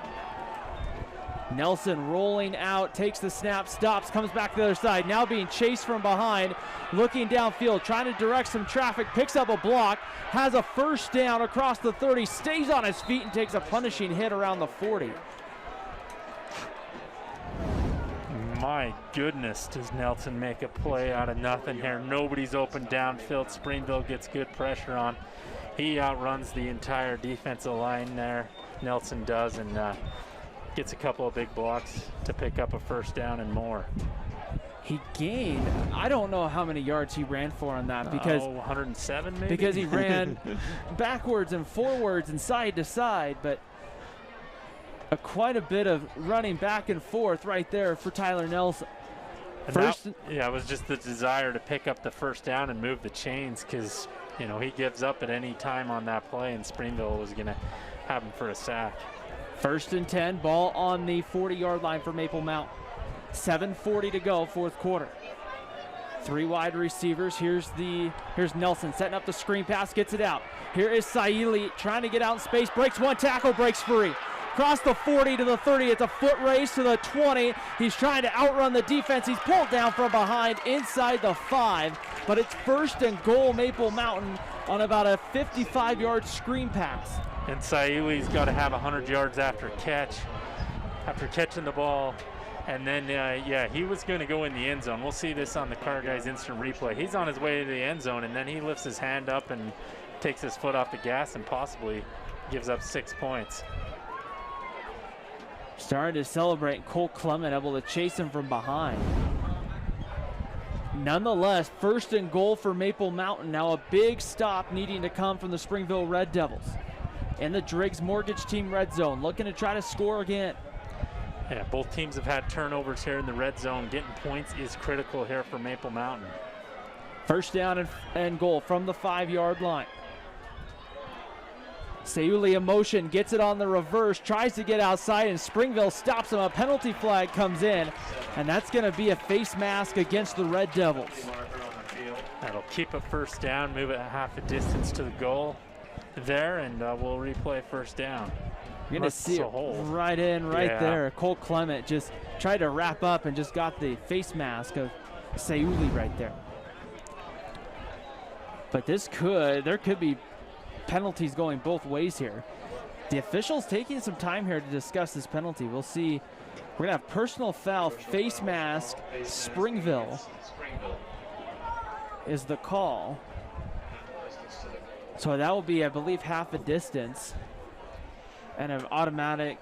Nelson rolling out, takes the snap, stops, comes back to the other side. Now being chased from behind, looking downfield, trying to direct some traffic, picks up a block, has a first down across the 30, stays on his feet and takes a punishing hit around the 40. My goodness, does Nelson make a play out of nothing here? Nobody's open downfield. Springville gets good pressure on. He outruns the entire defensive line there. Nelson does, and gets a couple of big blocks to pick up a first down and more. He gained, I don't know how many yards he ran for on that, because 107 maybe? Because he ran backwards and forwards and side to side, but quite a bit of running back and forth right there for Tyler Nelson. It was just the desire to pick up the first down and move the chains, because he gives up at any time on that play, and Springville was going to have him for a sack. 1st and 10, ball on the 40-yard line for Maple Mountain. 7:40 to go, fourth quarter. 3 wide receivers. Here's Nelson setting up the screen pass, gets it out. Here is Saili trying to get out in space, breaks 1 tackle, breaks free. Across the 40 to the 30, it's a foot race to the 20. He's trying to outrun the defense. He's pulled down from behind inside the 5, but it's 1st and goal Maple Mountain on about a 55-yard screen pass. And Saili's got to have 100 yards after catching the ball. And then, he was going to go in the end zone. We'll see this on the Car Guys instant replay. He's on his way to the end zone, and then he lifts his hand up and takes his foot off the gas and possibly gives up 6 points. Starting to celebrate, Cole Clement able to chase him from behind. Nonetheless, 1st and goal for Maple Mountain. Now a big stop needing to come from the Springville Red Devils. In the Driggs Mortgage Team red zone, looking to try to score again. Yeah, both teams have had turnovers here in the red zone. Getting points is critical here for Maple Mountain. 1st down and goal from the 5-yard line. Sayuli in motion, gets it on the reverse, tries to get outside, and Springville stops him. A penalty flag comes in, and that's going to be a face mask against the Red Devils. That'll keep a 1st down, move it half a distance to the goal there, and we'll replay 1st down. You're going to see it right in, right there. Cole Clement just tried to wrap up and just got the face mask of Sayuli right there. But there could be penalties going both ways here. The officials taking some time here to discuss this penalty. We'll see. We're going to have personal foul, face mask, Springville is the call. So that will be, I believe, half a distance and an automatic.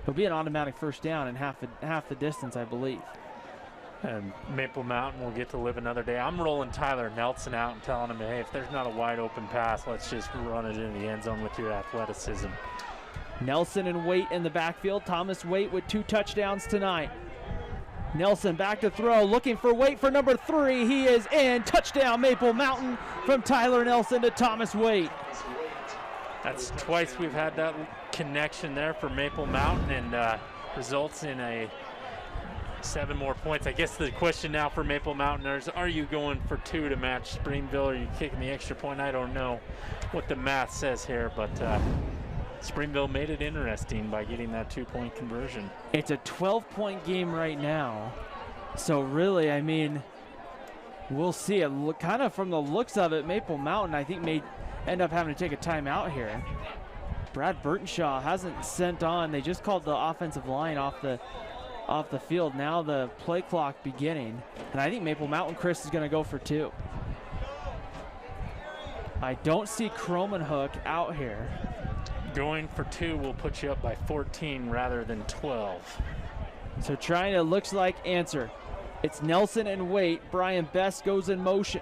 It'll be an automatic first down and half the distance, I believe. And Maple Mountain will get to live another day. I'm rolling Tyler Nelson out and telling him, hey, if there's not a wide open pass, let's just run it into the end zone with your athleticism. Nelson and Waite in the backfield. Thomas Waite with 2 touchdowns tonight. Nelson back to throw, looking for Waite for number 3. He is in. Touchdown, Maple Mountain, from Tyler Nelson to Thomas Waite. That's twice we've had that connection there for Maple Mountain, and results in 7 more points. I guess the question now for Maple Mountainers, are you going for 2 to match Springville? Or are you kicking the extra point? I don't know what the math says here, but Springville made it interesting by getting that 2-point conversion. It's a 12-point game right now. So really, I mean, we'll see. It kind of from the looks of it, Maple Mountain, I think, may end up having to take a timeout here. Brad Burtonshaw hasn't sent on. They just called the offensive line off the field. Now the play clock beginning. And I think Maple Mountain, Chris, is going to go for 2. I don't see Cromanhook out here. Going for 2 will put you up by 14 rather than 12. So trying to, looks like, answer. It's Nelson and Waite. Brian Best goes in motion.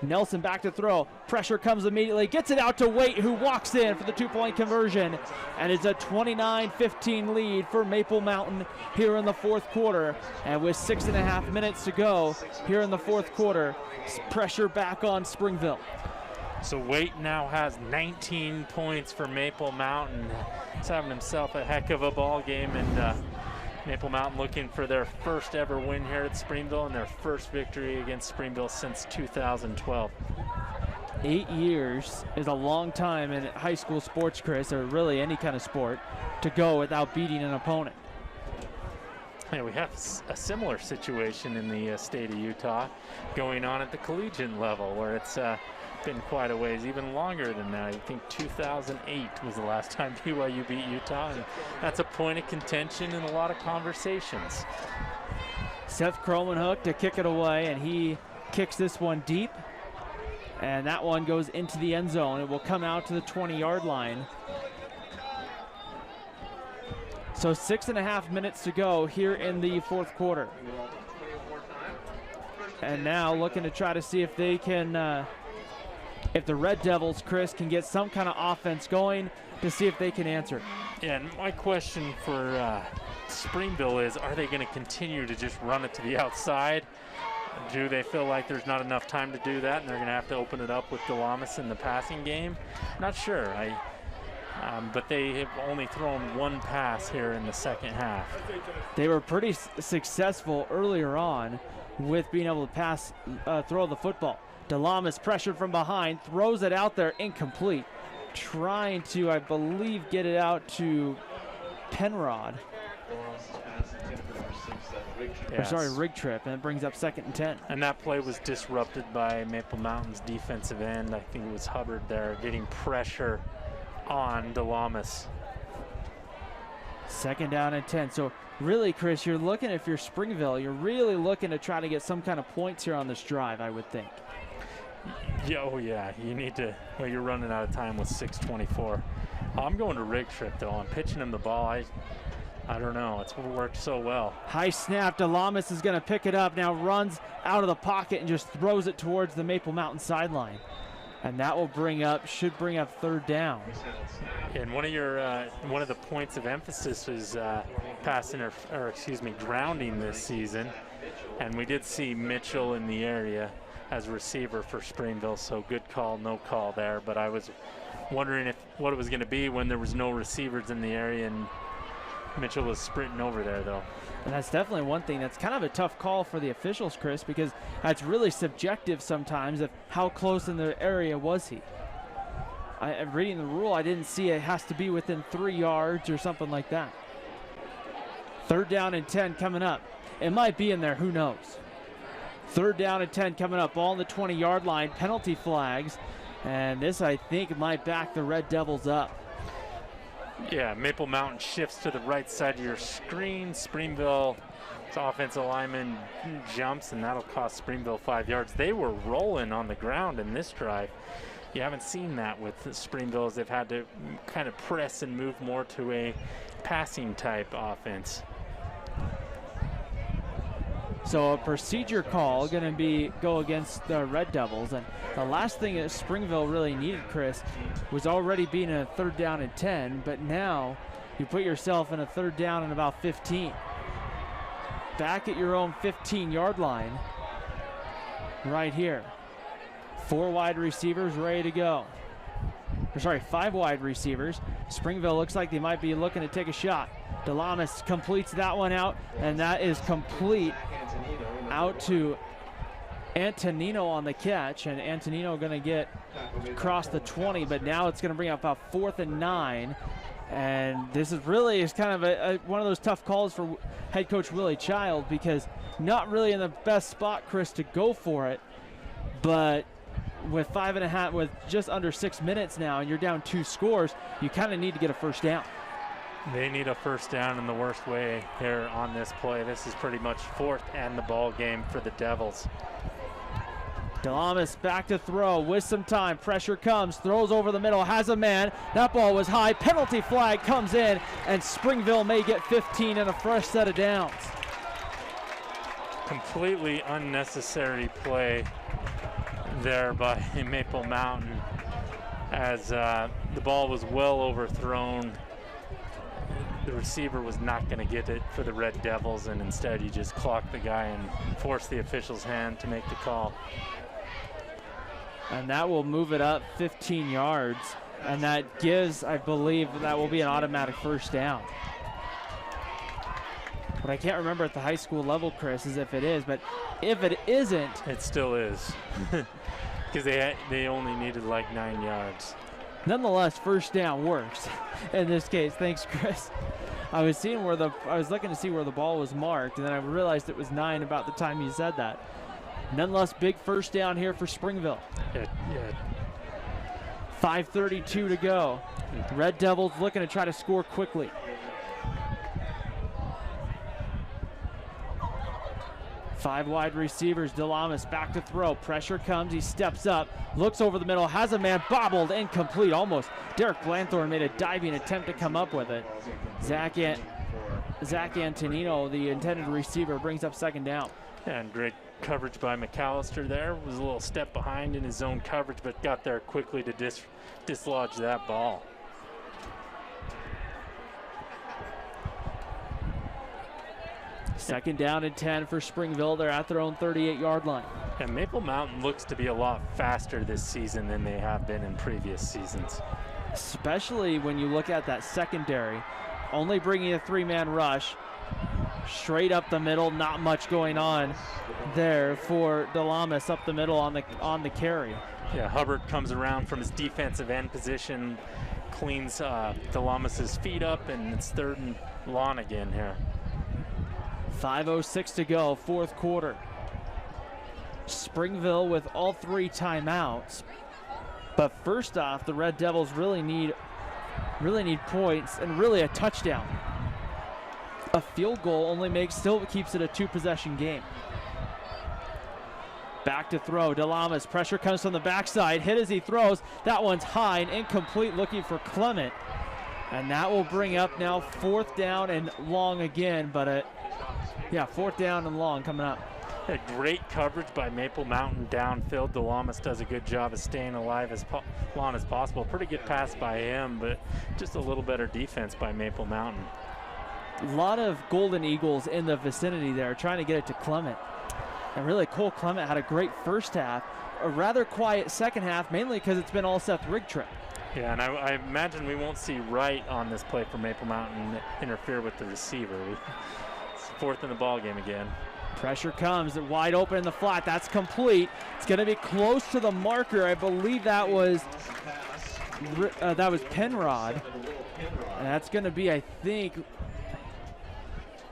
Nelson back to throw. Pressure comes immediately. Gets it out to Waite, who walks in for the 2-point conversion. And it's a 29-15 lead for Maple Mountain here in the 4th quarter. And with 6.5 minutes to go here in the 4th quarter, pressure back on Springville. So Waite now has 19 points for Maple Mountain. He's having himself a heck of a ball game, and Maple Mountain looking for their first ever win here at Springville and their first victory against Springville since 2012. 8 years is a long time in high school sports, Chris, or really any kind of sport, to go without beating an opponent. Yeah, we have a similar situation in the state of Utah going on at the collegiate level, where it's been quite a ways, even longer than that. I think 2008 was the last time BYU beat Utah, and that's a point of contention in a lot of conversations. Seth Cromanhook to kick it away, and he kicks this one deep, and that one goes into the end zone. It will come out to the 20-yard line. So 6.5 minutes to go here in the 4th quarter. And now looking to try to see if they can if the Red Devils, Chris, can get some kind of offense going to see if they can answer. Yeah, and my question for Springville is, are they going to continue to just run it to the outside? Do they feel like there's not enough time to do that and they're going to have to open it up with Delamas in the passing game? Not sure. But they have only thrown 1 pass here in the second half. They were pretty successful earlier on with being able to throw the football. Delamas pressured from behind, throws it out there, incomplete. Trying to, I believe, get it out to Penrod. Rig Trip, and it brings up 2nd and 10. And that play was disrupted by Maple Mountain's defensive end. I think it was Hubbard there getting pressure on Delamas. 2nd down and 10. So really, Chris, you're looking, if you're Springville, you're really looking to try to get some kind of points here on this drive, I would think. Yeah, you need to. Well, you're running out of time with 6:24. I'm going to Rig Trip, though. I'm pitching him the ball. I don't know. It's worked so well. High snap. Delamas is going to pick it up. Now runs out of the pocket and just throws it towards the Maple Mountain sideline. And that will should bring up 3rd down. And one of the points of emphasis was grounding this season. And we did see Mitchell in the area as receiver for Springville, so good call, no call there. But I was wondering what it was going to be when there was no receivers in the area, and Mitchell was sprinting over there, though. And that's definitely one thing that's kind of a tough call for the officials, Chris, because that's really subjective sometimes of how close in the area was he. reading the rule, I didn't see it has to be within 3 yards or something like that. 3rd down and 10 coming up. It might be in there, who knows. 3rd down and 10 coming up, ball on the 20-yard line, penalty flags, and this, I think, might back the Red Devils up. Yeah, Maple Mountain shifts to the right side of your screen. Springville's offensive lineman jumps, and that'll cost Springville 5 yards. They were rolling on the ground in this drive. You haven't seen that with Springville, as they've had to kind of press and move more to a passing type offense. So a procedure call going to go against the Red Devils, and the last thing that Springville really needed, Chris, was already being a 3rd down and 10, but now you put yourself in a 3rd down and about 15. Back at your own 15-yard line right here. 4 wide receivers ready to go. Sorry, 5 wide receivers. Springville looks like they might be looking to take a shot. Delamas completes that one out, and that is complete out to Antonino on the catch, and Antonino going to get across the 20, but now it's going to bring up about 4th and 9, and this is really kind of one of those tough calls for head coach Willie Child, because not really in the best spot, Chris, to go for it, but with 5.5, with just under 6 minutes now, and you're down 2 scores, you kind of need to get a first down. They need a first down in the worst way here on this play. This is pretty much 4th and the ball game for the Devils. Delamas back to throw with some time. Pressure comes, throws over the middle, has a man. That ball was high. Penalty flag comes in, and Springville may get 15 and a fresh set of downs. Completely unnecessary play there by Maple Mountain, as the ball was well overthrown. The receiver was not going to get it for the Red Devils, and instead he just clocked the guy and forced the official's hand to make the call. And that will move it up 15 yards, and that gives, I believe, that will be an automatic first down. But I can't remember at the high school level, Chris, as if it is, but if it isn't, it still is, because they only needed like 9 yards. Nonetheless, first down works in this case. Thanks, Chris. I was looking to see where the ball was marked, and then I realized it was 9 about the time you said that. Nonetheless, big first down here for Springville. Yeah. 5:32 to go. Red Devils looking to try to score quickly. Five wide receivers. Delamas back to throw. Pressure comes. He steps up. Looks over the middle. Has a man. Bobbled. Incomplete. Almost. Derek Blanthorne made a diving attempt to come up with it. Zach Antonino, the intended receiver, brings up 2nd down. Yeah, and great coverage by McAllister there. Was a little step behind in his zone coverage, but got there quickly to dislodge that ball. Second down and 10 for Springville. They're at their own 38-yard line. And Maple Mountain looks to be a lot faster this season than they have been in previous seasons. Especially when you look at that secondary. Only bringing a 3-man rush. Straight up the middle, not much going on there for Delamas up the middle on the carry. Yeah, Hubbard comes around from his defensive end position, cleans Delamas' feet up, and it's 3rd and long again here. 5:06 to go, 4th quarter. Springville with all 3 timeouts. But first off, the Red Devils really need points and really a touchdown. A field goal still keeps it a 2-possession game. Back to throw. Delamas. Pressure comes from the backside. Hit as he throws. That one's high and incomplete, looking for Clement. And that will bring up now 4th down and long again, but 4th down and long coming up. A great coverage by Maple Mountain downfield. Delamas does a good job of staying alive as long as possible. Pretty good pass by him, but just a little better defense by Maple Mountain. A lot of Golden Eagles in the vicinity there trying to get it to Clement. And really, Cole Clement had a great first half, a rather quiet second half, mainly because it's been all Seth Rigtrip. Yeah, and I imagine we won't see Wright on this play for Maple Mountain interfere with the receiver. It's 4th in the ball game again. Pressure comes, wide open in the flat. That's complete. It's going to be close to the marker. I believe that was Penrod. And that's going to be, I think,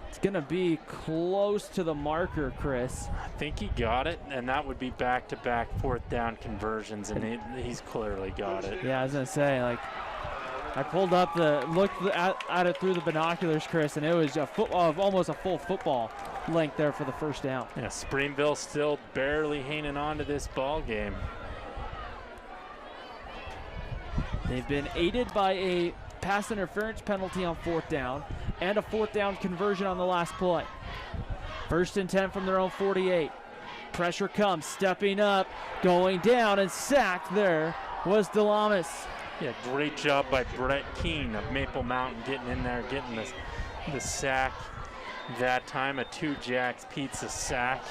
it's going to be close to the marker, Chris. I think he got it, and that would be back-to-back fourth down conversions, and he's clearly got it. Yeah, I was going to say, like, I pulled up looked at it through the binoculars, Chris, and it was almost a full football length there for the first down. Yeah, Springville still barely hanging on to this ball game. They've been aided by a pass interference penalty on fourth down and a fourth down conversion on the last play. 1st and 10 from their own 48. Pressure comes, stepping up, going down, and sacked there was DeLamas. Yeah, great job by Brett Keene of Maple Mountain getting in there, getting the sack that time, a 2 Jacks Pizza sack.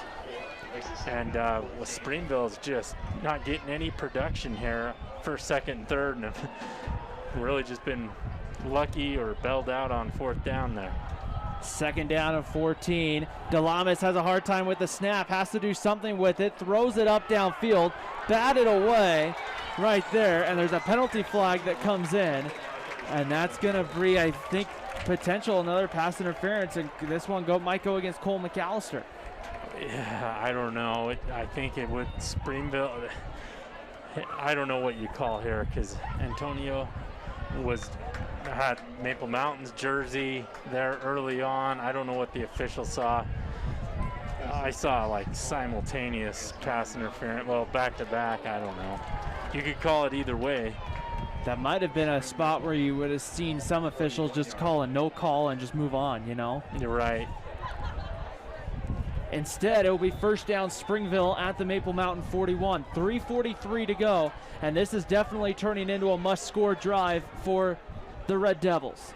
And Springville is just not getting any production here for 2nd and 3rd, and have really just been lucky or bailed out on 4th down there. 2nd down and 14. DeLamas has a hard time with the snap, has to do something with it, throws it up downfield, batted away right there, and there's a penalty flag that comes in, and that's going to be, I think, potential another pass interference, and this one might go against Cole McAllister. Yeah, I don't know. I think it would Springville. I don't know what you call here, because Antonio had Maple Mountain's jersey there early on. I don't know what the official saw. I saw like simultaneous pass interference. Well, back to back, I don't know. You could call it either way. That might have been a spot where you would have seen some officials just call a no call and just move on, you know? You're right. Instead, it will be 1st down Springville at the Maple Mountain 41. 3:43 to go, and this is definitely turning into a must-score drive for the Red Devils.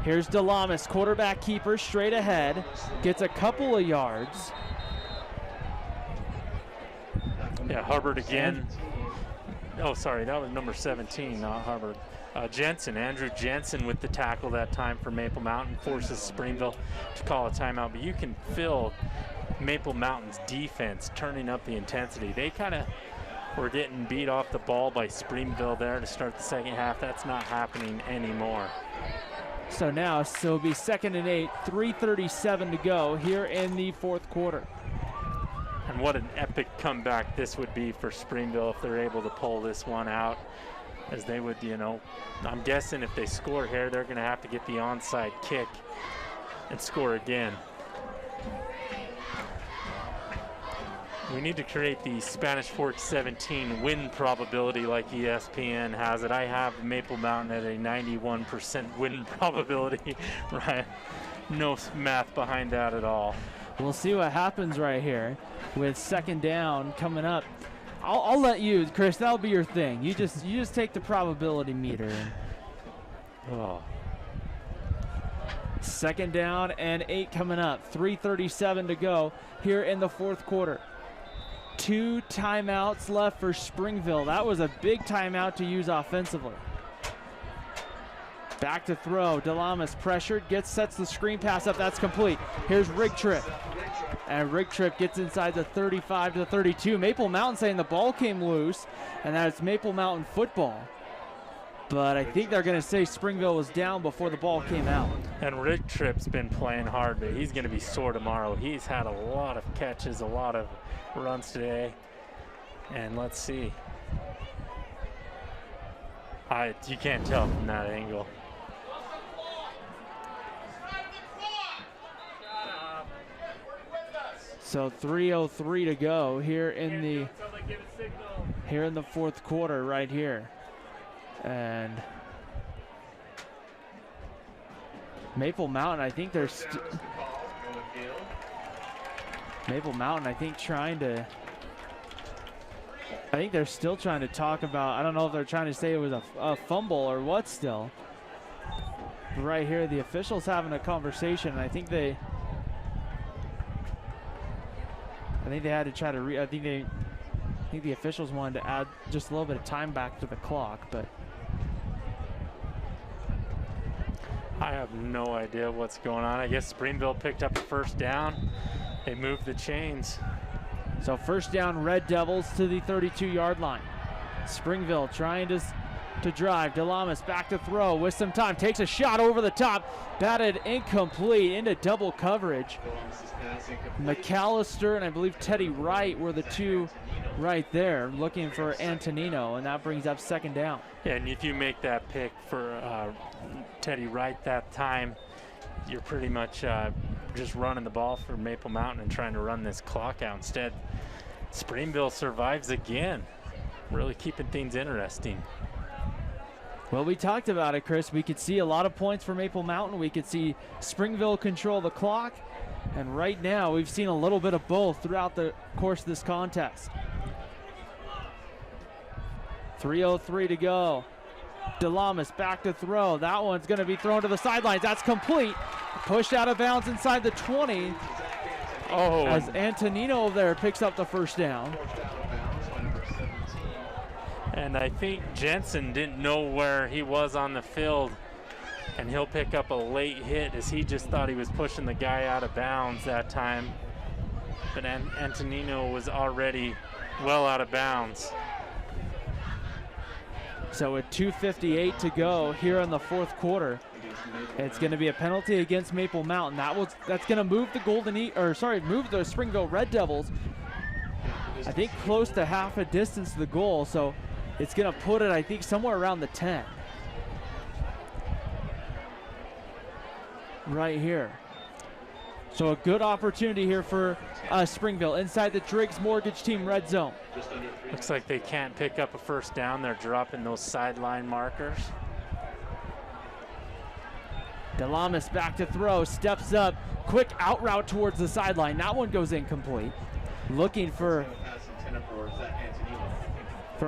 Here's DeLamas, quarterback keeper, straight ahead. Gets a couple of yards. Yeah, Hubbard again. Oh, sorry, that was number 17, not Hubbard. Andrew Jensen with the tackle that time for Maple Mountain, forces Springville to call a timeout. But you can feel Maple Mountain's defense turning up the intensity. They kind of were getting beat off the ball by Springville there to start the second half. That's not happening anymore. So now, it'll be 2nd and 8, 3:37 to go here in the 4th quarter. And what an epic comeback this would be for Springville if they're able to pull this one out. As they would, you know, I'm guessing if they score here, they're going to have to get the onside kick and score again. We need to create the Spanish Fork 17 win probability like ESPN has it. I have Maple Mountain at a 91% win probability, right? No math behind that at all. We'll see what happens right here with 2nd down coming up. I'll let you, Chris. That'll be your thing. You just take the probability meter. Oh. 2nd down and 8 coming up. 3:37 to go here in the 4th quarter. 2 timeouts left for Springville. That was a big timeout to use offensively. Back to throw. DeLamas pressured, sets the screen pass up. That's complete. Here's Rigtrip. And Rigtrip gets inside the 35 to the 32. Maple Mountain saying the ball came loose, and that it's Maple Mountain football. But I think they're going to say Springville was down before the ball came out. And Rigtrip's been playing hard, but he's going to be sore tomorrow. He's had a lot of catches, a lot of runs today. And let's see. You can't tell from that angle. So 3:03 to go here in the 4th quarter right here. And Maple Mountain, I think they're they're still trying to talk about, I don't know if they're trying to say it was a fumble or what still. Right here, the officials having a conversation, and I think they had to try to I think the officials wanted to add just a little bit of time back to the clock, but I have no idea what's going on. I guess Springville picked up a 1st down. They moved the chains. So 1st down, Red Devils to the 32-yard line. Springville trying to drive. DeLamas back to throw with some time. Takes a shot over the top. Batted incomplete into double coverage. McAllister and I believe Teddy Wright were the two right there looking for Antonino, and that brings up second down. Yeah, and if you make that pick for Teddy Wright that time, you're pretty much just running the ball for Maple Mountain and trying to run this clock out. Instead, Springville survives again, really keeping things interesting. Well, we talked about it, Chris. We could see a lot of points for Maple Mountain. We could see Springville control the clock. And right now, we've seen a little bit of both throughout the course of this contest. 3:03 to go. DeLamas back to throw. That one's going to be thrown to the sidelines. That's complete. Pushed out of bounds inside the 20. Oh. As Antonino there picks up the first down. And I think Jensen didn't know where he was on the field, and he'll pick up a late hit as he just thought he was pushing the guy out of bounds that time. But Antonino was already well out of bounds. So with 2:58 to go here in the fourth quarter, it's going to be a penalty against Maple Mountain. That's going to move the move the Springville Red Devils, I think, close to half a distance to the goal. So it's going to put it, I think, somewhere around the 10. Right here. So a good opportunity here for Springville inside the Driggs Mortgage Team red zone. Looks like they can't pick up a first down. They're dropping those sideline markers. DeLamas back to throw, steps up, quick out route towards the sideline. That one goes incomplete. Looking for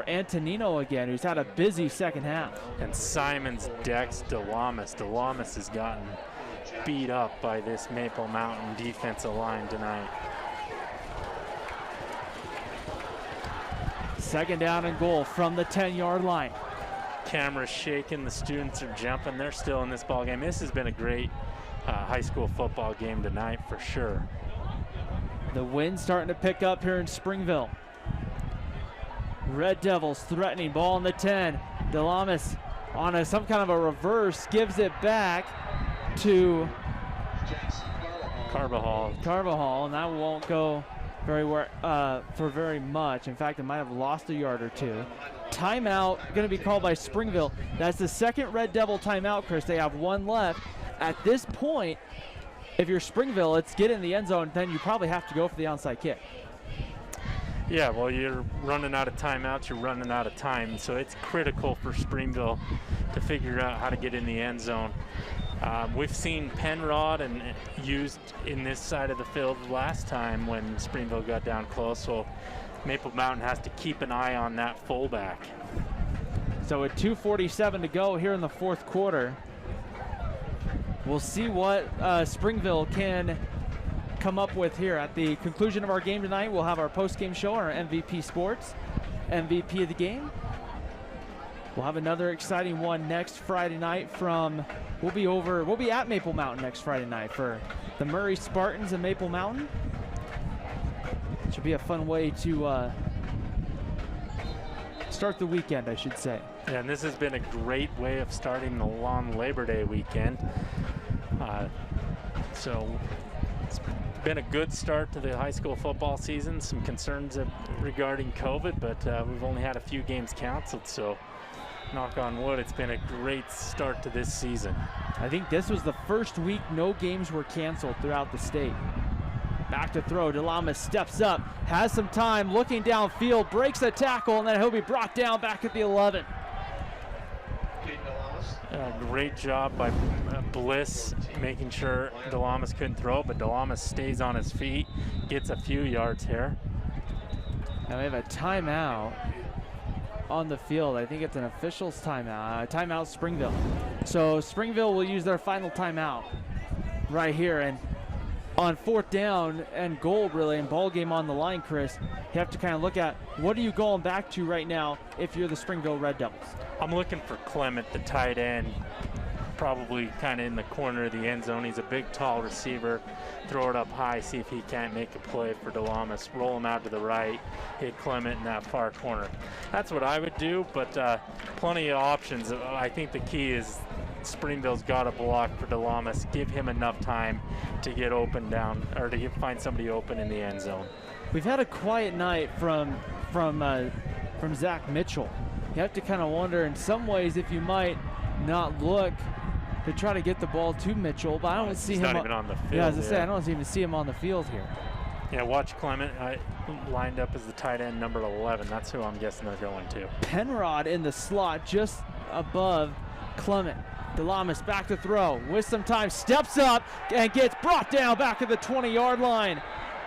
Antonino again, who's had a busy second half. And Simons decks DeLamas. DeLamas has gotten beat up by this Maple Mountain defensive line tonight. Second down and goal from the 10-yard line. Camera's shaking, the students are jumping. They're still in this ball game. This has been a great high school football game tonight for sure. The wind's starting to pick up here in Springville. Red Devils threatening, ball on the 10. DeLamas on some kind of a reverse, gives it back to Carvajal, and that won't go for very much. In fact, it might have lost a yard or two. Timeout going to be called by Springville. That's the second Red Devil timeout, Chris. They have one left. At this point, if you're Springville, it's get in the end zone, then you probably have to go for the onside kick. Yeah, well, you're running out of timeouts, you're running out of time, so it's critical for Springville to figure out how to get in the end zone. We've seen Penrod and used in this side of the field last time when Springville got down close, so Maple Mountain has to keep an eye on that fullback. So with 2:47 to go here in the fourth quarter, we'll see what Springville can come up with here. At the conclusion of our game tonight, we'll have our post-game show, our MVP Sports, MVP of the game. We'll have another exciting one next Friday night we'll be at Maple Mountain next Friday night for the Murray Spartans and Maple Mountain. Should be a fun way to start the weekend, I should say. Yeah, and this has been a great way of starting the long Labor Day weekend. So it's been a good start to the high school football season. Some concerns regarding COVID, but we've only had a few games canceled, so knock on wood, it's been a great start to this season. I think this was the first week no games were canceled throughout the state. Back to throw, DeLamas steps up, has some time, looking downfield, breaks a tackle, and then he'll be brought down back at the 11. Great job by Bliss making sure DeLamas couldn't throw, but DeLamas stays on his feet, gets a few yards here. Now we have a timeout on the field. I think it's an official's timeout. Timeout Springville. So Springville will use their final timeout right here. And on fourth down and goal, really, and ball game on the line, Chris, you have to kind of look at what are you going back to right now if you're the Springville Red Devils? I'm looking for Clement, the tight end. probably kind of in the corner of the end zone. He's a big, tall receiver. Throw it up high, see if he can't make a play for DeLamas. Roll him out to the right, hit Clement in that far corner. That's what I would do, but plenty of options. I think the key is Springville's got a block for DeLamas. Give him enough time to get open down, or to find somebody open in the end zone. We've had a quiet night from Zach Mitchell. You have to kind of wonder in some ways if you might not look to try to get the ball to Mitchell, but I don't see him. Not even on the field. Yeah, as I say, I don't even see him on the field here. Yeah, watch Clement lined up as the tight end, number 11. That's who I'm guessing they're going to. Penrod in the slot just above Clement. DeLamas back to throw with some time, steps up and gets brought down back at the 20-yard line.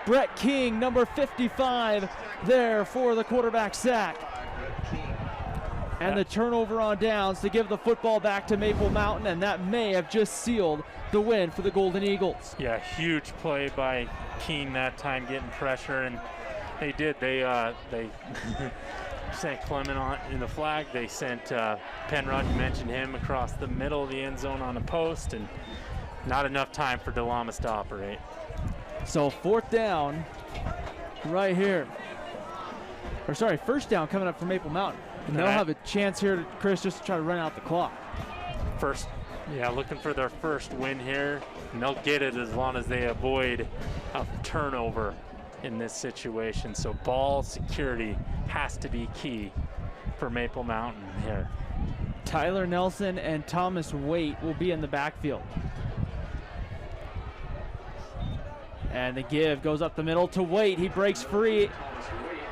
Brett King, number 55, there for the quarterback sack. And the turnover on downs to give the football back to Maple Mountain, and that may have just sealed the win for the Golden Eagles. Yeah, huge play by Keene that time, getting pressure, and they did. They sent Clement on in the flag. They sent Penrod, you mentioned him, across the middle of the end zone on a post, and not enough time for DeLamas to operate. So fourth down right here. Or sorry, first down coming up for Maple Mountain. And they'll have a chance here, Chris, just to try to run out the clock. First, yeah, looking for their first win here. And they'll get it as long as they avoid a turnover in this situation. So ball security has to be key for Maple Mountain here. Tyler Nelson and Thomas Waite will be in the backfield. And the give goes up the middle to Waite. He breaks free.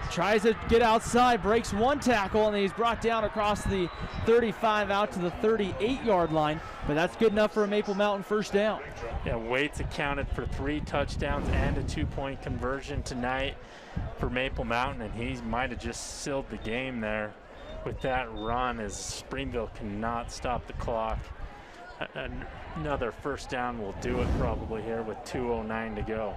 Tries to get outside, breaks one tackle, and then he's brought down across the 35 out to the 38-yard line. But that's good enough for a Maple Mountain first down. Yeah, Waite's accounted for 3 touchdowns and a 2-point conversion tonight for Maple Mountain, and he might have just sealed the game there with that run, as Springville cannot stop the clock. Another first down will do it probably here with 2:09 to go.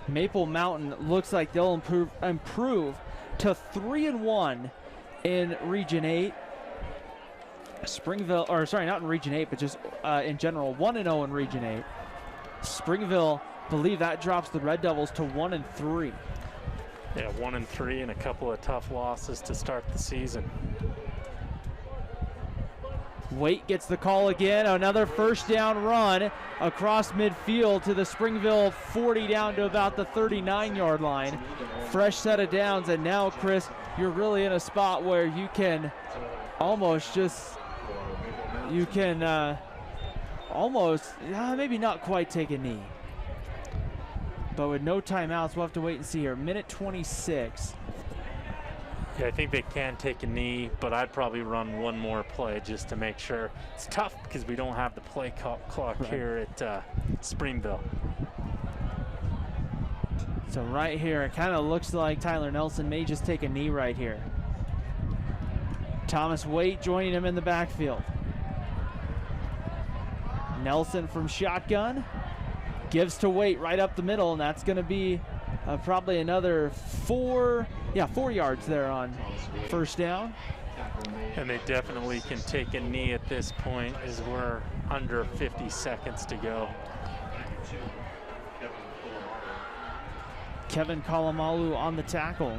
Maple Mountain looks like they'll improve to 3-1 in Region 8. Springville, or sorry, not in Region 8, but just in general, 1-0 in Region 8. Springville, believe that drops the Red Devils to 1-3. Yeah, 1-3 and a couple of tough losses to start the season. Waite gets the call again. Another first down run across midfield to the Springville 40 down to about the 39-yard line. Fresh set of downs, and now, Chris, you're really in a spot where you can almost just, maybe not quite take a knee. But with no timeouts, we'll have to wait and see here. Minute 26. Yeah, I think they can take a knee, but I'd probably run one more play just to make sure. It's tough because we don't have the play clock here at Springville. So right here, it kind of looks like Tyler Nelson may just take a knee right here. Thomas Waite joining him in the backfield. Nelson from shotgun. Gives to Waite right up the middle, and that's going to be probably another 4 yards there on first down. And they definitely can take a knee at this point as we're under 50 seconds to go. Kevin Kalamalu on the tackle.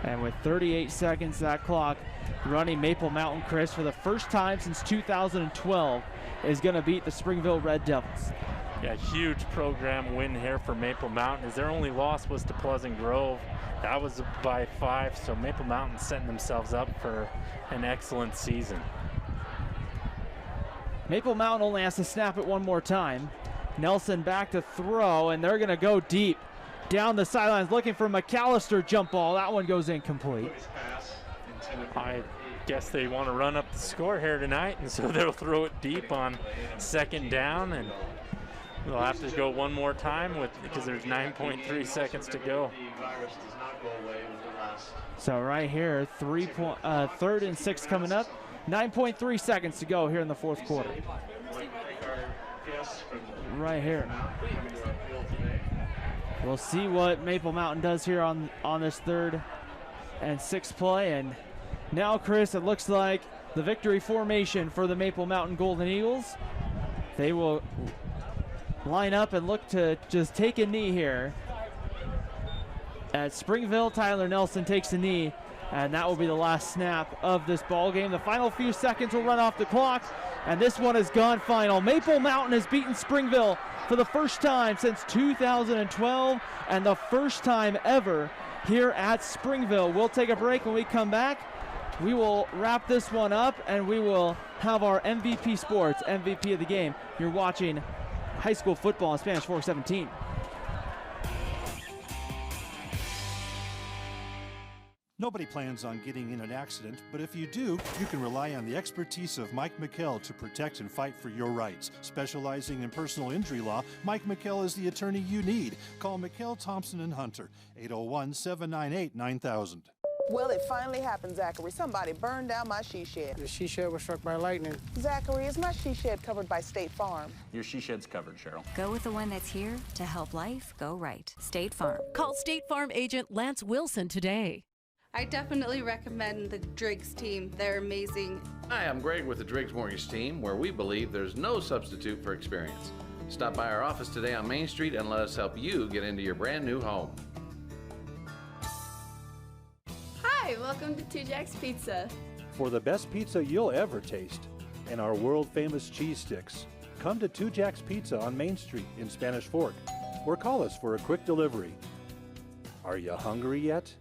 And with 38 seconds, that clock running, Maple Mountain, Chris, for the first time since 2012, is going to beat the Springville Red Devils. Yeah, huge program win here for Maple Mountain, as their only loss was to Pleasant Grove. That was by 5, so Maple Mountain setting themselves up for an excellent season. Maple Mountain only has to snap it one more time. Nelson back to throw, and they're going to go deep down the sidelines looking for McAllister jump ball. That one goes incomplete. I guess they want to run up the score here tonight, and so they'll throw it deep on second down, and they'll have to go one more time because there's 9.3 seconds to go. So right here, 3rd and 6 coming up. 9.3 seconds to go here in the fourth quarter. Right here. We'll see what Maple Mountain does here on this 3rd and 6th play. And now, Chris, it looks like the victory formation for the Maple Mountain Golden Eagles. They will line up and look to just take a knee here. At Springville, Tyler Nelson takes a knee, and that will be the last snap of this ball game. The final few seconds will run off the clock, and this one is gone final. Maple Mountain has beaten Springville for the first time since 2012, and the first time ever here at Springville. We'll take a break. When we come back, we will wrap this one up, and we will have our MVP Sports MVP of the game. You're watching high school football on Spanish Fork 17. Nobody plans on getting in an accident, but if you do, you can rely on the expertise of Mike McKell to protect and fight for your rights. Specializing in personal injury law, Mike McKell is the attorney you need. Call McKell, Thompson, and Hunter, 801-798-9000. Well, it finally happened, Zachary. Somebody burned down my she shed. The she shed was struck by lightning. Zachary, is my she shed covered by State Farm? Your she shed's covered, Cheryl. Go with the one that's here to help life go right. State Farm. Call State Farm agent Lance Wilson today. I definitely recommend the Driggs team. They're amazing. Hi, I'm Greg with the Driggs Mortgage Team, where we believe there's no substitute for experience. Stop by our office today on Main Street and let us help you get into your brand new home. Hi, welcome to 2 Jack's Pizza. For the best pizza you'll ever taste and our world-famous cheese sticks, come to 2 Jack's Pizza on Main Street in Spanish Fork, or call us for a quick delivery. Are you hungry yet?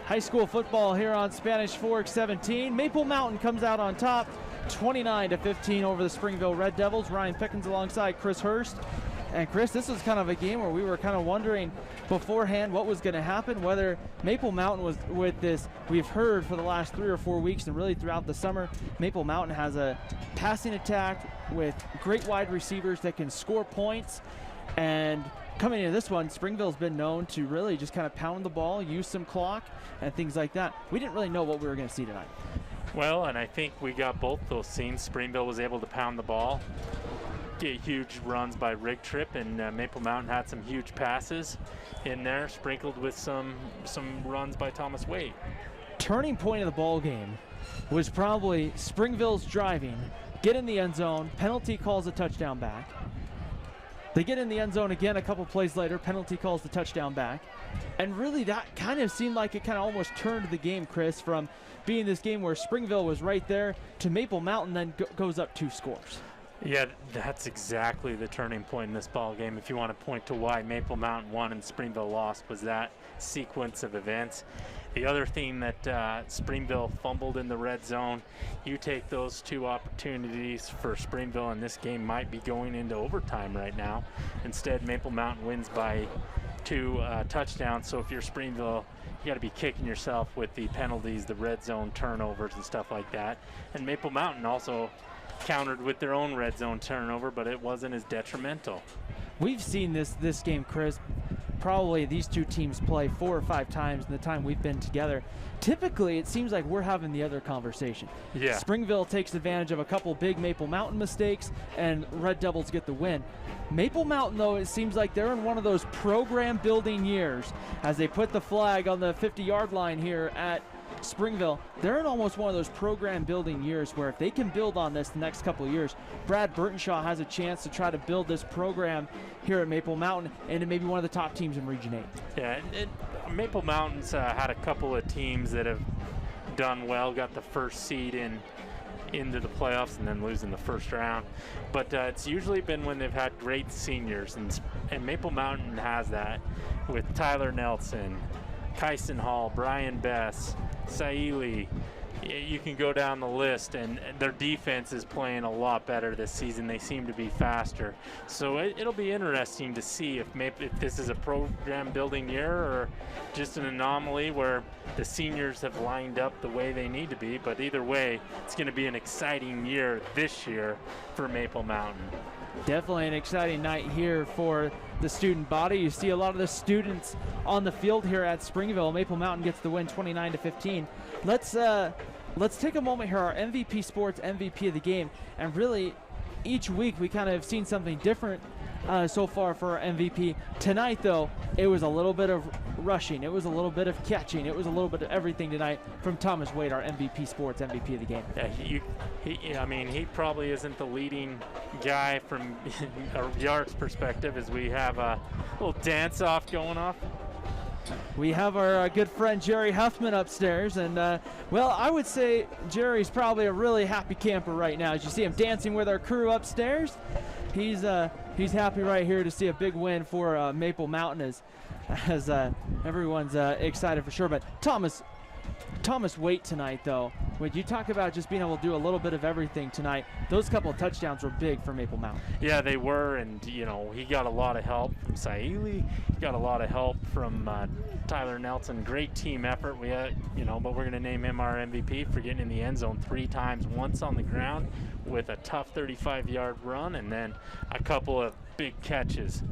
High school football here on Spanish Fork 17. Maple Mountain comes out on top, 29-15 over the Springville Red Devils. Ryan Pickens alongside Chris Hurst. And Chris, this was kind of a game where we were kind of wondering beforehand what was going to happen, whether Maple Mountain was with this. We've heard for the last 3 or 4 weeks and really throughout the summer, Maple Mountain has a passing attack with great wide receivers that can score points. And coming into this one, Springville's been known to really just kind of pound the ball, use some clock, and things like that. We didn't really know what we were going to see tonight. Well, and I think we got both those scenes. Springville was able to pound the ball, get huge runs by Rig Trip, and Maple Mountain had some huge passes in there, sprinkled with some runs by Thomas Wade. Turning point of the ball game was probably Springville's driving, get in the end zone, penalty calls a touchdown back. They get in the end zone again a couple plays later, penalty calls the touchdown back. And really that kind of seemed like it kind of almost turned the game, Chris, from being this game where Springville was right there to Maple Mountain then goes up 2 scores. Yeah, that's exactly the turning point in this ball game. If you want to point to why Maple Mountain won and Springville lost, was that sequence of events. The other thing that Springville fumbled in the red zone, you take those 2 opportunities for Springville, and this game might be going into overtime right now. Instead, Maple Mountain wins by 2 touchdowns. So if you're Springville, you got to be kicking yourself with the penalties, the red zone turnovers and stuff like that. And Maple Mountain also countered with their own red zone turnover, but it wasn't as detrimental. We've seen this game, Chris, probably these 2 teams play 4 or 5 times in the time we've been together. Typically, it seems like we're having the other conversation. Yeah. Springville takes advantage of a couple big Maple Mountain mistakes, and Red Devils get the win. Maple Mountain, though, it seems like they're in one of those program-building years as they put the flag on the 50-yard line here at Springville. They're in almost one of those program-building years where if they can build on this the next couple of years, Brad Burtonshaw has a chance to try to build this program here at Maple Mountain into maybe one of the top teams in Region 8. Yeah, Maple Mountain's had a couple of teams that have done well, got the first seed into the playoffs and then losing the first round. But it's usually been when they've had great seniors, and Maple Mountain has that with Tyler Nelson, Kyson Hall, Brian Bess, Saili. You can go down the list, and their defense is playing a lot better this season. They seem to be faster. So it'll be interesting to see if this is a program-building year or just an anomaly where the seniors have lined up the way they need to be. But either way, it's going to be an exciting year this year for Maple Mountain. Definitely an exciting night here for the student body. You see a lot of the students on the field here at Springville. Maple Mountain gets the win 29-15. Let's take a moment here, our MVP Sports MVP of the game. And really, each week we kind of have seen something different so far for our MVP. Tonight, though, it was a little bit of rushing. It was a little bit of catching. It was a little bit of everything tonight from Thomas Wade, our MVP Sports MVP of the game. Yeah, he probably isn't the leading guy from a yards perspective, as we have a little dance-off going off. We have our good friend Jerry Huffman upstairs, and well, I would say Jerry's probably a really happy camper right now. As you see him dancing with our crew upstairs, he's happy right here to see a big win for Maple Mountain, as everyone's excited for sure. But Thomas Waite tonight, though, when you talk about just being able to do a little bit of everything tonight, those couple of touchdowns were big for Maple Mountain. Yeah, they were, and he got a lot of help from Saili. He got a lot of help from Tyler Nelson. Great team effort. We had, but we're going to name him our MVP for getting in the end zone 3 times, once on the ground with a tough 35-yard run, and then a couple of big catches.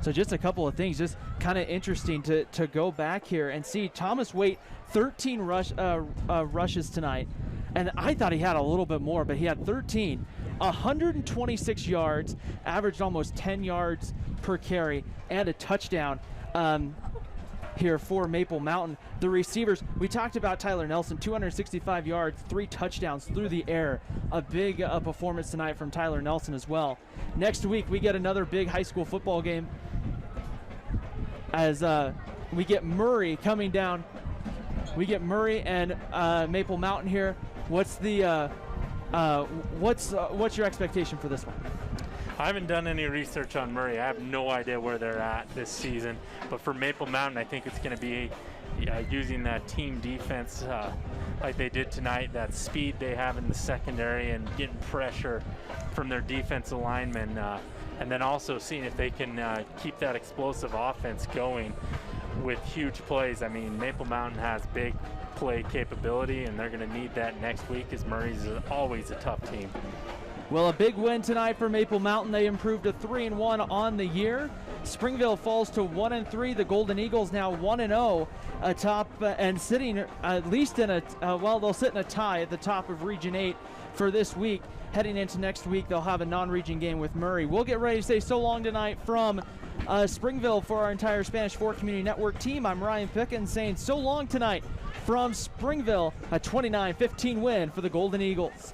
So just a couple of things, just kind of interesting to go back here and see Thomas Waite, 13 rushes tonight. And I thought he had a little bit more, but he had 13, 126 yards, averaged almost 10 yards per carry, and a touchdown here for Maple Mountain. The receivers, we talked about Tyler Nelson, 265 yards, 3 touchdowns through the air. A big performance tonight from Tyler Nelson as well. Next week, we get another big high school football game as we get Murray coming down. We get Murray and Maple Mountain here. What's the what's your expectation for this one? I haven't done any research on Murray. I have no idea where they're at this season. But for Maple Mountain, I think it's going to be using that team defense like they did tonight, that speed they have in the secondary and getting pressure from their defensive linemen. And then also seeing if they can keep that explosive offense going with huge plays. I mean, Maple Mountain has big play capability, and they're going to need that next week, as Murray's always a tough team. Well, a big win tonight for Maple Mountain. They improved to 3-1 on the year. Springville falls to 1-3. The Golden Eagles now 1-0 atop and sitting at least in a they'll sit in a tie at the top of Region 8 for this week. Heading into next week, they'll have a non-region game with Murray. We'll get ready to say so long tonight from Springville for our entire Spanish Fork Community Network team. I'm Ryan Pickens saying so long tonight from Springville, a 29-15 win for the Golden Eagles.